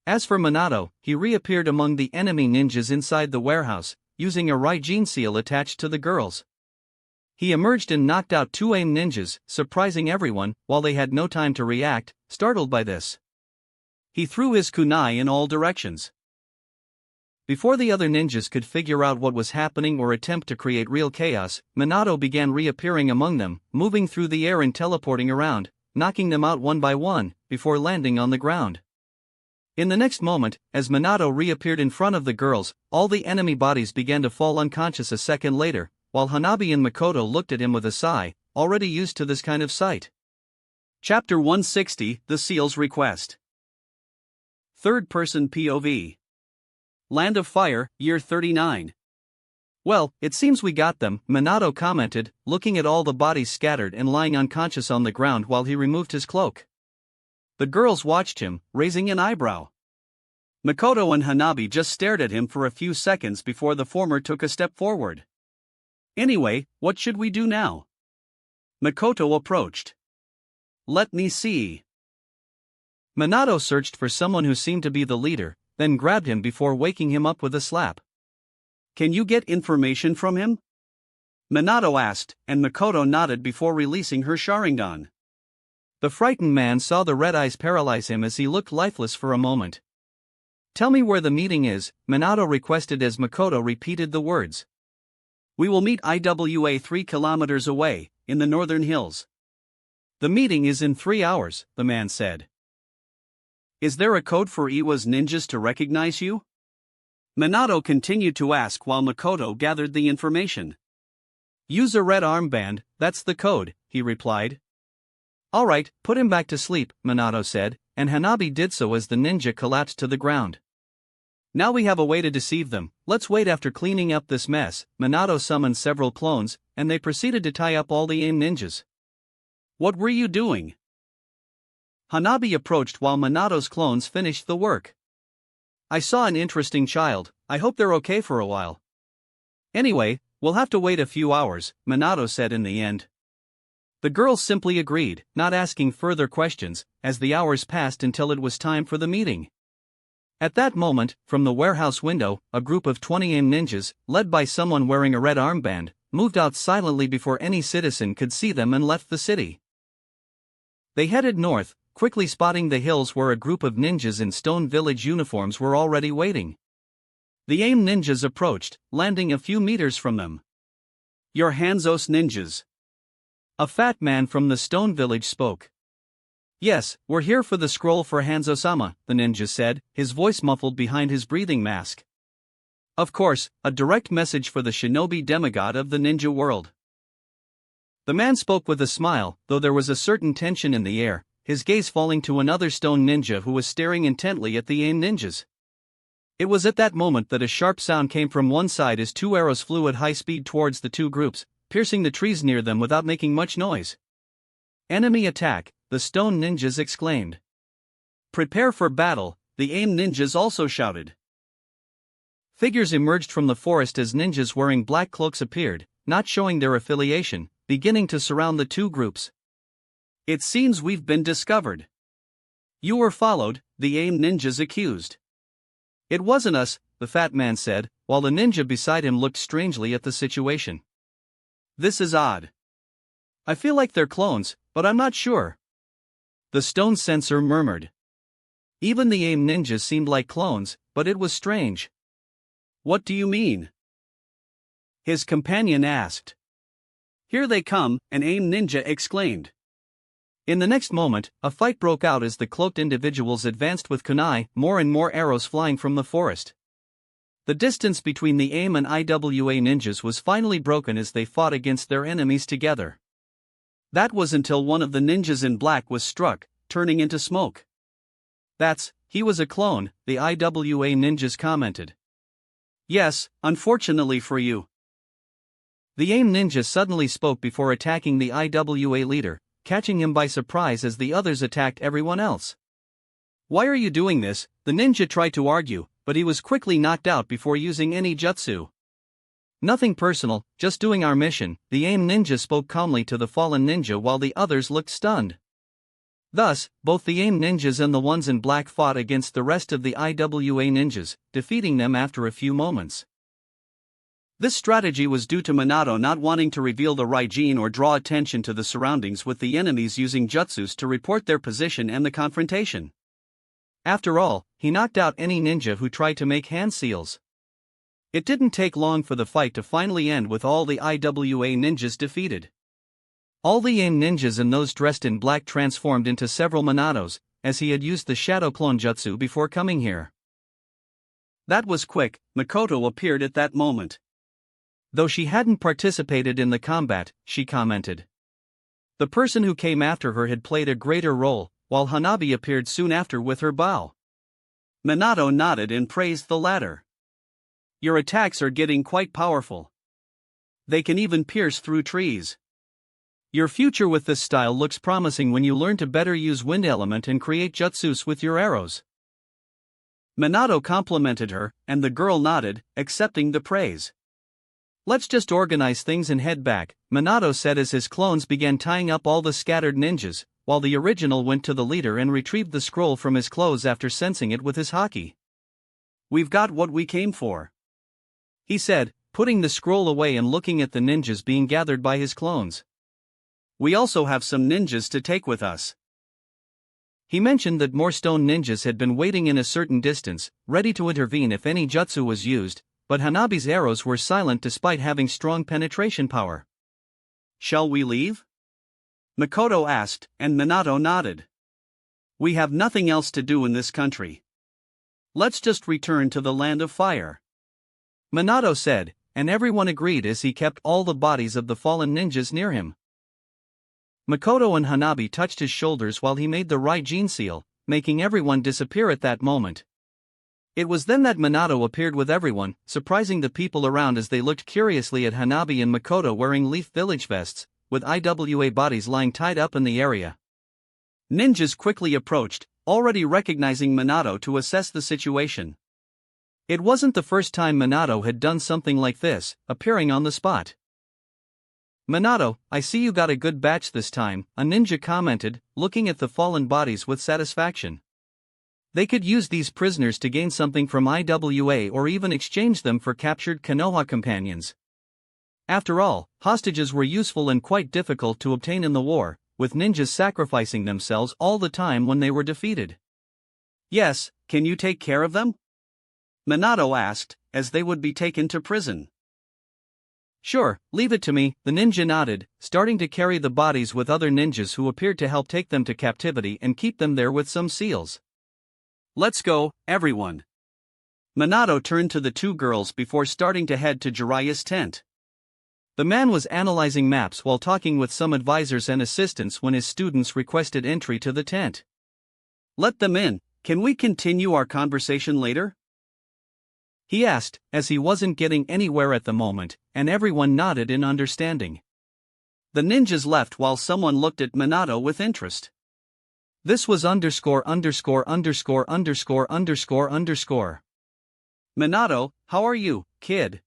As for Minato, he reappeared among the enemy ninjas inside the warehouse, using a Raijin seal attached to the girls. He emerged and knocked out two AIM ninjas, surprising everyone, while they had no time to react, startled by this. He threw his kunai in all directions. Before the other ninjas could figure out what was happening or attempt to create real chaos, Minato began reappearing among them, moving through the air and teleporting around, knocking them out one by one, before landing on the ground. In the next moment, as Minato reappeared in front of the girls, all the enemy bodies began to fall unconscious a second later, while Hanabi and Makoto looked at him with a sigh, already used to this kind of sight. Chapter 160, The Seal's Request. Third-person POV. Land of Fire, Year 39. "Well, it seems we got them," Minato commented, looking at all the bodies scattered and lying unconscious on the ground while he removed his cloak. The girls watched him, raising an eyebrow. Makoto and Hanabi just stared at him for a few seconds before the former took a step forward. "Anyway, what should we do now?" Makoto approached. "Let me see." Minato searched for someone who seemed to be the leader, then grabbed him before waking him up with a slap. "Can you get information from him?" Minato asked, and Makoto nodded before releasing her Sharingan. The frightened man saw the red eyes paralyze him as he looked lifeless for a moment. "Tell me where the meeting is," Minato requested as Makoto repeated the words. "We will meet IWA 3 kilometers away, in the northern hills.
The meeting is in 3 hours, the man said.
Is there a code for Iwa's ninjas to recognize you? Minato continued to ask while Makoto gathered the information.
Use a red armband, that's the code, he replied. Alright, put him back to sleep, Minato said, and Hanabi did so as the ninja collapsed to the ground. Now we have a way to deceive them, let's wait after cleaning up this mess. Minato summoned several clones, and they proceeded to tie up all the AIM ninjas.
What were you doing?
Hanabi approached while Minato's clones finished the work. I saw an interesting child, I hope they're okay for a while. Anyway, we'll have to wait a few hours, Minato said in the end. The girls simply agreed, not asking further questions, as the hours passed until it was time for the meeting. At that moment, from the warehouse window, a group of 20 AIM ninjas, led by someone wearing a red armband, moved out silently before any citizen could see them and left the city. They headed north, quickly spotting the hills where a group of ninjas in Stone Village uniforms were already waiting. The AIM ninjas approached, landing a few meters from them.
You're Hanzo's ninjas.
A fat man from the Stone Village spoke. Yes, we're here for the scroll for Hanzo-sama, the ninja said, his voice muffled behind his breathing mask. Of course, a direct message for the shinobi demigod of the ninja world. The man spoke with a smile, though there was a certain tension in the air, his gaze falling to another stone ninja who was staring intently at the AIM ninjas. It was at that moment that a sharp sound came from one side as 2 arrows flew at high speed towards the 2 groups, piercing the trees near them without making much noise. Enemy attack, the stone ninjas exclaimed. Prepare for battle, the AIM ninjas also shouted. Figures emerged from the forest as ninjas wearing black cloaks appeared, not showing their affiliation, beginning to surround the 2 groups. It seems we've been discovered. You were followed, the AIM ninjas accused. It wasn't us, the fat man said, while the ninja beside him looked strangely at the situation. This is odd. I feel like they're clones, but I'm not sure. The stone censor murmured. Even the AIM ninjas seemed like clones, but it was strange. What do you mean? His companion asked. Here they come, an AIM ninja exclaimed. In the next moment, a fight broke out as the cloaked individuals advanced with kunai, more and more arrows flying from the forest. The distance between the AIM and IWA ninjas was finally broken as they fought against their enemies together. That was until one of the ninjas in black was struck, turning into smoke. He was a clone, the IWA ninjas commented. Yes, unfortunately for you. The AIM ninja suddenly spoke before attacking the IWA leader, catching him by surprise as the others attacked everyone else. Why are you doing this? The ninja tried to argue, but he was quickly knocked out before using any jutsu. Nothing personal, just doing our mission, the AIM ninja spoke calmly to the fallen ninja while the others looked stunned. Thus, both the AIM ninjas and the ones in black fought against the rest of the IWA ninjas, defeating them after a few moments. This strategy was due to Minato not wanting to reveal the Raijin or draw attention to the surroundings, with the enemies using jutsus to report their position and the confrontation. After all, he knocked out any ninja who tried to make hand seals. It didn't take long for the fight to finally end with all the IWA ninjas defeated. All the AIM ninjas and those dressed in black transformed into several Minatos, as he had used the shadow clone jutsu before coming here. That was quick. Makoto appeared at that moment. Though she hadn't participated in the combat, she commented. The person who came after her had played a greater role, while Hanabi appeared soon after with her bow. Minato nodded and praised the latter. Your attacks are getting quite powerful. They can even pierce through trees. Your future with this style looks promising when you learn to better use wind element and create jutsus with your arrows. Minato complimented her, and the girl nodded, accepting the praise. Let's just organize things and head back, Minato said as his clones began tying up all the scattered ninjas, while the original went to the leader and retrieved the scroll from his clothes after sensing it with his haki. We've got what we came for, he said, putting the scroll away and looking at the ninjas being gathered by his clones. We also have some ninjas to take with us. He mentioned that more stone ninjas had been waiting in a certain distance, ready to intervene if any jutsu was used, but Hanabi's arrows were silent despite having strong penetration power.
Shall we leave? Makoto asked, and Minato nodded. We have nothing else to do in this country. Let's just return to the land of fire.
Minato said, and everyone agreed as he kept all the bodies of the fallen ninjas near him. Makoto and Hanabi touched his shoulders while he made the Raijin seal, making everyone disappear at that moment. It was then that Minato appeared with everyone, surprising the people around as they looked curiously at Hanabi and Makoto wearing Leaf Village vests, with IWA bodies lying tied up in the area. Ninjas quickly approached, already recognizing Minato to assess the situation. It wasn't the first time Minato had done something like this, appearing on the spot. Minato, I see you got a good batch this time, a ninja commented, looking at the fallen bodies with satisfaction. They could use these prisoners to gain something from IWA or even exchange them for captured Konoha companions. After all, hostages were useful and quite difficult to obtain in the war, with ninjas sacrificing themselves all the time when they were defeated.
Yes, can you take care of them? Minato asked, as they would be taken to prison.
Sure, leave it to me, the ninja nodded, starting to carry the bodies with other ninjas who appeared to help take them to captivity and keep them there with some seals.
Let's go, everyone. Minato turned to the two girls before starting to head to Jiraiya's tent.
The man was analyzing maps while talking with some advisors and assistants when his students requested entry to the tent.
Let them in, can we continue our conversation later?
He asked, as he wasn't getting anywhere at the moment, and everyone nodded in understanding.
The ninjas left while someone looked at Minato with interest.
This was ___________.
Minato, how are you, kid?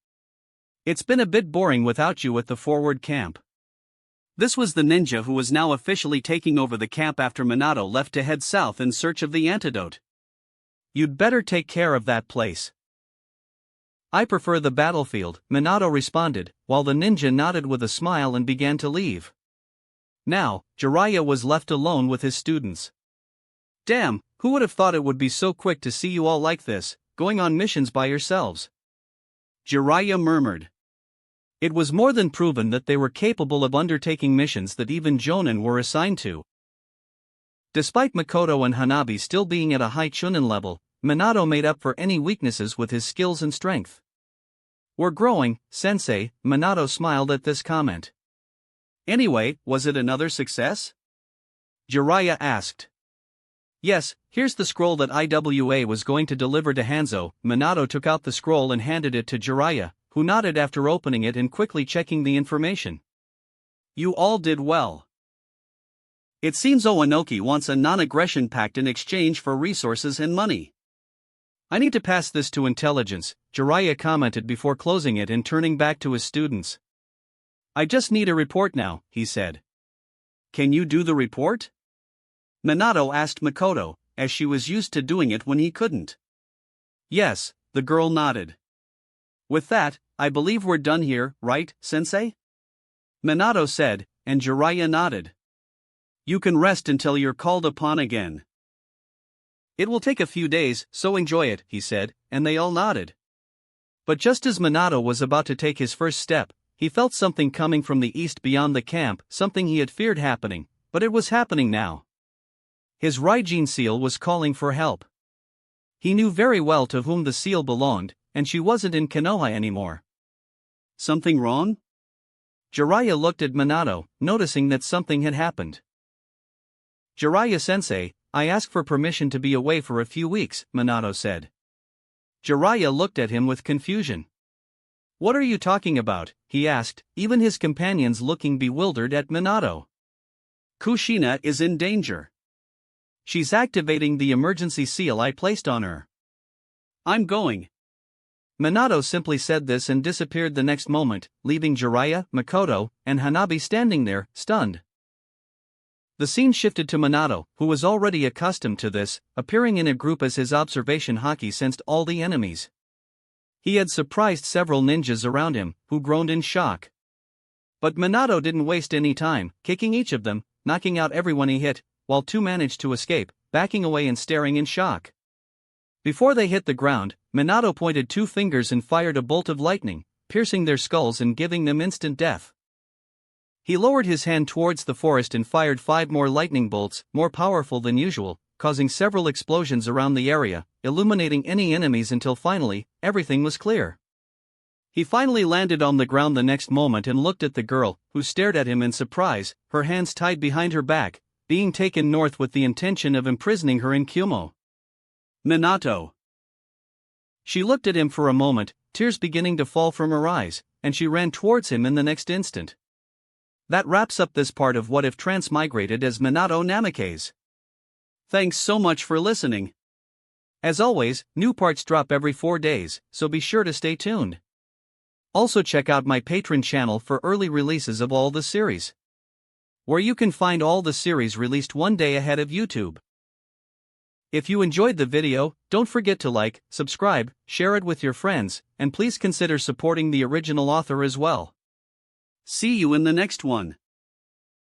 It's been a bit boring without you at the forward camp.
This was the ninja who was now officially taking over the camp after Minato left to head south in search of the antidote.
You'd better take care of that place. I prefer the battlefield, Minato responded, while the ninja nodded with a smile and began to leave. Now, Jiraiya was left alone with his students. Damn, who would have thought it would be so quick to see you all like this, going on missions by yourselves?
Jiraiya murmured.
It was more than proven that they were capable of undertaking missions that even Jonin were assigned to. Despite Makoto and Hanabi still being at a high Chunin level, Minato made up for any weaknesses with his skills and strength. We're growing, sensei, Minato smiled at this comment.
Anyway, was it another success?
Jiraiya asked. Yes, here's the scroll that IWA was going to deliver to Hanzo. Minato took out the scroll and handed it to Jiraiya, who nodded after opening it and quickly checking the information.
You all did well. It seems Owanoki wants a non-aggression pact in exchange for resources and money.
I need to pass this to intelligence, Jiraiya commented before closing it and turning back to his students. I just need a report now, he said.
Can you do the report? Minato asked Makoto, as she was used to doing it when he couldn't.
Yes, the girl nodded.
With that, I believe we're done here, right, sensei?
Minato said, and Jiraiya nodded.
You can rest until you're called upon again.
It will take a few days, so enjoy it, he said, and they all nodded. But just as Minato was about to take his first step, he felt something coming from the east beyond the camp, something he had feared happening, but it was happening now. His Raijin seal was calling for help. He knew very well to whom the seal belonged, and she wasn't in Konoha anymore.
Something wrong?
Jiraiya looked at Minato, noticing that something had happened. Jiraiya-sensei, I ask for permission to be away for a few weeks, Minato said. Jiraiya looked at him with confusion. What are you talking about? He asked, even his companions looking bewildered at Minato.
Kushina is in danger.
She's activating the emergency seal I placed on her.
I'm going.
Minato simply said this and disappeared the next moment, leaving Jiraiya, Makoto, and Hanabi standing there, stunned. The scene shifted to Minato, who was already accustomed to this, appearing in a group as his observation haki sensed all the enemies. He had surprised several ninjas around him, who groaned in shock. But Minato didn't waste any time, kicking each of them, knocking out everyone he hit, while two managed to escape, backing away and staring in shock. Before they hit the ground, Minato pointed two fingers and fired a bolt of lightning, piercing their skulls and giving them instant death. He lowered his hand towards the forest and fired 5 more lightning bolts, more powerful than usual, causing several explosions around the area, illuminating any enemies until finally, everything was clear. He finally landed on the ground the next moment and looked at the girl, who stared at him in surprise, her hands tied behind her back, being taken north with the intention of imprisoning her in Kumo.
Minato.
She looked at him for a moment, tears beginning to fall from her eyes, and she ran towards him in the next instant. That wraps up this part of What If Transmigrated as Minato Namikaze.
Thanks so much for listening.
As always, new parts drop every 4 days, so be sure to stay tuned. Also check out my Patreon channel for early releases of all the series, where you can find all the series released one day ahead of YouTube. If you enjoyed the video, don't forget to like, subscribe, share it with your friends, and please consider supporting the original author as well.
See you in the next one.